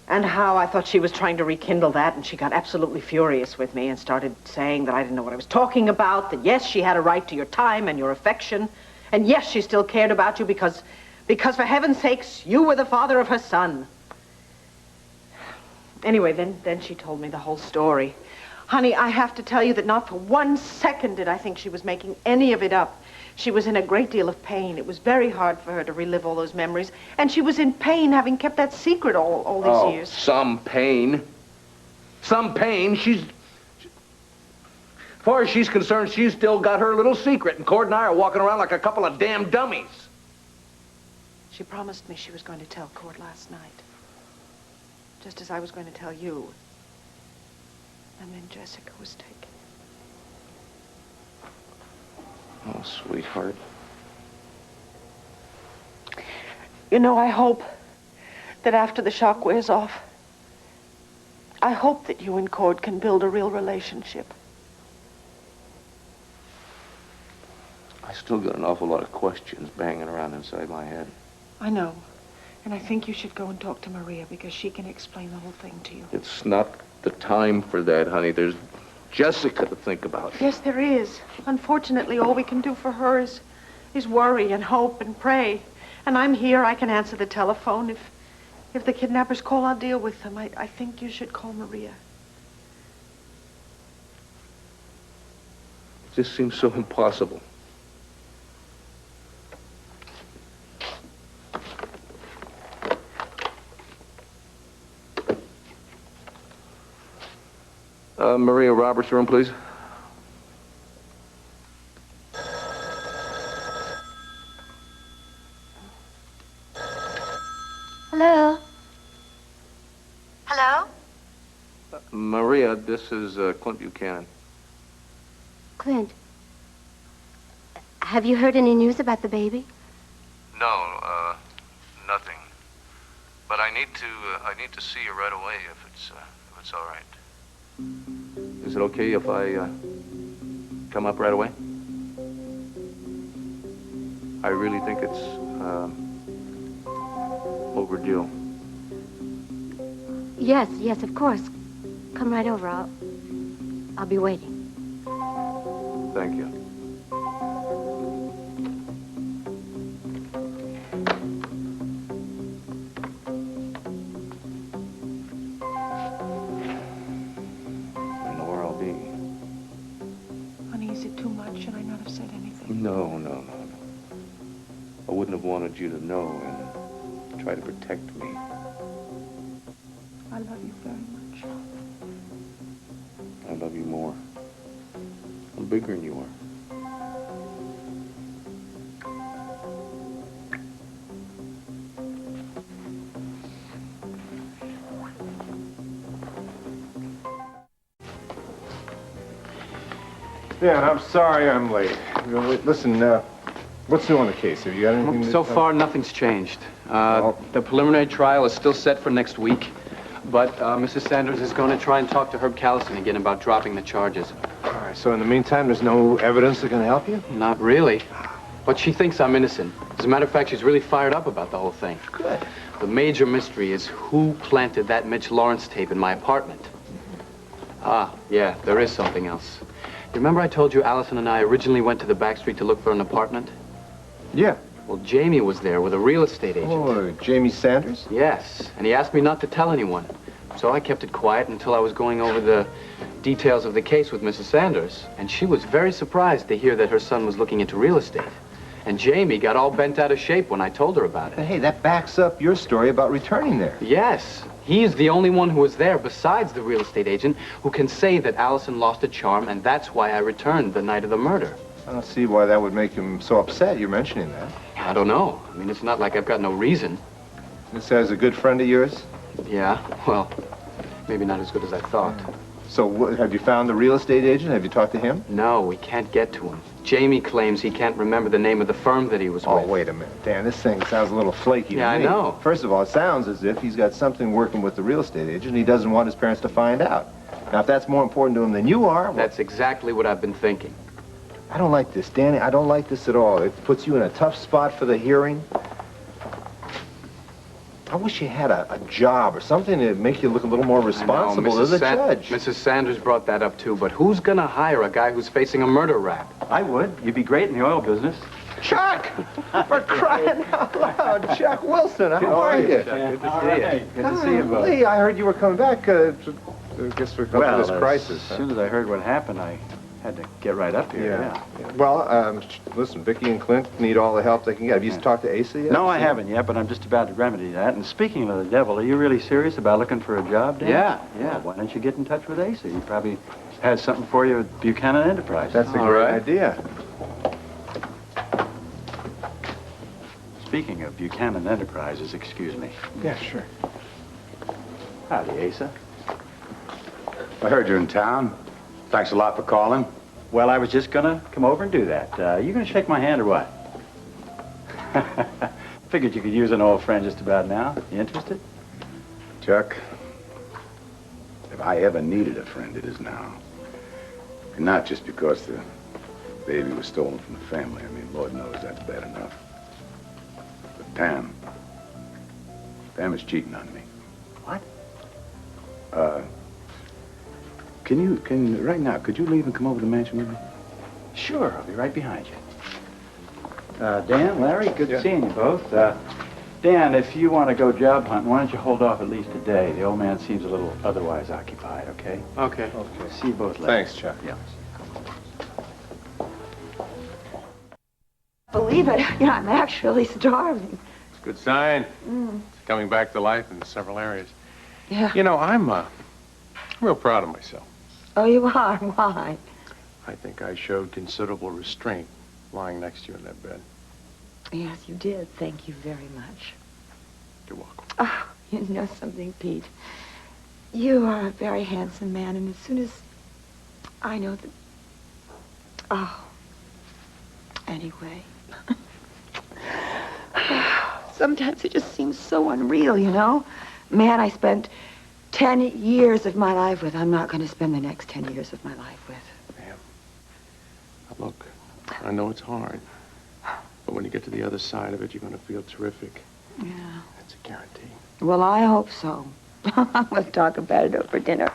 and how I thought she was trying to rekindle that, and she got absolutely furious with me and started saying that I didn't know what I was talking about, that yes, she had a right to your time and your affection, and yes, she still cared about you because for heaven's sakes, you were the father of her son. Anyway, then she told me the whole story. Honey, I have to tell you that not for 1 second did I think she was making any of it up. She was in a great deal of pain. It was very hard for her to relive all those memories. And she was in pain having kept that secret all these years. Some pain. Some pain. As far as she's concerned, she's still got her little secret. And Cord and I are walking around like a couple of damn dummies. She promised me she was going to tell Cord last night. Just as I was going to tell you. And then Jessica was taken. Oh, sweetheart. You know, I hope that after the shock wears off, I hope that you and Cord can build a real relationship. I still got an awful lot of questions banging around inside my head. I know. And I think you should go and talk to Maria because she can explain the whole thing to you. It's not the time for that, honey. There's Jessica to think about. Yes, there is. Unfortunately, all we can do for her is worry and hope and pray. And I'm here. I can answer the telephone. If the kidnappers call, I'll deal with them. I think you should call Maria. It just seems so impossible. Maria Roberts' room, please. Hello? Hello? Maria, this is Clint Buchanan. Clint, have you heard any news about the baby? No, nothing. But I need to see you right away if it's all right. Is it okay if I come up right away? I really think it's overdue. Yes, yes, of course. Come right over. I'll be waiting. Thank you. I know where I'll be. Honey, is it too much? Should I not have said anything? No. I wouldn't have wanted you to know and try to protect me. I love you very much. I love you more. I'm bigger than you are. Dan, I'm sorry I'm late. Listen, what's new on the case? Have you got anything? So far, nothing's changed. The preliminary trial is still set for next week, but Mrs. Sanders is going to try and talk to Herb Callison again about dropping the charges. All right, so in the meantime, there's no evidence that can help you? Not really. But she thinks I'm innocent. As a matter of fact, she's really fired up about the whole thing. Good. The major mystery is who planted that Mitch Lawrence tape in my apartment. Ah, yeah, there is something else. You remember I told you Allison and I originally went to the back street to look for an apartment? Yeah. Well, Jamie was there with a real estate agent. Oh, Jamie Sanders? Yes, and he asked me not to tell anyone. So I kept it quiet until I was going over the details of the case with Mrs. Sanders. And she was very surprised to hear that her son was looking into real estate. And Jamie got all bent out of shape when I told her about it. Hey, that backs up your story about returning there. Yes. He's the only one who was there, besides the real estate agent, who can say that Allison lost a charm, and that's why I returned the night of the murder. I don't see why that would make him so upset you're mentioning that. I don't know. I mean, it's not like I've got no reason. This guy's a good friend of yours? Yeah, well, maybe not as good as I thought. So have you found the real estate agent? Have you talked to him? No, we can't get to him. Jamie claims he can't remember the name of the firm that he was with. Oh, wait a minute, Dan. This thing sounds a little flaky to me. Yeah, I know. First of all, it sounds as if he's got something working with the real estate agent and he doesn't want his parents to find out. Now, if that's more important to him than you are... Well, that's exactly what I've been thinking. I don't like this, Danny. I don't like this at all. It puts you in a tough spot for the hearing. I wish you had a job or something to make you look a little more responsible to the judge. Mrs. Sanders brought that up, too, but who's gonna hire a guy who's facing a murder rap? I would. You'd be great in the oil business. Chuck! For crying out loud! Chuck Wilson, how are you? Good to see you. Good to see you both. Lee, I heard you were coming back. I guess we're coming to this crisis. As soon as I heard what happened, I had to get right up here. Yeah. Well, listen, Vicky and Clint need all the help they can get. Have you talked to Asa yet? No, I haven't yet, but I'm just about to remedy that. And speaking of the devil, are you really serious about looking for a job, Dan? Yeah. Well, why don't you get in touch with Asa? He probably has something for you at Buchanan Enterprise. That's a great idea. Speaking of Buchanan Enterprises, excuse me. Yeah, sure. Howdy, Asa. I heard you're in town. Thanks a lot for calling. Well, I was just gonna come over and do that. You gonna shake my hand or what? Figured you could use an old friend just about now. You interested? Chuck, if I ever needed a friend, it is now. And not just because the baby was stolen from the family. I mean, Lord knows that's bad enough. But Pam is cheating on me. What? Right now, could you leave and come over to the mansion with me? Sure, I'll be right behind you. Dan, Larry, good seeing you both. Dan, if you want to go job hunting, why don't you hold off at least a day? The old man seems a little otherwise occupied, okay? Okay. See you both later. Thanks, Chuck. Yeah. Believe it, I'm actually starving. It's a good sign. Mm. It's coming back to life in several areas. Yeah. You know, I'm real proud of myself. Oh, you are? Why? I think I showed considerable restraint lying next to you in that bed. Yes, you did. Thank you very much. You're welcome. Oh, you know something, Pete? You are a very handsome man, and as soon as I know that... Oh. Anyway. Sometimes it just seems so unreal, you know? Man, I spent 10 years of my life with. I'm not going to spend the next 10 years of my life with. Ma'am, look, I know it's hard, But when you get to the other side of it, you're going to feel terrific. Yeah. That's a guarantee. Well, I hope so. We'll talk about it over dinner.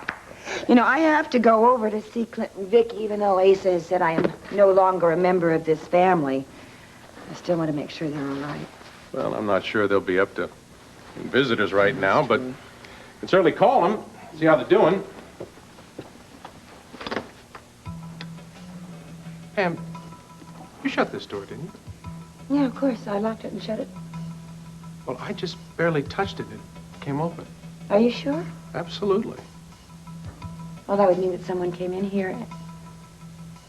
You know, I have to go over to see Clinton Vicky, even though Asa has said I am no longer a member of this family. I still want to make sure they're all right. Well, I'm not sure they'll be up to visitors right now, but you can certainly call them, see how they're doing. Pam, you shut this door, didn't you? Yeah, of course. I locked it and shut it. Well, I just barely touched it. It came open. Are you sure? Absolutely. Well, that would mean that someone came in here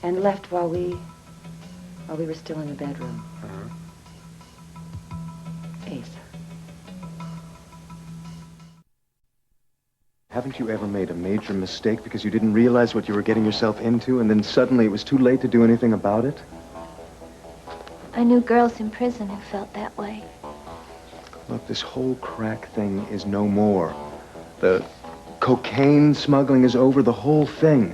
and left while we were still in the bedroom. Asa. Haven't you ever made a major mistake because you didn't realize what you were getting yourself into, and then suddenly it was too late to do anything about it? I knew girls in prison who felt that way. Look, this whole crack thing is no more. The cocaine smuggling is over, the whole thing.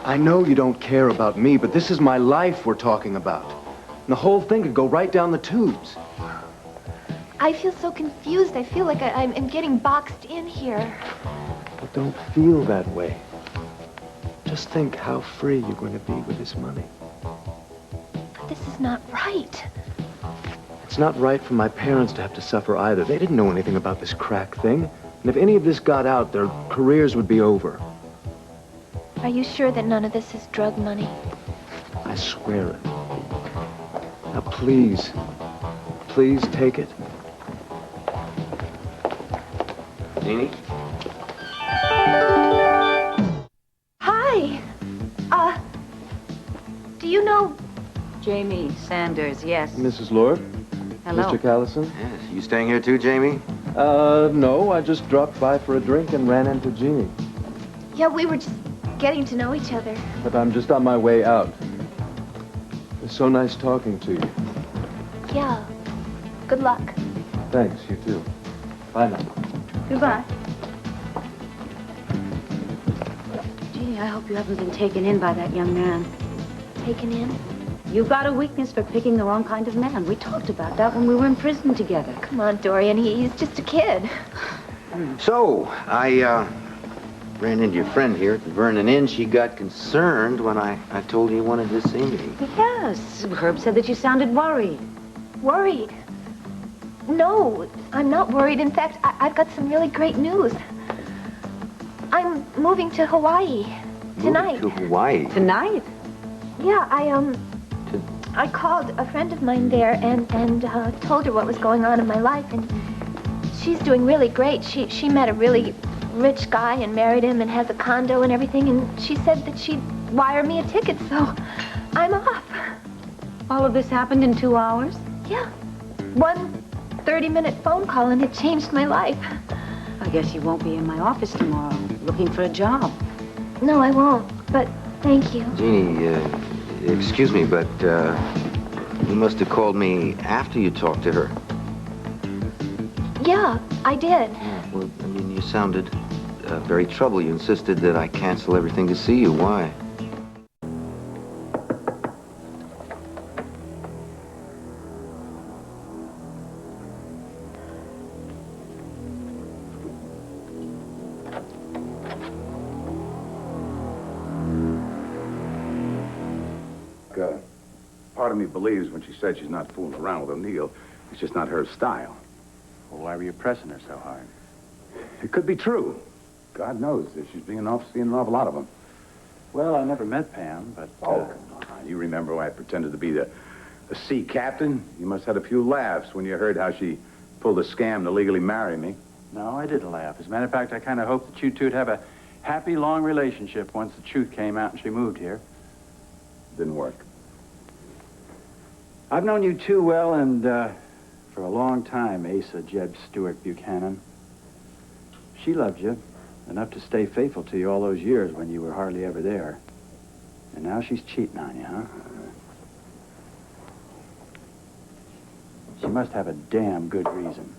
I know you don't care about me, but this is my life we're talking about. And the whole thing could go right down the tubes. I feel so confused. I feel like I'm getting boxed in here. But don't feel that way. Just think how free you're going to be with this money. But this is not right. It's not right for my parents to have to suffer either. They didn't know anything about this crack thing. And if any of this got out, their careers would be over. Are you sure that none of this is drug money? I swear it. Now, please, please take it. Jeannie? Hi. Do you know... Jamie Sanders, yes. Mrs. Lord? Hello. Mr. Callison? Yes. You staying here too, Jamie? No. I just dropped by for a drink and ran into Jeannie. Yeah, we were just getting to know each other. But I'm just on my way out. It's so nice talking to you. Yeah. Good luck. Thanks, you too. Bye now. Goodbye. Jeannie, I hope you haven't been taken in by that young man. Taken in? You've got a weakness for picking the wrong kind of man. We talked about that when we were in prison together. Come on, Dorian. He's just a kid. So, I, ran into your friend here at the Vernon Inn. She got concerned when I told her you wanted to see me. Yes. Herb said that you sounded worried. Worried? No, I'm not worried. In fact, I've got some really great news. I'm moving to Hawaii tonight. Moving to Hawaii? Tonight? Yeah, I called a friend of mine there and told her what was going on in my life, and she's doing really great. She met a really rich guy and married him and has a condo and everything, and she said that she'd wire me a ticket, so I'm off. All of this happened in 2 hours? Yeah. One 30-minute phone call, and it changed my life. I guess you won't be in my office tomorrow looking for a job. No, I won't, but thank you. Jeannie, excuse me, but, you must have called me after you talked to her. Yeah, I did. Yeah, well, I mean, you sounded very troubled. You insisted that I cancel everything to see you. Why? Part of me believes when she said she's not fooling around with O'Neill. It's just not her style. Well, why were you pressing her so hard? It could be true. God knows that she's seeing an awful lot of them. Well, I never met Pam, but... Oh, come on. You remember when I pretended to be the sea captain? You must have had a few laughs when you heard how she pulled a scam to legally marry me. No, I didn't laugh. As a matter of fact, I kind of hoped that you two'd have a happy, long relationship once the truth came out and she moved here. Didn't work. I've known you too well, and for a long time, Asa Jeb Stewart Buchanan. She loved you enough to stay faithful to you all those years when you were hardly ever there. And now she's cheating on you, huh? She must have a damn good reason.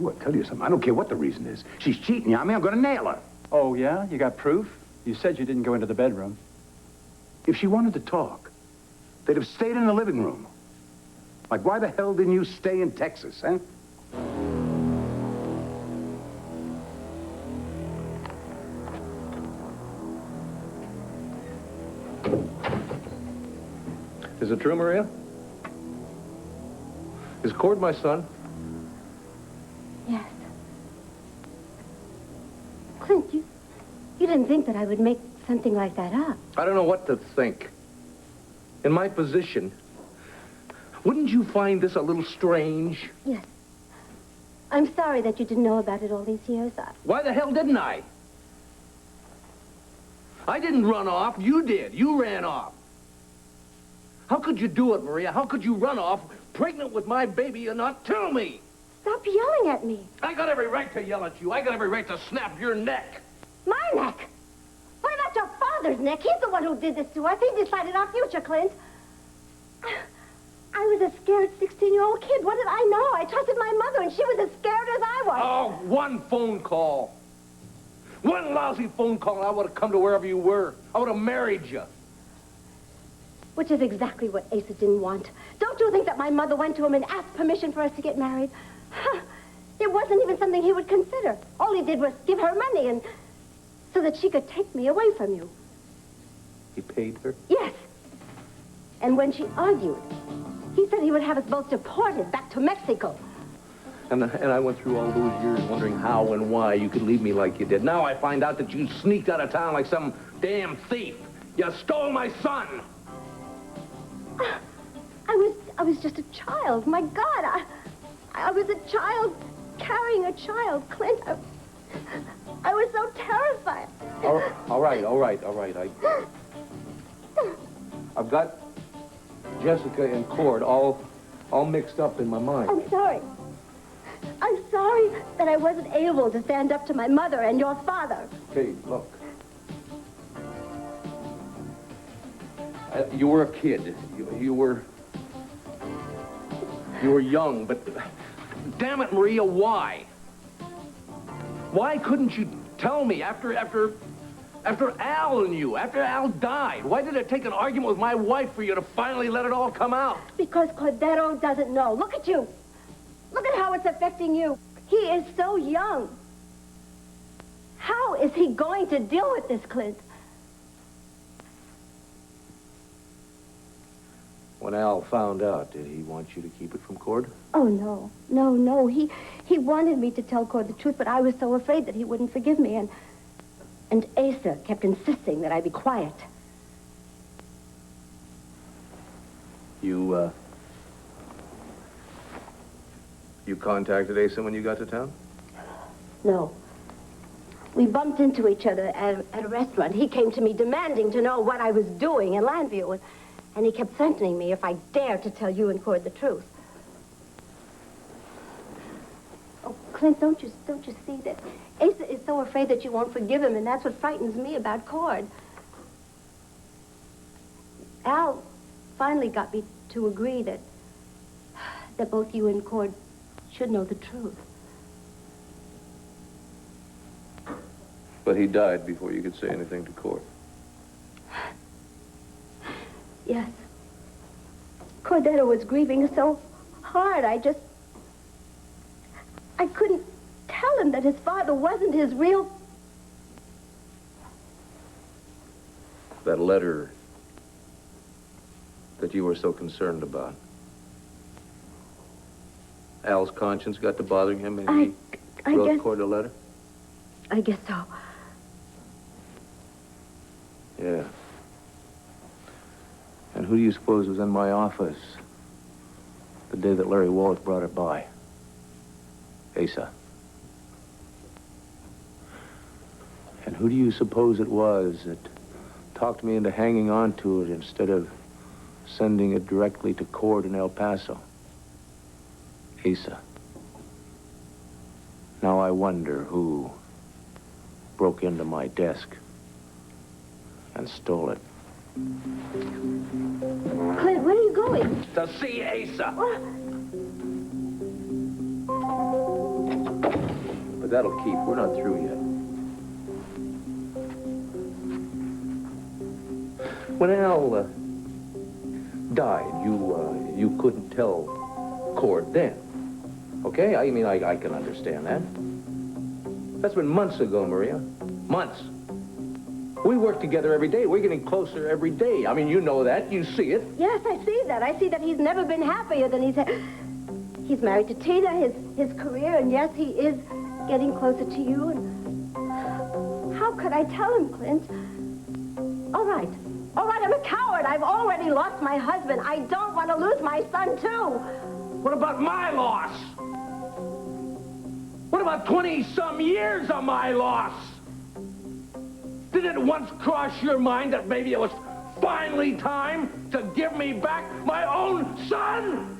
Oh, I'll tell you something. I don't care what the reason is. She's cheating on me. I'm going to nail her. Oh, yeah? You got proof? You said you didn't go into the bedroom. If she wanted to talk, They'd have stayed in the living room. Like, why the hell didn't you stay in Texas, huh? Is it true, Maria? Is Cord my son? Yes. Clint, you didn't think that I would make something like that up. I don't know what to think. In my position, wouldn't you find this a little strange? Yes. I'm sorry that you didn't know about it all these years. Why the hell didn't I? I didn't run off. You did. You ran off. How could you do it, Maria? How could you run off, pregnant with my baby, and not tell me? Stop yelling at me. I got every right to yell at you. I got every right to snap your neck. My neck? What about your father's neck? He's the one who did this to us. He decided our future, Clint. I was a scared 16-year-old kid. What did I know? I trusted my mother, and she was as scared as I was. Oh, one phone call. One lousy phone call, and I would have come to wherever you were. I would have married you. Which is exactly what Asa didn't want. Don't you think that my mother went to him and asked permission for us to get married? It wasn't even something he would consider. All he did was give her money and so that she could take me away from you. He paid her? Yes. And when she argued, he said he would have us both deported back to Mexico. And I went through all those years wondering how and why you could leave me like you did. Now I find out that you sneaked out of town like some damn thief. You stole my son. I was just a child. My God, I was a child carrying a child. Clint, I was so terrified. All right. I've got Jessica and Cord all mixed up in my mind. I'm sorry. I'm sorry that I wasn't able to stand up to my mother and your father. Okay, look. You were a kid. You were young, but damn it, Maria, why? Why couldn't you tell me after Al and you, after Al died? Why did it take an argument with my wife for you to finally let it all come out? Because Cordero doesn't know. Look at you. Look at how it's affecting you. He is so young. How is he going to deal with this, Clint? When Al found out, did he want you to keep it from Cord? Oh, no. No. He wanted me to tell Cord the truth, but I was so afraid that he wouldn't forgive me, and Asa kept insisting that I be quiet. You contacted Asa when you got to town? No. We bumped into each other at a restaurant. He came to me demanding to know what I was doing in Landview, and he kept threatening me if I dared to tell you and Cord the truth. Oh, Clint, don't you see that Asa is so afraid that you won't forgive him, and that's what frightens me about Cord. Al finally got me to agree that both you and Cord should know the truth. But he died before you could say anything to Cord. Yes. Cordero was grieving so hard, I couldn't tell him that his father wasn't his real... That letter that you were so concerned about. Al's conscience got to bothering him and he wrote Cord a letter? I guess so. Yeah. And who do you suppose was in my office the day that Larry Wallace brought it by? Asa. And who do you suppose it was that talked me into hanging on to it instead of sending it directly to Cord in El Paso? Asa. Now I wonder who broke into my desk and stole it. Clint, where are you going? To see Asa. But that'll keep. We're not through yet. died, you couldn't tell Cord then. Okay? I mean, I can understand that. That's been months ago, Maria. Months. We work together every day. We're getting closer every day. I mean, you know that. You see it. Yes, I see that. I see that he's never been happier than he's married to Tina, his career, and yes, he is getting closer to you. And how could I tell him, Clint? All right, I'm a coward. I've already lost my husband. I don't want to lose my son, too. What about my loss? What about 20-some years of my loss? Did it once cross your mind that maybe it was finally time to give me back my own son?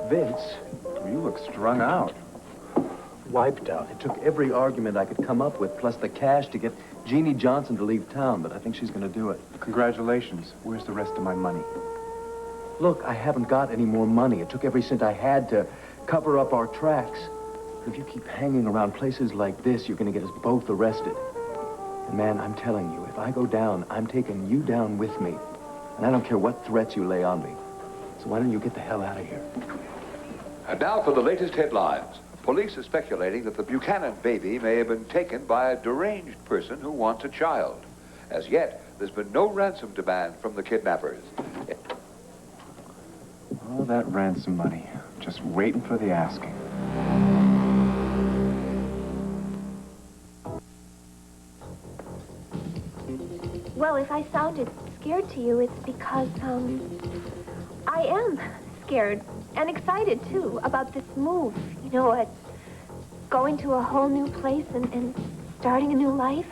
Vince, you look strung out. Wiped out. It took every argument I could come up with, plus the cash to get Jeannie Johnson to leave town, but I think she's going to do it. Congratulations. Where's the rest of my money? Look, I haven't got any more money. It took every cent I had to cover up our tracks. If you keep hanging around places like this, you're going to get us both arrested. And man, I'm telling you, if I go down, I'm taking you down with me. And I don't care what threats you lay on me. So why don't you get the hell out of here? And now for the latest headlines. Police are speculating that the Buchanan baby may have been taken by a deranged person who wants a child. As yet, there's been no ransom demand from the kidnappers. All that ransom money. Just waiting for the asking. Well, if I sounded scared to you, it's because, I am scared and excited, too, about this move. You know, going to a whole new place and starting a new life.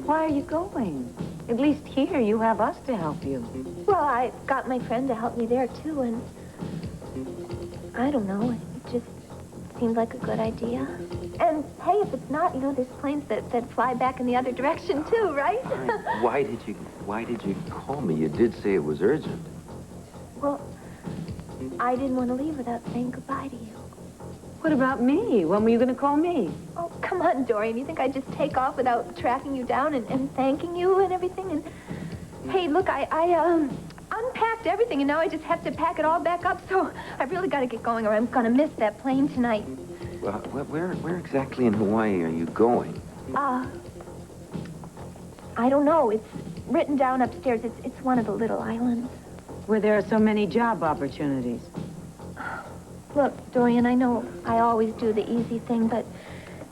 Why are you going? At least here, you have us to help you. Well, I got my friend to help me there, too, and I don't know, it just seemed like a good idea. And, hey, if it's not, you know, there's planes that fly back in the other direction, too, right? Why did you call me? You did say it was urgent. Well, I didn't want to leave without saying goodbye to you. What about me? When were you going to call me? Oh, come on, Dorian. You think I'd just take off without tracking you down and thanking you and everything? And, hey, look, I unpacked everything, and now I just have to pack it all back up, so I've really got to get going or I'm going to miss that plane tonight. Well, where exactly in Hawaii are you going? I don't know. It's written down upstairs. It's one of the little islands. Where there are so many job opportunities. Look, Dorian, I know I always do the easy thing, but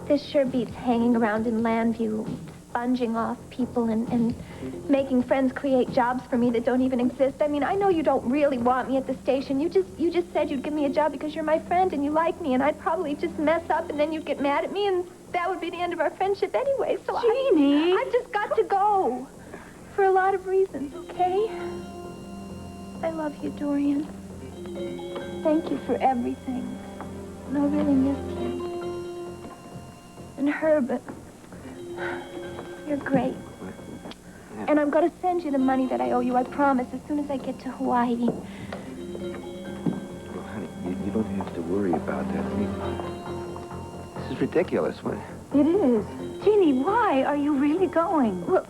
this sure beats hanging around in Landview, sponging off people and making friends create jobs for me that don't even exist. I mean, I know you don't really want me at the station. You just said you'd give me a job because you're my friend and you like me, and I'd probably just mess up and then you'd get mad at me, and that would be the end of our friendship anyway. So Jeannie! I've just got to go for a lot of reasons, okay? I love you, Dorian. Thank you for everything. And I really miss you. And her, but you're great. And I'm going to send you the money that I owe you, I promise, as soon as I get to Hawaii. Well, honey, you don't have to worry about that. I mean, this is ridiculous. What? It is. Jeannie, why are you really going? Well,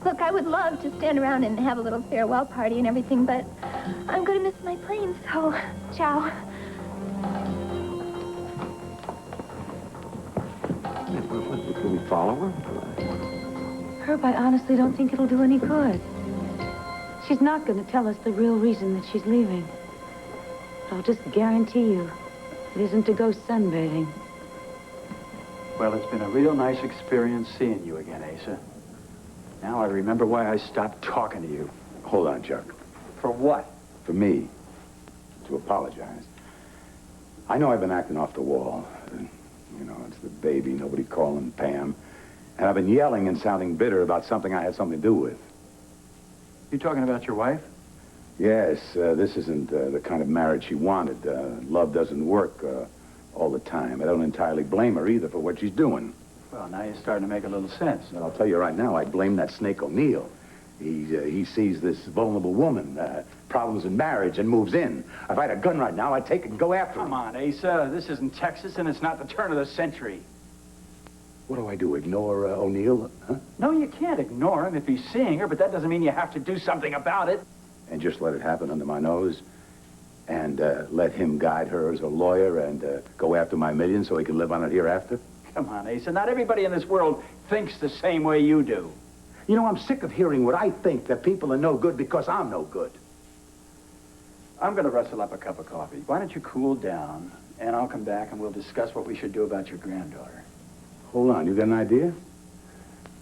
look, I would love to stand around and have a little farewell party and everything, but I'm going to miss my plane, so ciao. Can we follow her? Herb, I honestly don't think it'll do any good. She's not going to tell us the real reason that she's leaving. But I'll just guarantee you it isn't to go sunbathing. Well, it's been a real nice experience seeing you again, Asa. Now I remember why I stopped talking to you. Hold on, Chuck. For what? For me, to apologize. I know I've been acting off the wall. You know, it's the baby, nobody calling Pam. And I've been yelling and sounding bitter about something I had something to do with. You talking about your wife? Yes, this isn't the kind of marriage she wanted. Love doesn't work all the time. I don't entirely blame her either for what she's doing. Well, now you're starting to make a little sense. But I'll tell you right now, I blame that snake O'Neill. He sees this vulnerable woman, problems in marriage, and moves in. If I had a gun right now, I'd take it and go after him. Come on, Asa. This isn't Texas, and it's not the turn of the century. What do I do, ignore O'Neill, huh? No, you can't ignore him if he's seeing her, but that doesn't mean you have to do something about it. And just let it happen under my nose? And let him guide her as a lawyer and go after my million so he can live on it hereafter? Come on, Asa. Not everybody in this world thinks the same way you do. You know, I'm sick of hearing what I think, that people are no good because I'm no good. I'm going to rustle up a cup of coffee. Why don't you cool down, and I'll come back and we'll discuss what we should do about your granddaughter. Hold on, you got an idea?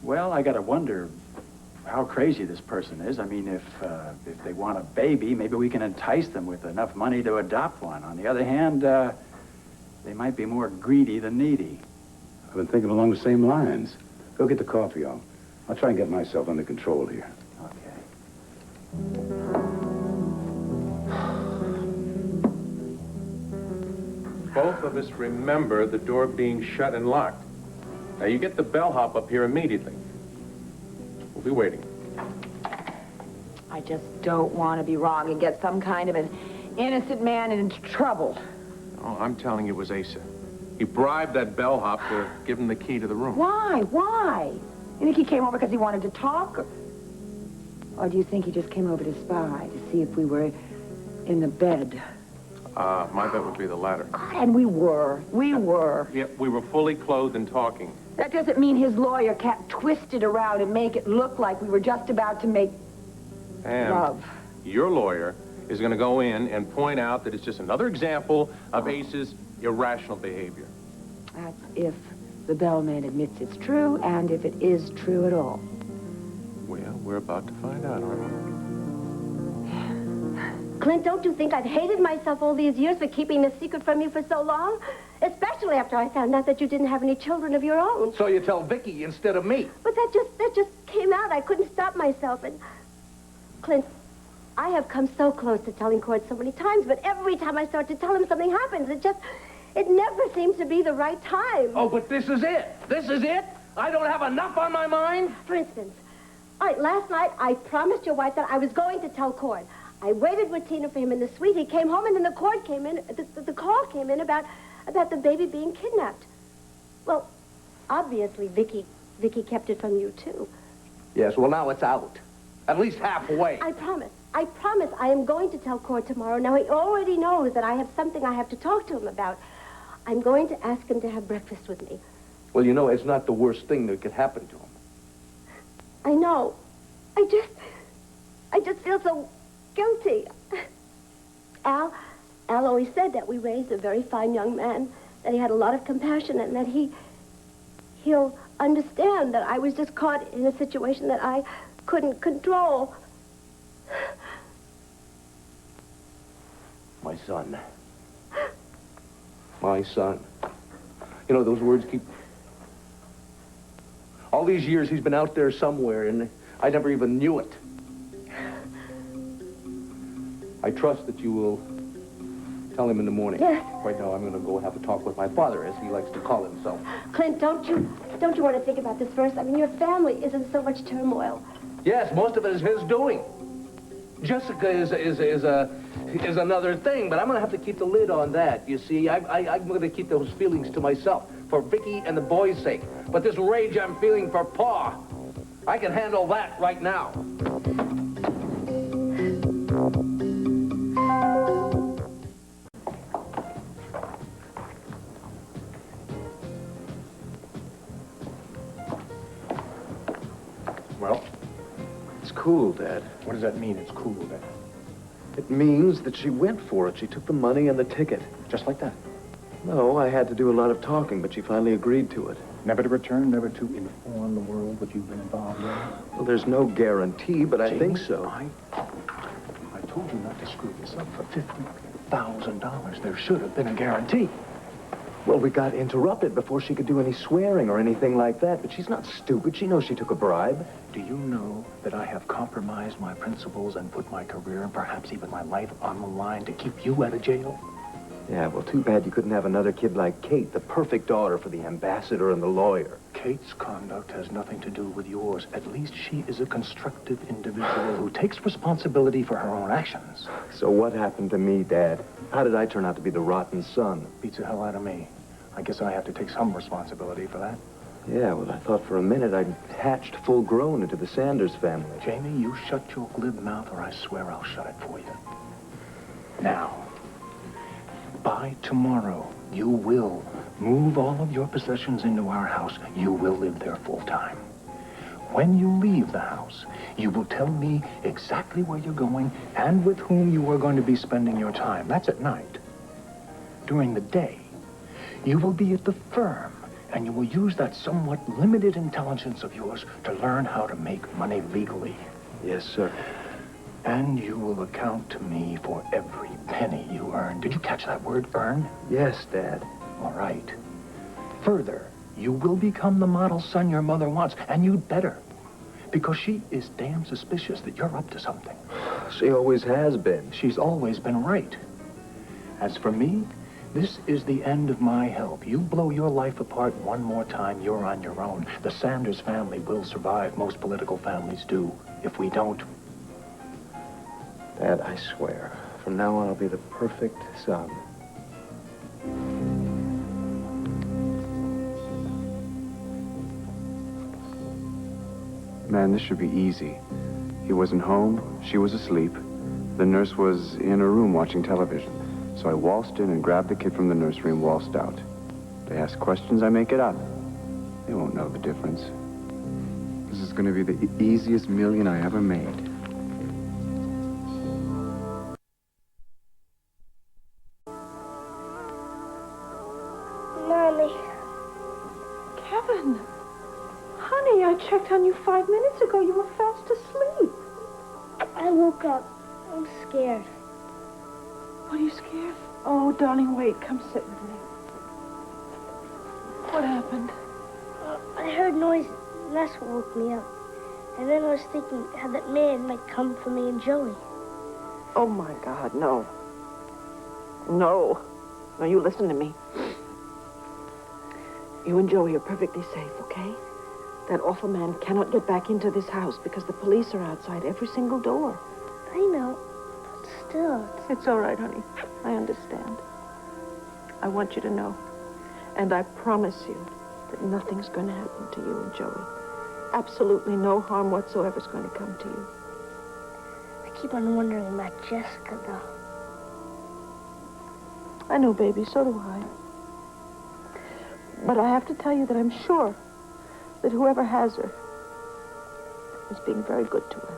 Well, I got to wonder how crazy this person is. I mean, if they want a baby, maybe we can entice them with enough money to adopt one. On the other hand, they might be more greedy than needy. I've been thinking along the same lines. Go get the coffee, I'll try and get myself under control here. Both of us remember the door being shut and locked. Now, you get the bellhop up here immediately. We'll be waiting. I just don't want to be wrong and get some kind of an innocent man into trouble. Oh, I'm telling you, it was Asa. He bribed that bellhop to give him the key to the room. Why? Why? You think he came over because he wanted to talk? Or do you think he just came over to spy, to see if we were in the bed? My bet would be the latter. And we were. We were. Yeah, we were fully clothed and talking. That doesn't mean his lawyer can't twist it around and make it look like we were just about to make And love. your lawyer is going to go in and point out that it's just another example of Ace's irrational behavior. That's if the bellman admits it's true, and if it is true at all. Well, we're about to find out, aren't we? Clint, don't you think I've hated myself all these years for keeping this secret from you for so long? Especially after I found out that you didn't have any children of your own. So you tell Vicky instead of me. But that just came out. I couldn't stop myself. And Clint, I have come so close to telling Cord so many times, but every time I start to tell him, something happens. It never seems to be the right time. Oh, but this is it. This is it? I don't have enough on my mind? For instance, all right, last night I promised your wife that I was going to tell Cord. I waited with Tina for him in the suite. He came home, and then the call came in about the baby being kidnapped. Well, obviously, Vicky kept it from you, too. Yes, well, now it's out. At least halfway. I promise I am going to tell Cord tomorrow. Now, he already knows that I have something I have to talk to him about. I'm going to ask him to have breakfast with me. Well, you know, it's not the worst thing that could happen to him. I know. I just feel so guilty. Al always said that we raised a very fine young man, that he had a lot of compassion, and that he'll understand that I was just caught in a situation that I couldn't control. My son. My son. You know, those words keep... All these years he's been out there somewhere, and I never even knew it. I trust that you will tell him in the morning. Yes. Right now, I'm going to go have a talk with my father, as he likes to call himself. Clint, don't you want to think about this first? I mean, your family is in so much turmoil. Yes, most of it is his doing. Jessica is another thing, but I'm going to have to keep the lid on that. You see, I'm going to keep those feelings to myself for Vicky and the boys' sake. But this rage I'm feeling for Pa, I can handle that right now. Well? It's cool, Dad. What does that mean, it's cool, Dad? It means that she went for it. She took the money and the ticket. Just like that? No, I had to do a lot of talking, but she finally agreed to it. Never to return, never to inform the world what you've been involved in? Well, there's no guarantee, but I think so. I told you not to screw this up for $50,000. There should have been a guarantee. Well, we got interrupted before she could do any swearing or anything like that, but she's not stupid. She knows she took a bribe. Do you know that I have compromised my principles and put my career and perhaps even my life on the line to keep you out of jail? Yeah, well, too bad you couldn't have another kid like Kate, the perfect daughter for the ambassador and the lawyer. Kate? Kate's conduct has nothing to do with yours. At least she is a constructive individual who takes responsibility for her own actions. So what happened to me, Dad? How did I turn out to be the rotten son? Beats the hell out of me. I guess I have to take some responsibility for that. Yeah, well, I thought for a minute I'd hatched full grown into the Sanders family. Jamie, you shut your glib mouth or I swear I'll shut it for you. Now, by tomorrow, you will move all of your possessions into our house. You will live there full time. When you leave the house, you will tell me exactly where you're going and with whom you are going to be spending your time. That's at night. During the day, you will be at the firm, and you will use that somewhat limited intelligence of yours to learn how to make money legally. Yes, sir. And you will account to me for every penny you earn. Did you catch that word, earn? Yes, Dad. All right. Further, you will become the model son your mother wants, and you'd better. Because she is damn suspicious that you're up to something. She always has been. She's always been right. As for me, this is the end of my help. You blow your life apart one more time, you're on your own. The Sanders family will survive. Most political families do. If we don't... Dad, I swear, from now on I'll be the perfect son. Man, this should be easy. He wasn't home, she was asleep. The nurse was in her room watching television. So I waltzed in and grabbed the kid from the nursery and waltzed out. They ask questions, I make it up. They won't know the difference. This is going to be the easiest million I ever made. Mommy. Kevin, honey, I checked on you 5 minutes ago. You were fast asleep. I woke up. I'm scared. What, are you scared? Oh, darling, wait. Come sit with me. What happened? I heard noise, and that's what woke me up. And then I was thinking how that man might come for me and Joey. Oh, my God, no. No. No, you listen to me. You and Joey are perfectly safe, okay? That awful man cannot get back into this house because the police are outside every single door. I know, but still. It's all right, honey. I understand. I want you to know. And I promise you that nothing's going to happen to you and Joey. Absolutely no harm whatsoever is going to come to you. I keep on wondering about Jessica, though. I know, baby. So do I. But I have to tell you that I'm sure that whoever has her is being very good to her.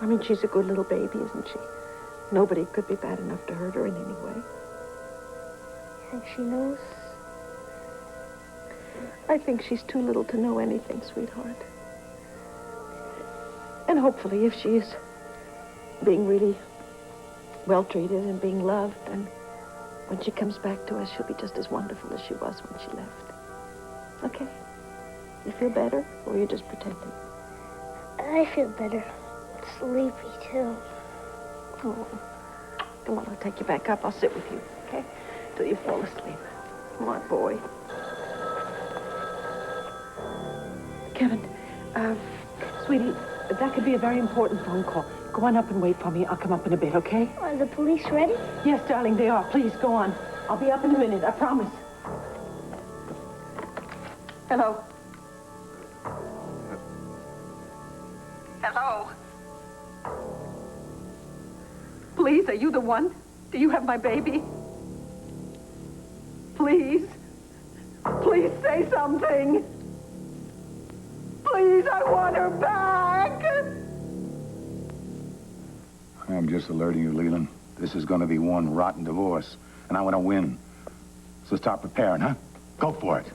I mean, she's a good little baby, isn't she? Nobody could be bad enough to hurt her in any way. And she knows? I think she's too little to know anything, sweetheart. And hopefully, if she is being really well-treated and being loved, and when she comes back to us, she'll be just as wonderful as she was when she left. Okay? You feel better, or you're just pretending? I feel better. Sleepy, too. Oh. Come on, I'll take you back up. I'll sit with you, okay? Till you fall asleep. Come on, boy. Kevin, sweetie, that could be a very important phone call. Go on up and wait for me. I'll come up in a bit, okay? Are the police ready? Yes, darling, they are. Please, go on. I'll be up in a minute, I promise. Hello? Hello? Please, are you the one? Do you have my baby? Please? Please say something. Please, I want her back. I'm just alerting you, Leland. This is going to be one rotten divorce, and I want to win. So start preparing, huh? Go for it.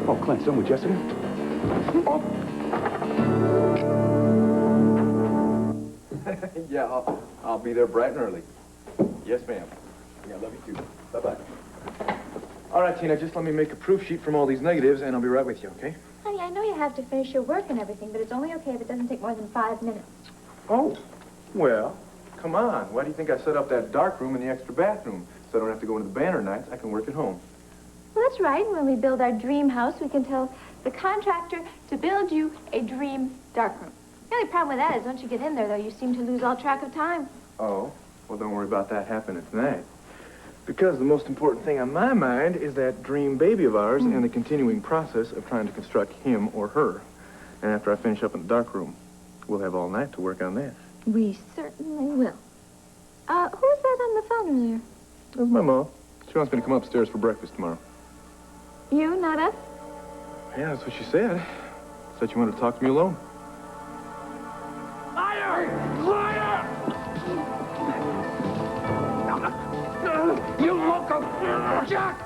Oh, Clint, done with Jessica? Oh. Yeah, I'll be there bright and early. Yes, ma'am. Yeah, love you too. Bye-bye. All right, Tina, just let me make a proof sheet from all these negatives, and I'll be right with you, okay? Honey, I know you have to finish your work and everything, but it's only okay if it doesn't take more than 5 minutes. Oh, well, come on. Why do you think I set up that dark room in the extra bathroom? so I don't have to go into the banner nights. I can work at home. Well, that's right. When we build our dream house, we can tell the contractor to build you a dream darkroom. The only problem with that is once you get in there, though, you seem to lose all track of time. Oh, well, don't worry about that happening tonight. Because the most important thing on my mind is that dream baby of ours and the continuing process of trying to construct him or her. And after I finish up in the darkroom, we'll have all night to work on that. We certainly will. Who was that on the phone earlier? That's my mom. She wants me to come upstairs for breakfast tomorrow. You, not us? Yeah, that's what she said. Said she wanted to talk to me alone. Liar! Liar! You loco! Jack!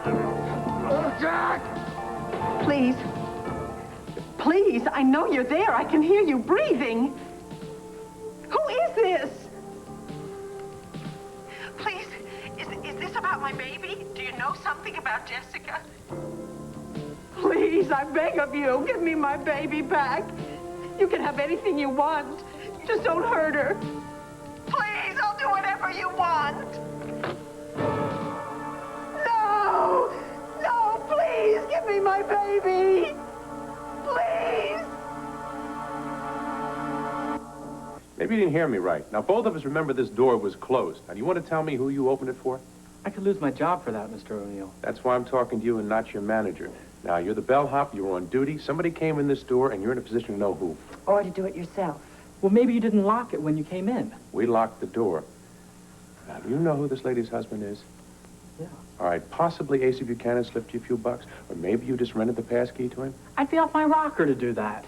Jack! Please. Please, I know you're there. I can hear you breathing. Who is this? Please, is this about my baby? Do you know something about Jessica? Please, I beg of you, give me my baby back. You can have anything you want. Just don't hurt her. Please, I'll do whatever you want. No! No, please, give me my baby. Please! Maybe you didn't hear me right. Now, both of us remember this door was closed. Now, do you want to tell me who you opened it for? I could lose my job for that, Mr. O'Neill. That's why I'm talking to you and not your manager. Now, you're the bellhop, you were on duty, somebody came in this door, and you're in a position to know who. Or to do it yourself. Well, maybe you didn't lock it when you came in. We locked the door. Now, do you know who this lady's husband is? Yeah. All right, possibly A.C. Buchanan slipped you a few bucks, or maybe you just rented the pass key to him? I'd be off my rocker to do that.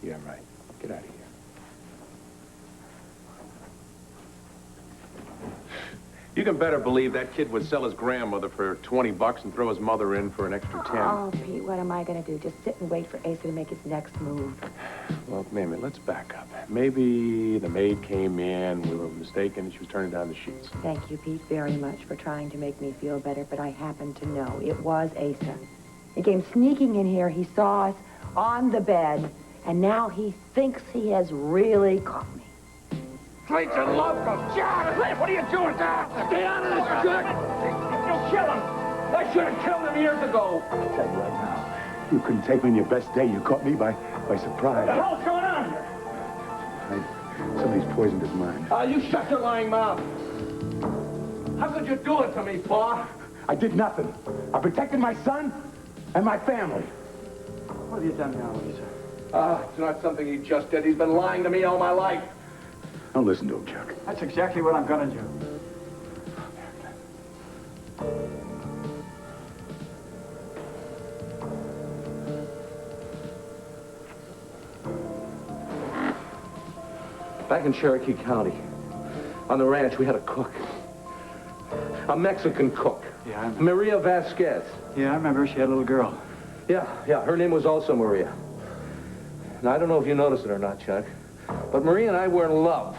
Yeah, right. Get out of here. You can better believe that kid would sell his grandmother for 20 bucks and throw his mother in for an extra 10. Oh, Pete, what am I going to do? Just sit and wait for Asa to make his next move. Well, wait a minute, let's back up. Maybe the maid came in, we were mistaken, and she was turning down the sheets. Thank you, Pete, very much for trying to make me feel better, but I happen to know it was Asa. He came sneaking in here, he saw us on the bed, and now he thinks he has really caught me. Streets are local. Jack! What are you doing now? Stay out of this, Jack! You'll kill him! I should have killed him years ago! I'll tell you right now, you couldn't take me on your best day. You caught me by surprise. What the hell's going on here? Somebody's poisoned his mind. You shut your lying mouth. How could you do it to me, Pa? I did nothing. I protected my son and my family. What have you done now, Lisa? It's not something he just did. He's been lying to me all my life. Don't listen to him, Chuck. That's exactly what I'm gonna do. Back in Cherokee County, on the ranch, we had a cook. A Mexican cook. Yeah, Maria Vasquez. Yeah, I remember she had a little girl. Yeah, her name was also Maria. Now, I don't know if you noticed it or not, Chuck, but Maria and I were in love.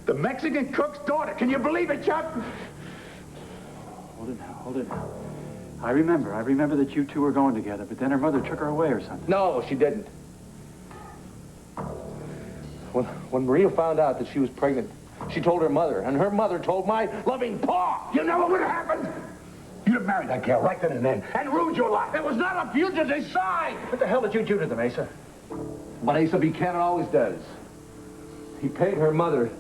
The Mexican cook's daughter. Can you believe it, Chuck? Hold it now. I remember that you two were going together, but then her mother took her away or something. No, she didn't. When Maria found out that she was pregnant, she told her mother, and her mother told my loving Pa. You know what would have happened? You'd have married that girl right then and then and ruined your life. It was not up to you to decide. What the hell did you do to them, Asa? What Asa Buchanan always does. He paid her mother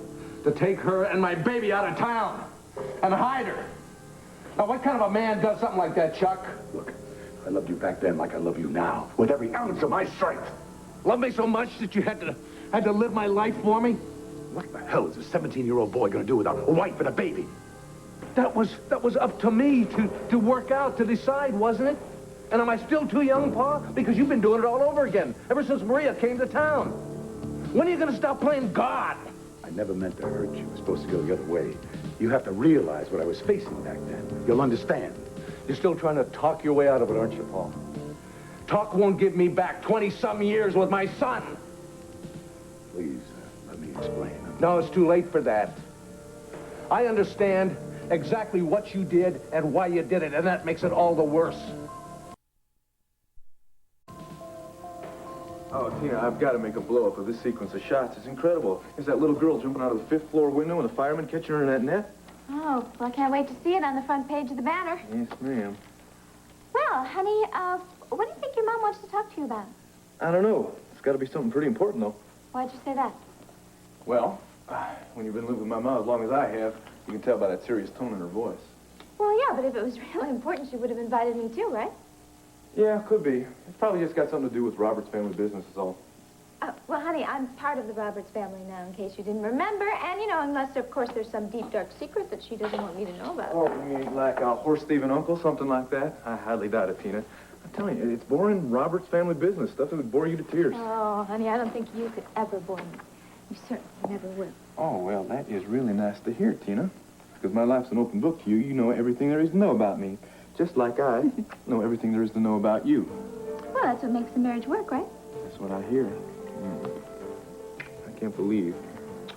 to take her and my baby out of town and hide her. Now, what kind of a man does something like that, Chuck? Look, I loved you back then like I love you now, with every ounce of my strength. Love me so much that you had to live my life for me? What the hell is a 17-year-old boy going to do with a wife and a baby? That was up to me to work out, to decide, wasn't it? And am I still too young, Pa? Because you've been doing it all over again, ever since Maria came to town. When are you going to stop playing God? I never meant to hurt you. It was supposed to go the other way. You have to realize what I was facing back then. You'll understand. You're still trying to talk your way out of it, aren't you, Paul? Talk won't give me back 20-some years with my son. Please, let me explain. No, it's too late for that. I understand exactly what you did and why you did it, and that makes it all the worse. Oh, Tina, I've got to make a blow-up of this sequence of shots. It's incredible. There's that little girl jumping out of the 5th floor window and the fireman catching her in that net. Oh, well, I can't wait to see it on the front page of the Banner. Yes, ma'am. Well, honey, what do you think your mom wants to talk to you about? I don't know. It's got to be something pretty important, though. Why'd you say that? Well, when you've been living with my mom as long as I have, you can tell by that serious tone in her voice. Well, yeah, but if it was really important, she would have invited me too, right? Yeah, could be. It's probably just got something to do with Robert's family business is all. Well, honey, I'm part of the Roberts family now, in case you didn't remember. And, you know, unless, of course, there's some deep, dark secret that she doesn't want me to know about. Oh, you mean like a horse thieving uncle, something like that? I highly doubt it, Tina. I'm telling you, it's boring Robert's family business, stuff that would bore you to tears. Oh, honey, I don't think you could ever bore me. You certainly never will. Oh, well, that is really nice to hear, Tina. Because my life's an open book to you. You know everything there is to know about me. Just like I know everything there is to know about you. Well, that's what makes the marriage work, right? That's what I hear. I can't believe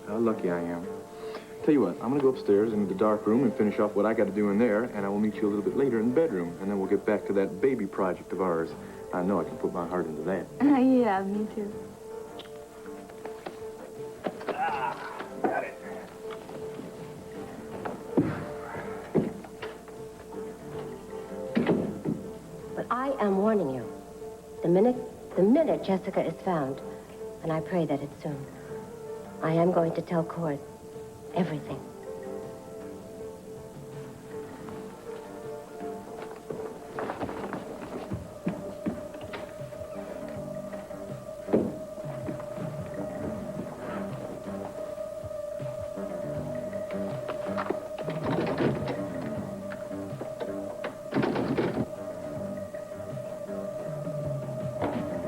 how lucky I am. Tell you what, I'm going to go upstairs into the dark room and finish off what I got to do in there, and I will meet you a little bit later in the bedroom, and then we'll get back to that baby project of ours. I know I can put my heart into that. Yeah, me too. Got it. But I am warning you. The minute Jessica is found, and I pray that it's soon, I am going to tell Cord everything.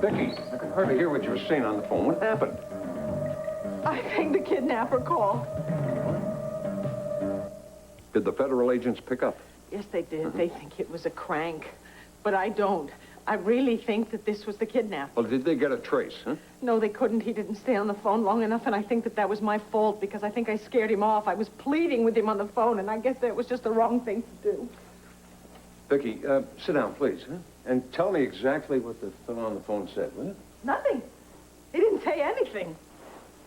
Vicky, I could hardly hear what you were saying on the phone. What happened? I think the kidnapper called. Did the federal agents pick up? Yes, they did. They think it was a crank. But I don't. I really think that this was the kidnapper. Well, did they get a trace, huh? No, they couldn't. He didn't stay on the phone long enough, and I think that was my fault because I think I scared him off. I was pleading with him on the phone, and I guess that was just the wrong thing to do. Vicky, sit down, please, huh? And tell me exactly what the fellow on the phone said, will you? Nothing. He didn't say anything.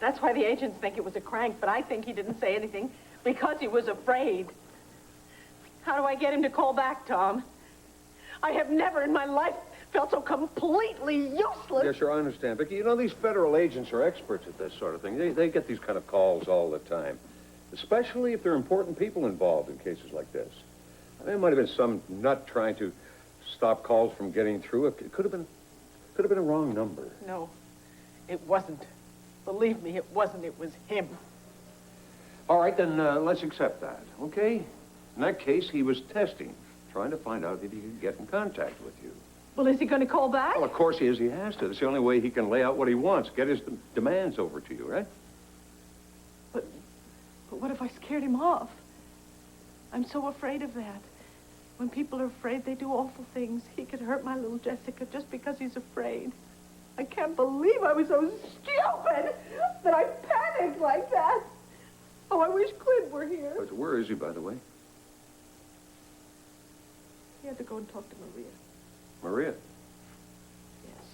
That's why the agents think it was a crank, but I think he didn't say anything because he was afraid. How do I get him to call back, Tom? I have never in my life felt so completely useless. Yeah, sure, I understand. Vicky, you know, these federal agents are experts at this sort of thing. They get these kind of calls all the time, especially if there are important people involved in cases like this. There might have been some nut trying to stop calls from getting through. It could have been a wrong number. No, it wasn't. Believe me, it wasn't. It was him. All right, then let's accept that, okay? In that case, he was testing, trying to find out if he could get in contact with you. Well, is he going to call back? Well, of course he is. He has to. It's the only way he can lay out what he wants, get his demands over to you, right? But what if I scared him off? I'm so afraid of that. When people are afraid, they do awful things. He could hurt my little Jessica just because he's afraid. I can't believe I was so stupid that I panicked like that. Oh, I wish Clint were here. But where is he, by the way? He had to go and talk to Maria. Maria? Yes.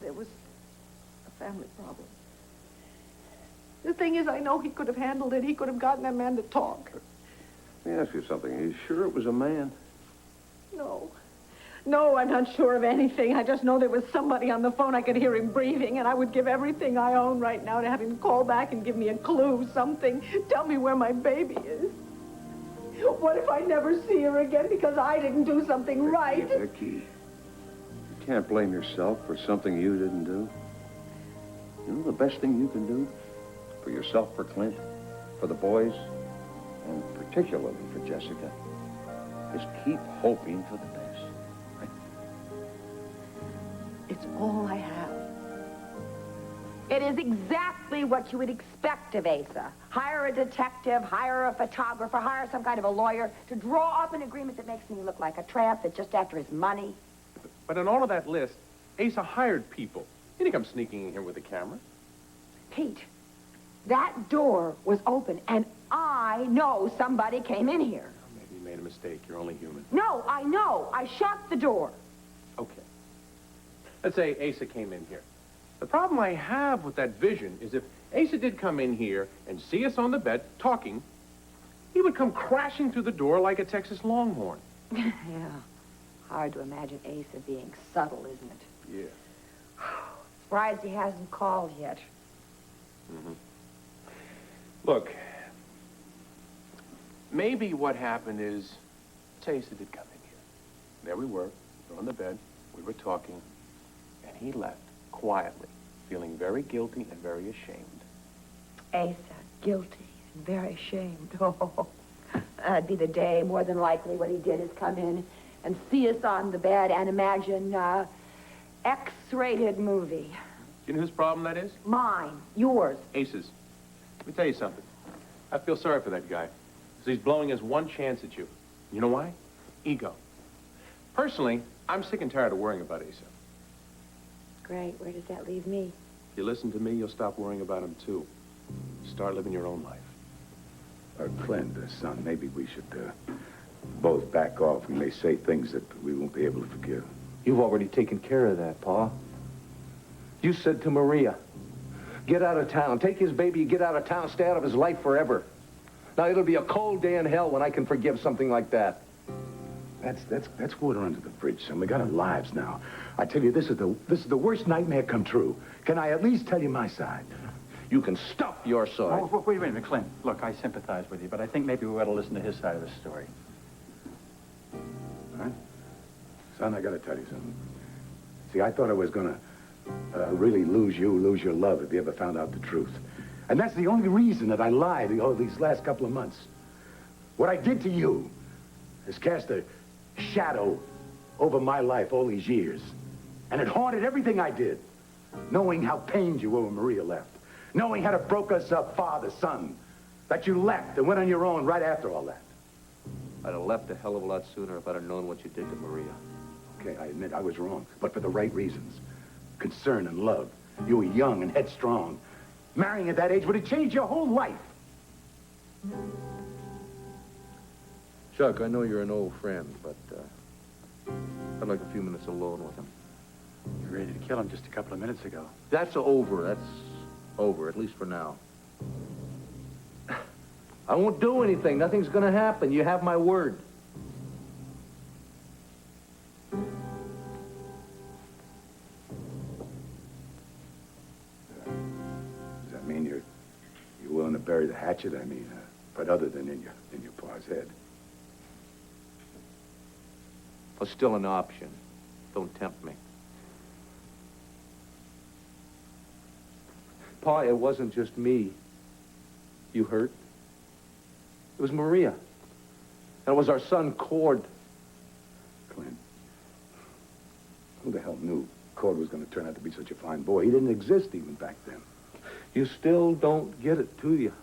There was a family problem. The thing is, I know he could have handled it. He could have gotten that man to talk. Let me ask you something. Are you sure it was a man? No. No, I'm not sure of anything. I just know there was somebody on the phone. I could hear him breathing, and I would give everything I own right now to have him call back and give me a clue, something. Tell me where my baby is. What if I never see her again because I didn't do something right? Vicky, you can't blame yourself for something you didn't do. You know the best thing you can do for yourself, for Clint, for the boys, and particularly for Jessica, is keep hoping for the best. It's all I have. It is exactly what you would expect of Asa. Hire a detective, hire a photographer, hire some kind of a lawyer to draw up an agreement that makes me look like a tramp that's just after his money. But in all of that list, Asa hired people. He didn't come sneaking in here with a camera. Pete, that door was open, and I know somebody came in here. Maybe you made a mistake. You're only human. No, I know. I shut the door. Okay. Let's say Asa came in here. The problem I have with that vision is if Asa did come in here and see us on the bed talking, He would come crashing through the door like a Texas Longhorn. Yeah. Hard to imagine Asa being subtle, isn't it? Yeah. Surprised he hasn't called yet. Mm-hmm. Look, maybe what happened is Asa did come in here. There we were on the bed. We were talking, and he left quietly, feeling very guilty and very ashamed. Asa, guilty and very ashamed. Oh, that'd be the day, more than likely. What he did is come in and see us on the bed and imagine X-rated movie. You know whose problem that is? Mine. Yours. Ace's. Let me tell you something. I feel sorry for that guy. Because he's blowing his one chance at you. You know why? Ego. Personally, I'm sick and tired of worrying about Asa. Great. Where does that leave me? If you listen to me, you'll stop worrying about him, too. Start living your own life. Clint, son, maybe we should both back off. We may say things that we won't be able to forgive. You've already taken care of that, Pa. You said to Maria, get out of town. Take his baby, get out of town, stay out of his life forever. Now, it'll be a cold day in hell when I can forgive something like that. That's water under the bridge, son. We got our lives now. I tell you, this is the worst nightmare come true. Can I at least tell you my side? You can stuff your side. Oh, wait a minute, Clint. Look, I sympathize with you, but I think maybe we ought to listen to his side of the story. All right? Son, I gotta tell you something. See, I thought I was gonna really lose your love if you ever found out the truth. And that's the only reason that I lied these last couple of months. What I did to you has cast a shadow over my life all these years. And it haunted everything I did. Knowing how pained you were when Maria left. Knowing how it broke us up, father, son. That you left and went on your own right after all that. I'd have left a hell of a lot sooner if I'd have known what you did to Maria. Okay, I admit I was wrong, but for the right reasons. Concern and love. You were young and headstrong. Marrying at that age would have changed your whole life. Chuck, I know you're an old friend, but I'd like a few minutes alone with him. You were ready to kill him just a couple of minutes ago. That's over, at least for now. I won't do anything. Nothing's gonna happen. You have my word. Does that mean you're willing to bury the hatchet? I mean, but other than in your pa's head. It's still an option. Don't tempt me. Pa, it wasn't just me you hurt. It was Maria. And it was our son, Cord. Clint, who the hell knew Cord was going to turn out to be such a fine boy? He didn't exist even back then. You still don't get it, do you?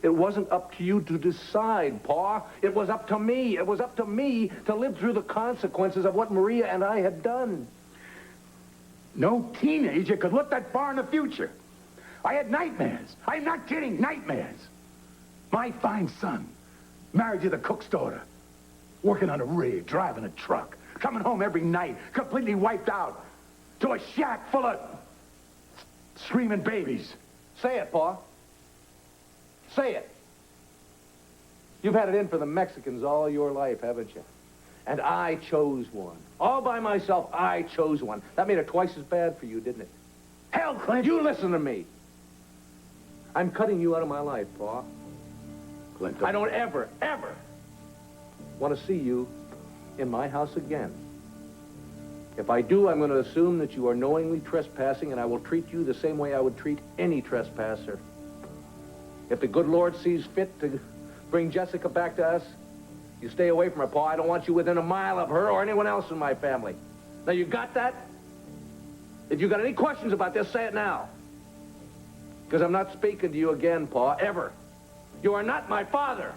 It wasn't up to you to decide, Pa. It was up to me. It was up to me to live through the consequences of what Maria and I had done. No teenager could look that far in the future. I had nightmares. I'm not kidding, nightmares. My fine son, married to the cook's daughter, working on a rig, driving a truck, coming home every night, completely wiped out, to a shack full of screaming babies. Say it, Pa. Say it. You've had it in for the Mexicans all your life, haven't you? And I chose one. All by myself, I chose one. That made it twice as bad for you, didn't it? Hell, Clint, you listen to me. I'm cutting you out of my life, Pa. Clint, I don't ever want to see you in my house again. If I do, I'm going to assume that you are knowingly trespassing, and I will treat you the same way I would treat any trespasser. If the good Lord sees fit to bring Jessica back to us, you stay away from her, Pa. I don't want you within a mile of her or anyone else in my family. Now, you got that? If you got any questions about this, say it now. Because I'm not speaking to you again, Pa, ever. You are not my father.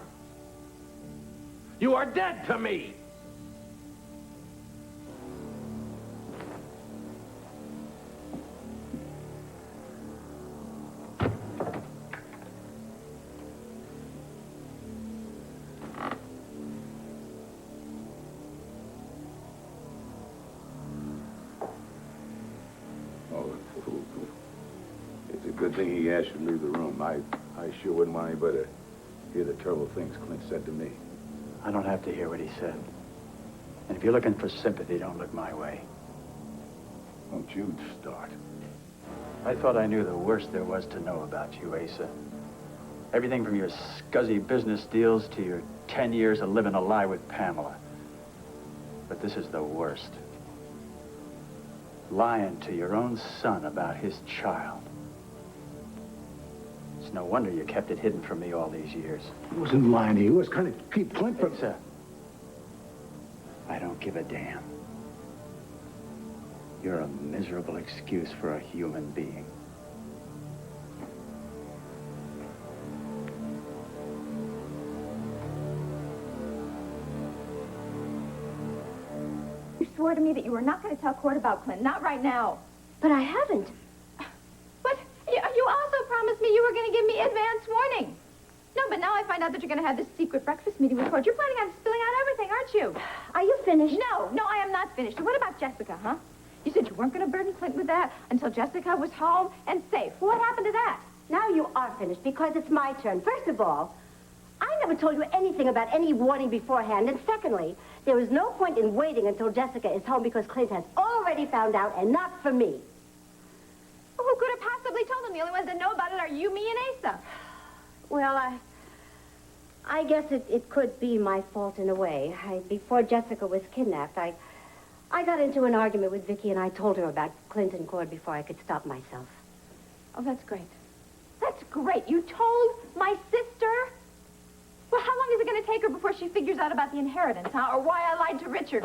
You are dead to me. It's a good thing he asked you to leave the room. I sure wouldn't want anybody to hear the terrible things Clint said to me. I don't have to hear what he said. And if you're looking for sympathy, don't look my way. Don't you start. I thought I knew the worst there was to know about you, Asa. Everything from your scuzzy business deals to your 10 years of living a lie with Pamela. But this is the worst. Lying to your own son about his child. It's no wonder you kept it hidden from me all these years. He wasn't lying to you. He was trying to keep Clint from... Asa, I don't give a damn. You're a miserable excuse for a human being. You swore to me that you were not going to tell Court about Clint. Not right now. But I haven't. But you also promised me you were going to give me advance warning. No, but now I find out that you're going to have this secret breakfast meeting with Court. You're planning on spilling out everything, aren't you? Are you finished? No, I am not finished. What about Jessica, huh? You said you weren't going to burden Clint with that until Jessica was home and safe. What happened to that? Now you are finished because it's my turn. First of all, I never told you anything about any warning beforehand. And secondly, there is no point in waiting until Jessica is home because Clint has already found out and not for me. Well, who could have possibly told him? The only ones that know about it are you, me, and Asa. Well, I guess it could be my fault in a way. Before Jessica was kidnapped, I got into an argument with Vicky and I told her about Clint and Cord before I could stop myself. Oh, that's great. That's great. You told my sister? Well, how long is it going to take her before she figures out about the inheritance, huh? Or why I lied to Richard?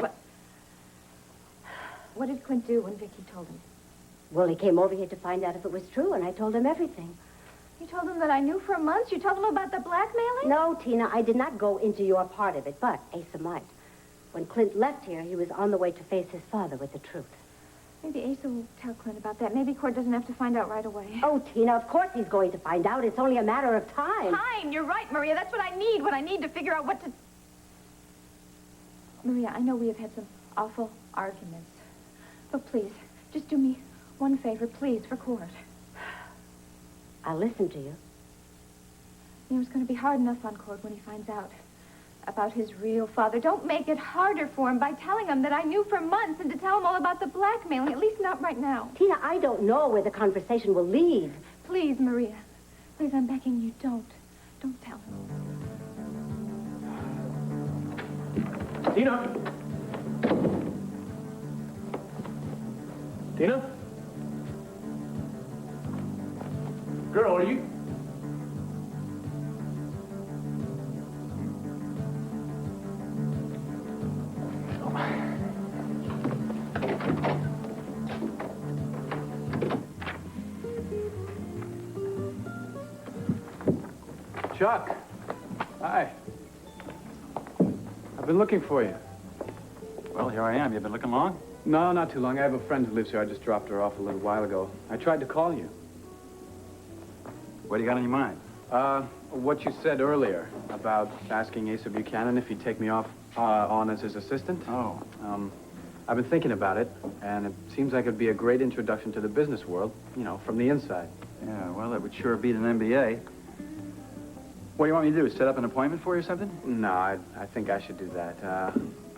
What did Clint do when Vicky told him? Well, he came over here to find out if it was true, and I told him everything. You told him that I knew for months? You told him about the blackmailing? No, Tina, I did not go into your part of it, but Asa might. When Clint left here, he was on the way to face his father with the truth. Maybe Asa will tell Clint about that. Maybe Cord doesn't have to find out right away. Oh, Tina, of course he's going to find out. It's only a matter of time. Time! You're right, Maria. That's what I need to figure out what to... Maria, I know we have had some awful arguments. But please, just do me one favor, please, for Cord. I'll listen to you. You know, it's going to be hard enough on Cord when he finds out about his real father. Don't make it harder for him by telling him that I knew for months and to tell him all about the blackmailing, at least not right now. Tina, I don't know where the conversation will lead. Please, Maria. Please, I'm begging you, don't. Don't tell him. Tina? Tina? Girl, are you... Chuck. Hi. I've been looking for you. Well, here I am. You've been looking long? No, not too long. I have a friend who lives here. I just dropped her off a little while ago. I tried to call you. What do you got on your mind? What you said earlier about asking Asa Buchanan if he'd take me off on as his assistant. Oh. I've been thinking about it, and it seems like it'd be a great introduction to the business world, you know, from the inside. Yeah, well, it would sure beat an MBA. What do you want me to do, set up an appointment for you or something? No, I think I should do that.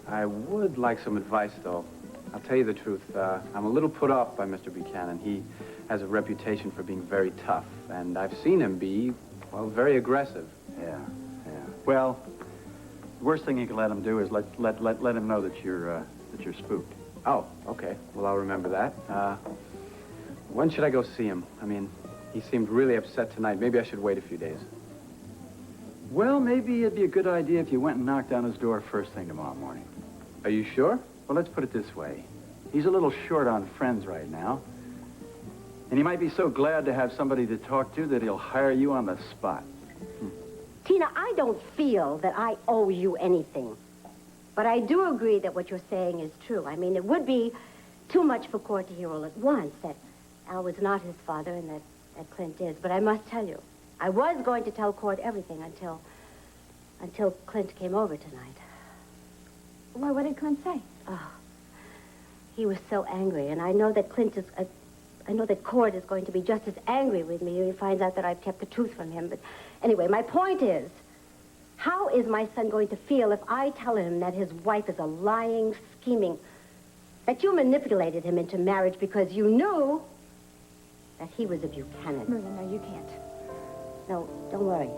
I would like some advice, though. I'll tell you the truth. I'm a little put off by Mr. Buchanan. He has a reputation for being very tough, and I've seen him be, well, very aggressive. Yeah. Well, the worst thing you can let him do is let him know that you're spooked. Oh, okay. Well, I'll remember that. When should I go see him? I mean, he seemed really upset tonight. Maybe I should wait a few days. Well, maybe it'd be a good idea if you went and knocked on his door first thing tomorrow morning. Are you sure? Well, let's put it this way. He's a little short on friends right now. And he might be so glad to have somebody to talk to that he'll hire you on the spot. Tina, I don't feel that I owe you anything. But I do agree that what you're saying is true. I mean, it would be too much for Cord to hear all at once that Al was not his father and that Clint is. But I must tell you, I was going to tell Cord everything until Clint came over tonight. Why, what did Clint say? Oh, he was so angry, and I know that Cord is going to be just as angry with me when he finds out that I've kept the truth from him. But anyway, my point is How is my son going to feel if I tell him that his wife is a lying, scheming, that you manipulated him into marriage because you knew that he was a Buchanan? Maria, no, you can't. No, don't worry.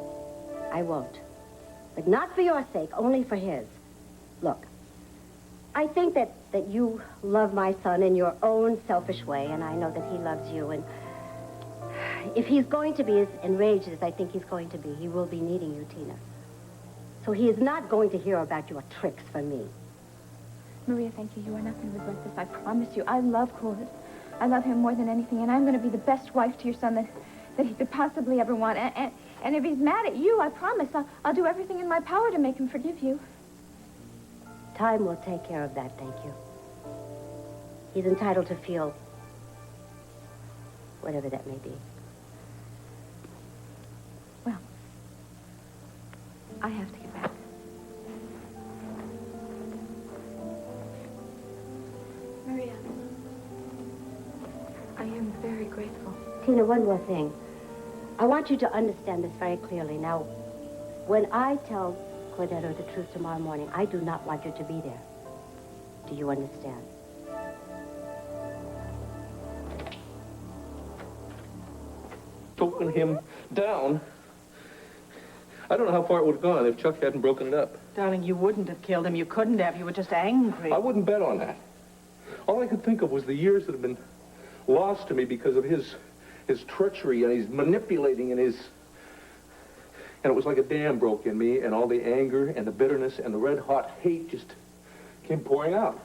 I won't. But not for your sake, only for his. Look, I think that you love my son in your own selfish way, and I know that he loves you, and if he's going to be as enraged as I think he's going to be, he will be needing you, Tina. So he is not going to hear about your tricks from me. Maria, thank you. You are not going to regret this. I promise you. I love Cord. I love him more than anything, and I'm going to be the best wife to your son that he could possibly ever want. And if he's mad at you, I promise I'll do everything in my power to make him forgive you. Time will take care of that, thank you. He's entitled to feel whatever that may be. Well, I have to get back. Maria, I am very grateful. Tina, one more thing. I want you to understand this very clearly. Now, when I tell Cordetto the truth tomorrow morning, I do not want you to be there. Do you understand? Choking him down. I don't know how far it would have gone if Chuck hadn't broken it up. Darling, you wouldn't have killed him. You couldn't have. You were just angry. I wouldn't bet on that. All I could think of was the years that have been lost to me because of his treachery and his manipulating and his... And it was like a dam broke in me, and all the anger and the bitterness and the red-hot hate just came pouring out.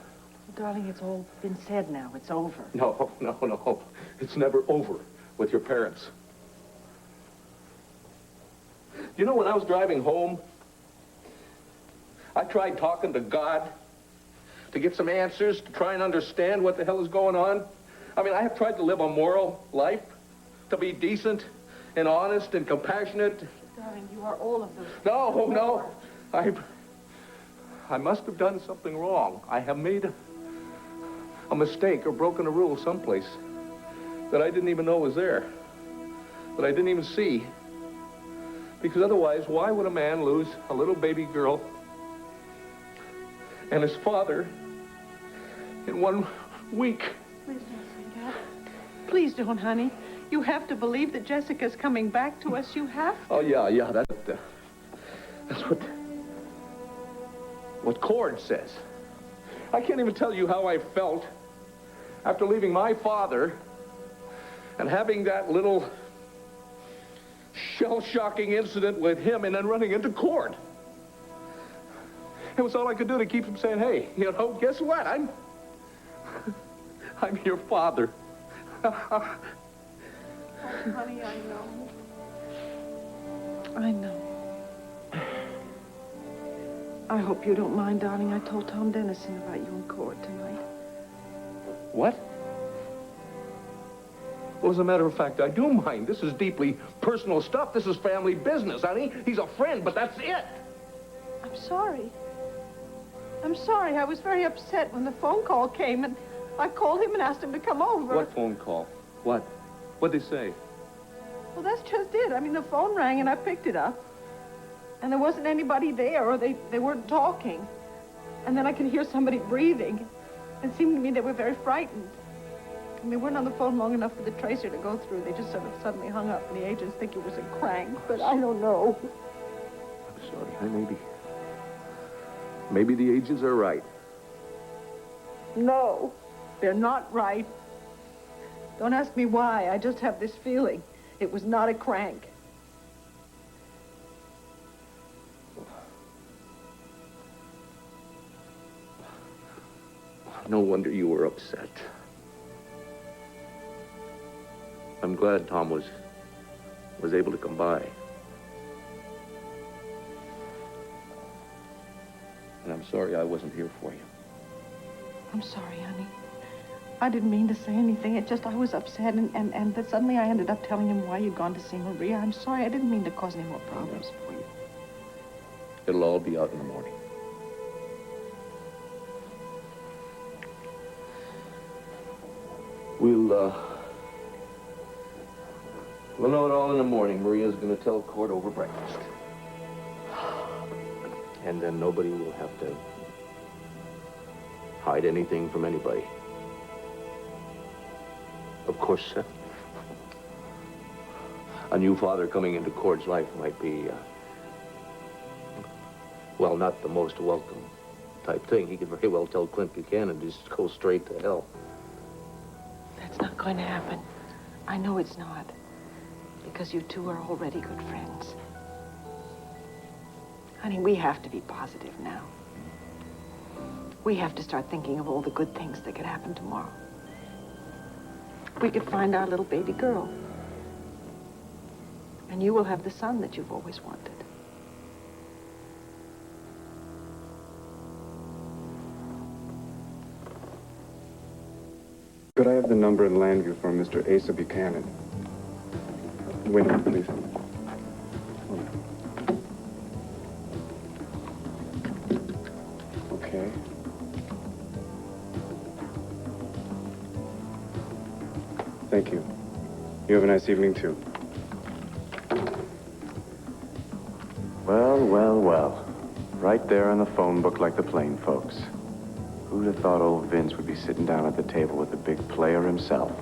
Darling, it's all been said now. It's over. No. It's never over with your parents. You know, when I was driving home, I tried talking to God to get some answers, to try and understand what the hell is going on. I mean, I have tried to live a moral life, to be decent and honest and compassionate. Darling, you are all of those things. No. I must have done something wrong. I have made a mistake or broken a rule someplace that I didn't even know was there, that I didn't even see. Because otherwise, why would a man lose a little baby girl and his father in 1 week? Please don't say that. Please don't, honey. You have to believe that Jessica's coming back to us. You have to. Oh, yeah, that's what Cord says. I can't even tell you how I felt after leaving my father and having that little shell-shocking incident with him and then running into Cord. It was all I could do to keep from saying, hey, you know, guess what? I'm your father. Honey, I know. I know. I hope you don't mind, darling. I told Tom Dennison about you in court tonight. What? Well, as a matter of fact, I do mind. This is deeply personal stuff. This is family business, honey. He's a friend, but that's it. I'm sorry. I'm sorry. I was very upset when the phone call came, and I called him and asked him to come over. What phone call? What? What'd they say? Well, that's just it. I mean, the phone rang, and I picked it up. And there wasn't anybody there, or they weren't talking. And then I could hear somebody breathing. It seemed to me they were very frightened. And they weren't on the phone long enough for the tracer to go through. They just sort of suddenly hung up, and the agents think it was a crank, but I don't know. I'm sorry. Maybe the agents are right. No, they're not right. Don't ask me why. I just have this feeling. It was not a crank. No wonder you were upset. I'm glad Tom was able to come by. And I'm sorry I wasn't here for you. I'm sorry, honey. I didn't mean to say anything. It just, I was upset, and then suddenly I ended up telling him why you'd gone to see Maria. I'm sorry. I didn't mean to cause any more problems for you. It'll all be out in the morning. We'll know it all in the morning. Maria's going to tell Cord over breakfast. And then nobody will have to hide anything from anybody. Of course, a new father coming into Cord's life might be, well, not the most welcome type thing. He could very well tell Clint Buchanan to just go straight to hell. That's not going to happen. I know it's not. Because you two are already good friends. Honey, we have to be positive now. We have to start thinking of all the good things that could happen tomorrow. We could find our little baby girl. And you will have the son that you've always wanted. Could I have the number and land view for Mr. Asa Buchanan? Wait a minute, please. Okay. Thank you. You have a nice evening, too. Well, well, well. Right there on the phone book like the plain folks. Who'd have thought old Vince would be sitting down at the table with the big player himself?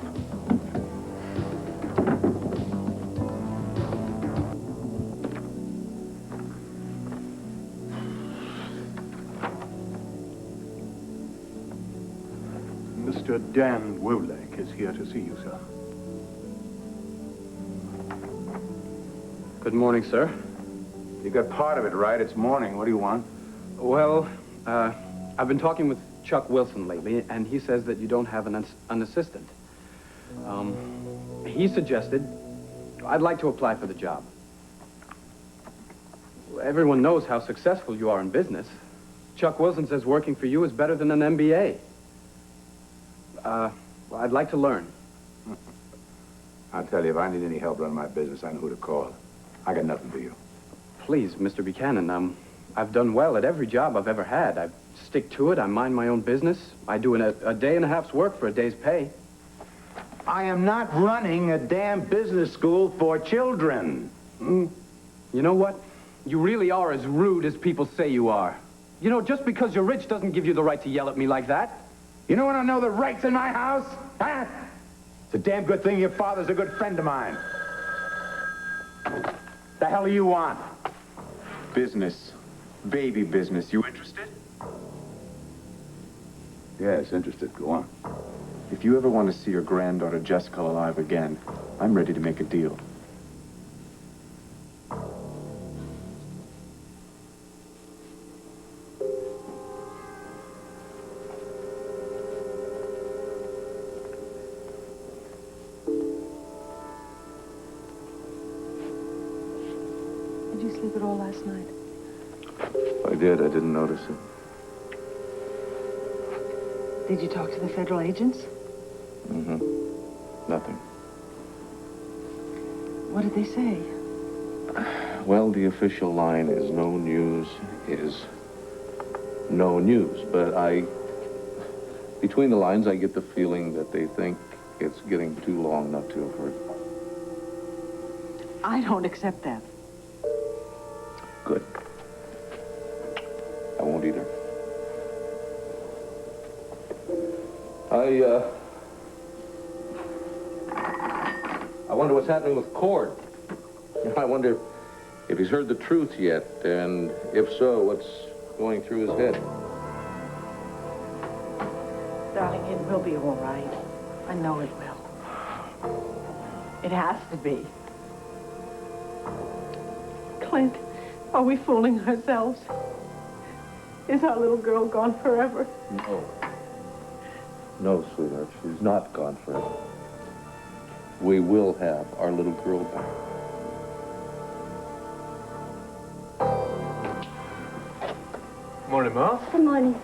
Mr. Dan Wolek is here to see you, sir. Good morning, sir. You got part of it right. It's morning. What do you want? Well, I've been talking with Chuck Wilson lately, and he says that you don't have an assistant. He suggested I'd like to apply for the job. Everyone knows how successful you are in business. Chuck Wilson says working for you is better than an MBA. Well, I'd like to learn. I'll tell you, if I need any help running my business, I know who to call. I got nothing for you. Please, Mr. Buchanan, I've done well at every job I've ever had. I stick to it. I mind my own business. I do a day and a half's work for a day's pay. I am not running a damn business school for children. You know what? You really are as rude as people say you are. You know, just because you're rich doesn't give you the right to yell at me like that. You know when I know the rights in my house? Huh? It's a damn good thing your father's a good friend of mine. The hell do you want? Business. Baby business. You interested? Yes, interested. Go on. If you ever want to see your granddaughter Jessica alive again, I'm ready to make a deal. Did you sleep at all last night? I did. I didn't notice it. Did you talk to the federal agents? Mm-hmm. Nothing. What did they say? Well, the official line is no news is no news. But between the lines, I get the feeling that they think it's getting too long not to have heard. I don't accept that. Good. I won't either. I wonder what's happening with Cord. I wonder if he's heard the truth yet, and if so, what's going through his head. Darling, it will be all right. I know it will. It has to be. Clint, are we fooling ourselves? Is our little girl gone forever? No. No, sweetheart, she's not gone forever. We will have our little girl back. Morning, Ma. Good morning.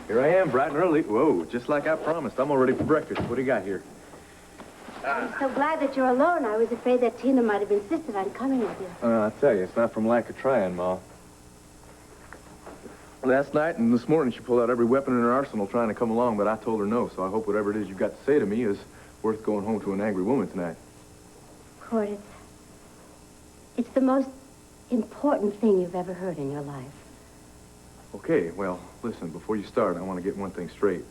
Here I am, bright and early. Whoa, just like I promised. I'm all ready for breakfast. What do you got here? I'm so glad that you're alone. I was afraid that Tina might have insisted on coming with you. I tell you, it's not from lack of trying, Ma. Last night and this morning, she pulled out every weapon in her arsenal trying to come along, but I told her no, so I hope whatever it is you've got to say to me is worth going home to an angry woman tonight. Cord, it's the most important thing you've ever heard in your life. Okay, well, listen, before you start, I want to get one thing straight.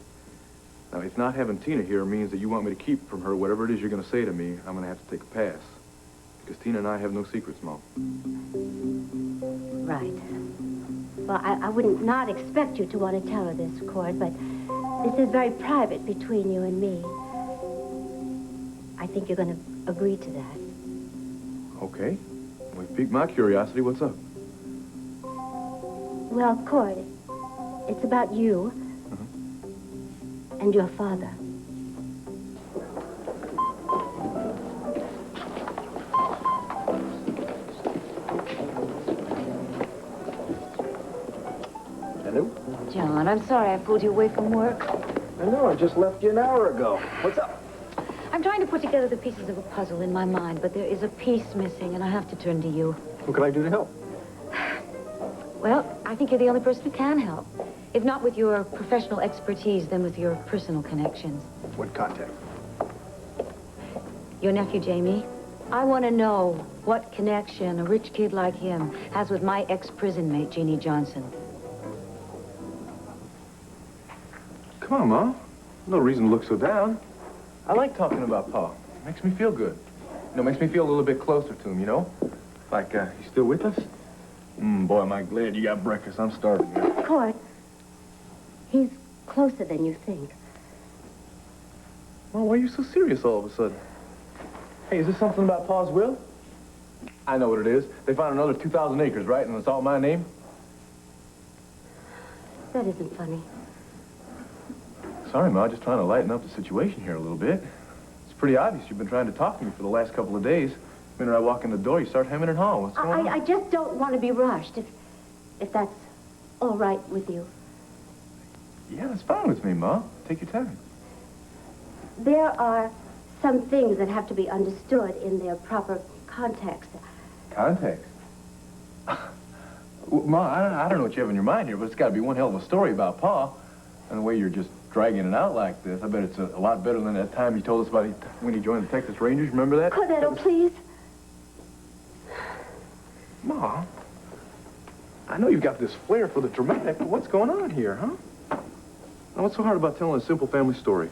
Now, if not having Tina here means that you want me to keep from her whatever it is you're going to say to me, I'm going to have to take a pass. Because Tina and I have no secrets, Mom. Right. Well, I wouldn't not expect you to want to tell her this, Cord, but this is very private between you and me. I think you're going to agree to that. Okay. Well, you piqued my curiosity. What's up? Well, Cord, it's about you and your father. Hello? John, I'm sorry I pulled you away from work. I know, I just left you an hour ago. What's up? I'm trying to put together the pieces of a puzzle in my mind, but there is a piece missing, and I have to turn to you. What can I do to help? Well, I think you're the only person who can help. If not with your professional expertise, then with your personal connections. What contact? Your nephew, Jamie. I want to know what connection a rich kid like him has with my ex-prison mate, Jeannie Johnson. Come on, Mom. No reason to look so down. I like talking about Pa. Makes me feel good. You know, makes me feel a little bit closer to him, you know? Like, he's still with us? Boy, am I glad you got breakfast. I'm starving here. Cord, he's closer than you think. Well, why are you so serious all of a sudden? Hey, is this something about Pa's will? I know what it is. They found another 2,000 acres, right? And it's all my name? That isn't funny. Sorry, Ma, just trying to lighten up the situation here a little bit. It's pretty obvious you've been trying to talk to me for the last couple of days. The minute I walk in the door, you start hemming and hawing. What's going on? I just don't want to be rushed, if that's all right with you. Yeah, that's fine with me, Ma. Take your time. There are some things that have to be understood in their proper context. Context? Ma, I don't know what you have in your mind here, but it's got to be one hell of a story about Pa. And the way you're just dragging it out like this, I bet it's a lot better than that time you told us about when he joined the Texas Rangers. Remember that? Cordetto, please. Ma, I know you've got this flair for the dramatic, but what's going on here, huh? Now, what's so hard about telling a simple family story?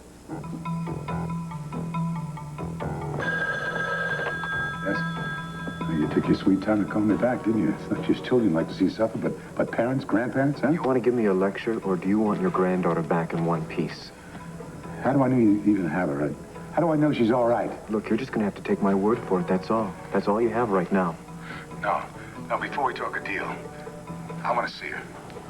Yes. Well, you took your sweet time to call me back, didn't you? It's not just children like to see suffer, but parents, grandparents, huh? You want to give me a lecture, or do you want your granddaughter back in one piece? How do I know you even have her? How do I know she's all right? Look, you're just going to have to take my word for it, that's all. That's all you have right now. No, before we talk a deal, I want to see her.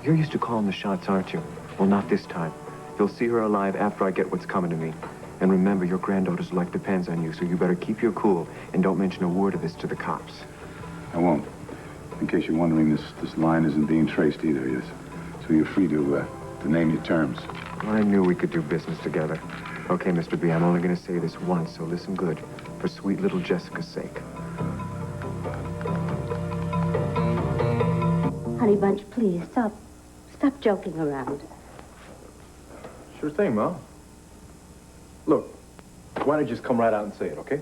You're used to calling the shots, aren't you? Well, not this time. You'll see her alive after I get what's coming to me. And remember, your granddaughter's life depends on you, so you better keep your cool and don't mention a word of this to the cops. I won't. In case you're wondering, this line isn't being traced either, yes. So you're free to name your terms. Well, I knew we could do business together. Okay, Mr. B, I'm only going to say this once, so listen good. For sweet little Jessica's sake. Honey Bunch, please, stop joking around. Sure thing, Ma. Look, why don't you just come right out and say it, okay?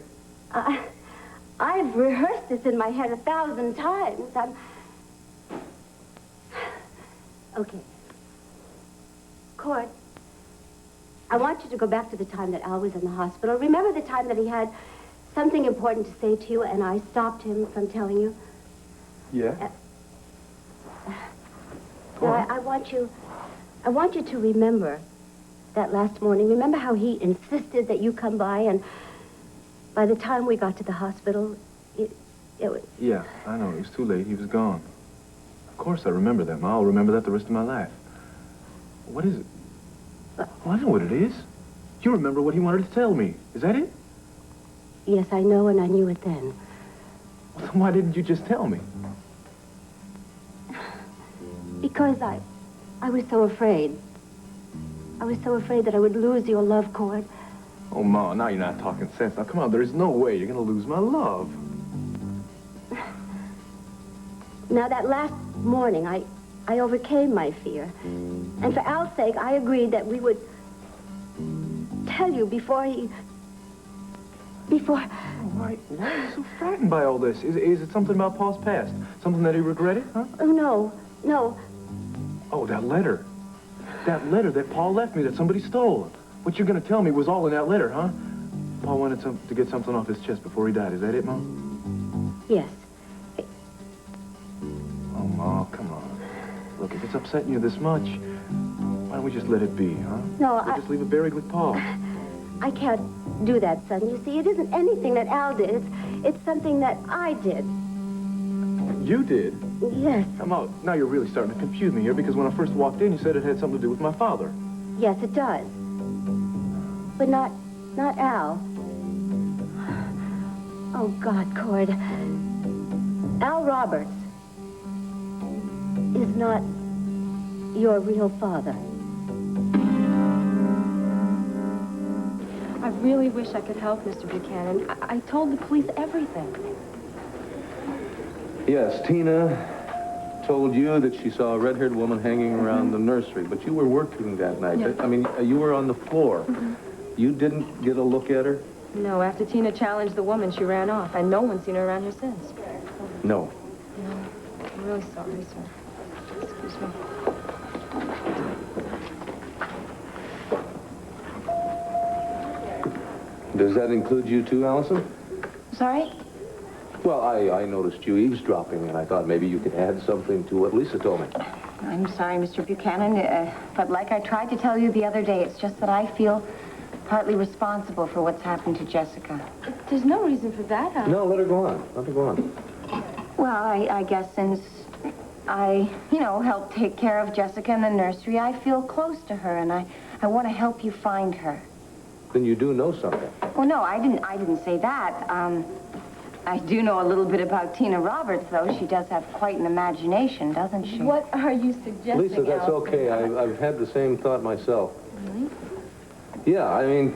I've rehearsed this in my head 1,000 times. Okay. Cord, I want you to go back to the time that Al was in the hospital. Remember the time that he had something important to say to you and I stopped him from telling you? Yeah. Now, I want you to remember that last morning. Remember how he insisted that you come by, and by the time we got to the hospital, it was... Yeah, I know. It was too late. He was gone. Of course I remember that, Ma. I'll remember that the rest of my life. What is it? Well, I know what it is. You remember what he wanted to tell me. Is that it? Yes, I know, and I knew it then. Well, then why didn't you just tell me? Because I was so afraid. I was so afraid that I would lose your love, Cord. Oh, Ma, now you're not talking sense. Now, come on, there is no way you're going to lose my love. Now, that last morning, I overcame my fear. And for Al's sake, I agreed that we would tell you before he... Why are you so frightened by all this? Is it something about Paul's past? Something that he regretted, huh? Oh, no. Oh, that letter. That letter that Paul left me that somebody stole. What you're going to tell me was all in that letter, huh? Paul wanted to get something off his chest before he died. Is that it, Mom? Yes. Oh, Ma, come on. Look, if it's upsetting you this much, why don't we just let it be, huh? No, We'll just leave it buried with Paul. I can't do that, son. You see, it isn't anything that Al did. It's something that I did. You did? Yes. Come on. Now you're really starting to confuse me here because when I first walked in, you said it had something to do with my father. Yes, it does. But not Al. Oh, God, Cord. Al Roberts is not your real father. I really wish I could help, Mr. Buchanan. I told the police everything. Yes, Tina told you that she saw a red-haired woman hanging around the nursery, but you were working that night. Yeah. I mean, you were on the floor. You didn't get a look at her? No, after Tina challenged the woman, she ran off, and no one's seen her around here since. No. No, I'm really sorry, sir. Excuse me. Does that include you too, Allison? Sorry? Well, I noticed you eavesdropping, and I thought maybe you could add something to what Lisa told me. I'm sorry, Mr. Buchanan, but like I tried to tell you the other day, it's just that I feel partly responsible for what's happened to Jessica. There's no reason for that, Al. No, let her go on. Let her go on. Well, I guess since I, helped take care of Jessica in the nursery, I feel close to her, and I want to help you find her. Then you do know something. Well, no, I didn't say that. I do know a little bit about Tina Roberts, though. She does have quite an imagination, doesn't she? What are you suggesting, Lisa, that's Al? okay. I've had the same thought myself. Really? Yeah, I mean,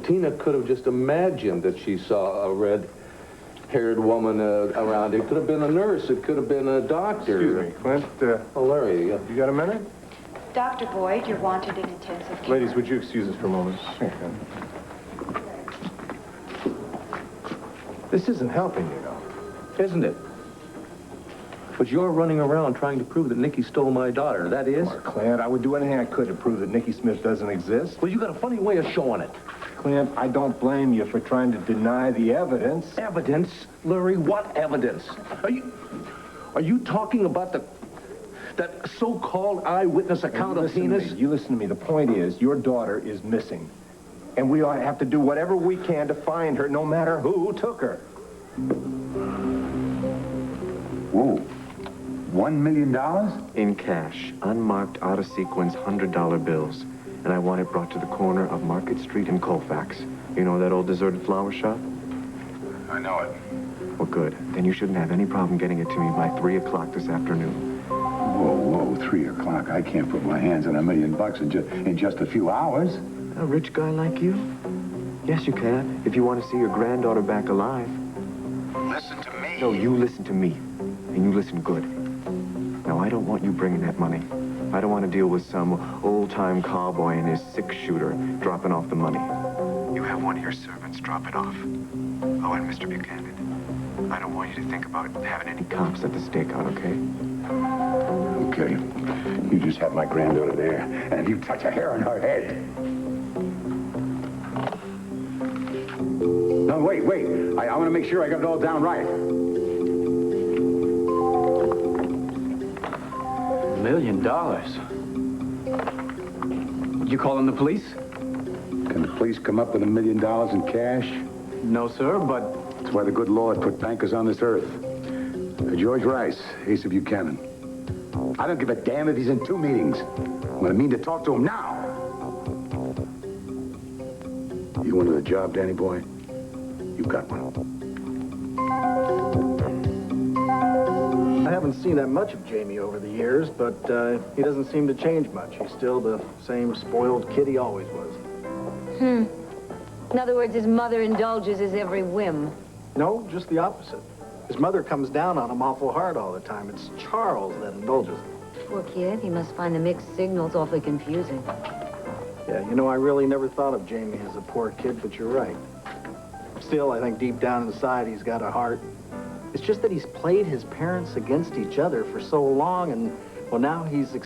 Tina could have just imagined that she saw a red-haired woman around. It could have been a nurse. It could have been a doctor. Excuse me, Clint. Oh, Larry, you got a minute? Dr. Boyd, you're wanted in intensive care. Ladies, would you excuse us for a moment? This isn't helping you, though. Isn't it? But you're running around trying to prove that Nikki stole my daughter. That is? Come on, Clint, I would do anything I could to prove that Nikki Smith doesn't exist. Well, you got a funny way of showing it. Clint, I don't blame you for trying to deny the evidence. Evidence? Larry, what evidence? Are you talking about that so-called eyewitness account of Tina's? You listen to me. The point is, your daughter is missing. And we ought to have to do whatever we can to find her, no matter who took her. Whoa. $1 million? In cash, unmarked, out-of-sequence, $100 bills. And I want it brought to the corner of Market Street and Colfax. You know that old deserted flower shop? I know it. Well, good. Then you shouldn't have any problem getting it to me by 3 o'clock this afternoon. Whoa, 3 o'clock. I can't put my hands on $1 million in just a few hours. A rich guy like you? Yes, you can, if you want to see your granddaughter back alive. Listen to me. No, you listen to me. And you listen good. Now, I don't want you bringing that money. I don't want to deal with some old-time cowboy and his six-shooter dropping off the money. You have one of your servants drop it off. Oh, and Mr. Buchanan, I don't want you to think about having any cops at the stakeout, okay? Okay. You just have my granddaughter there, and if you touch a hair on her head... No, wait. I want to make sure I got it all down right. $1 million? Would you call in the police? Can the police come up with $1 million in cash? No, sir, but... That's why the good Lord put bankers on this earth. George Rice, Ace of Buchanan. I don't give a damn if he's in 2 meetings. I'm gonna mean to talk to him now. You wanted a job, Danny boy? You got one. I haven't seen that much of Jamie over the years, but he doesn't seem to change much. He's still the same spoiled kid he always was. In other words, his mother indulges his every whim. No, just the opposite. His mother comes down on him awful hard all the time. It's Charles that indulges him. Poor kid, he must find the mixed signals awfully confusing. Yeah, you know, I really never thought of Jamie as a poor kid, but you're right. Still, I think deep down inside he's got a heart. It's just that he's played his parents against each other for so long, and, well, now he's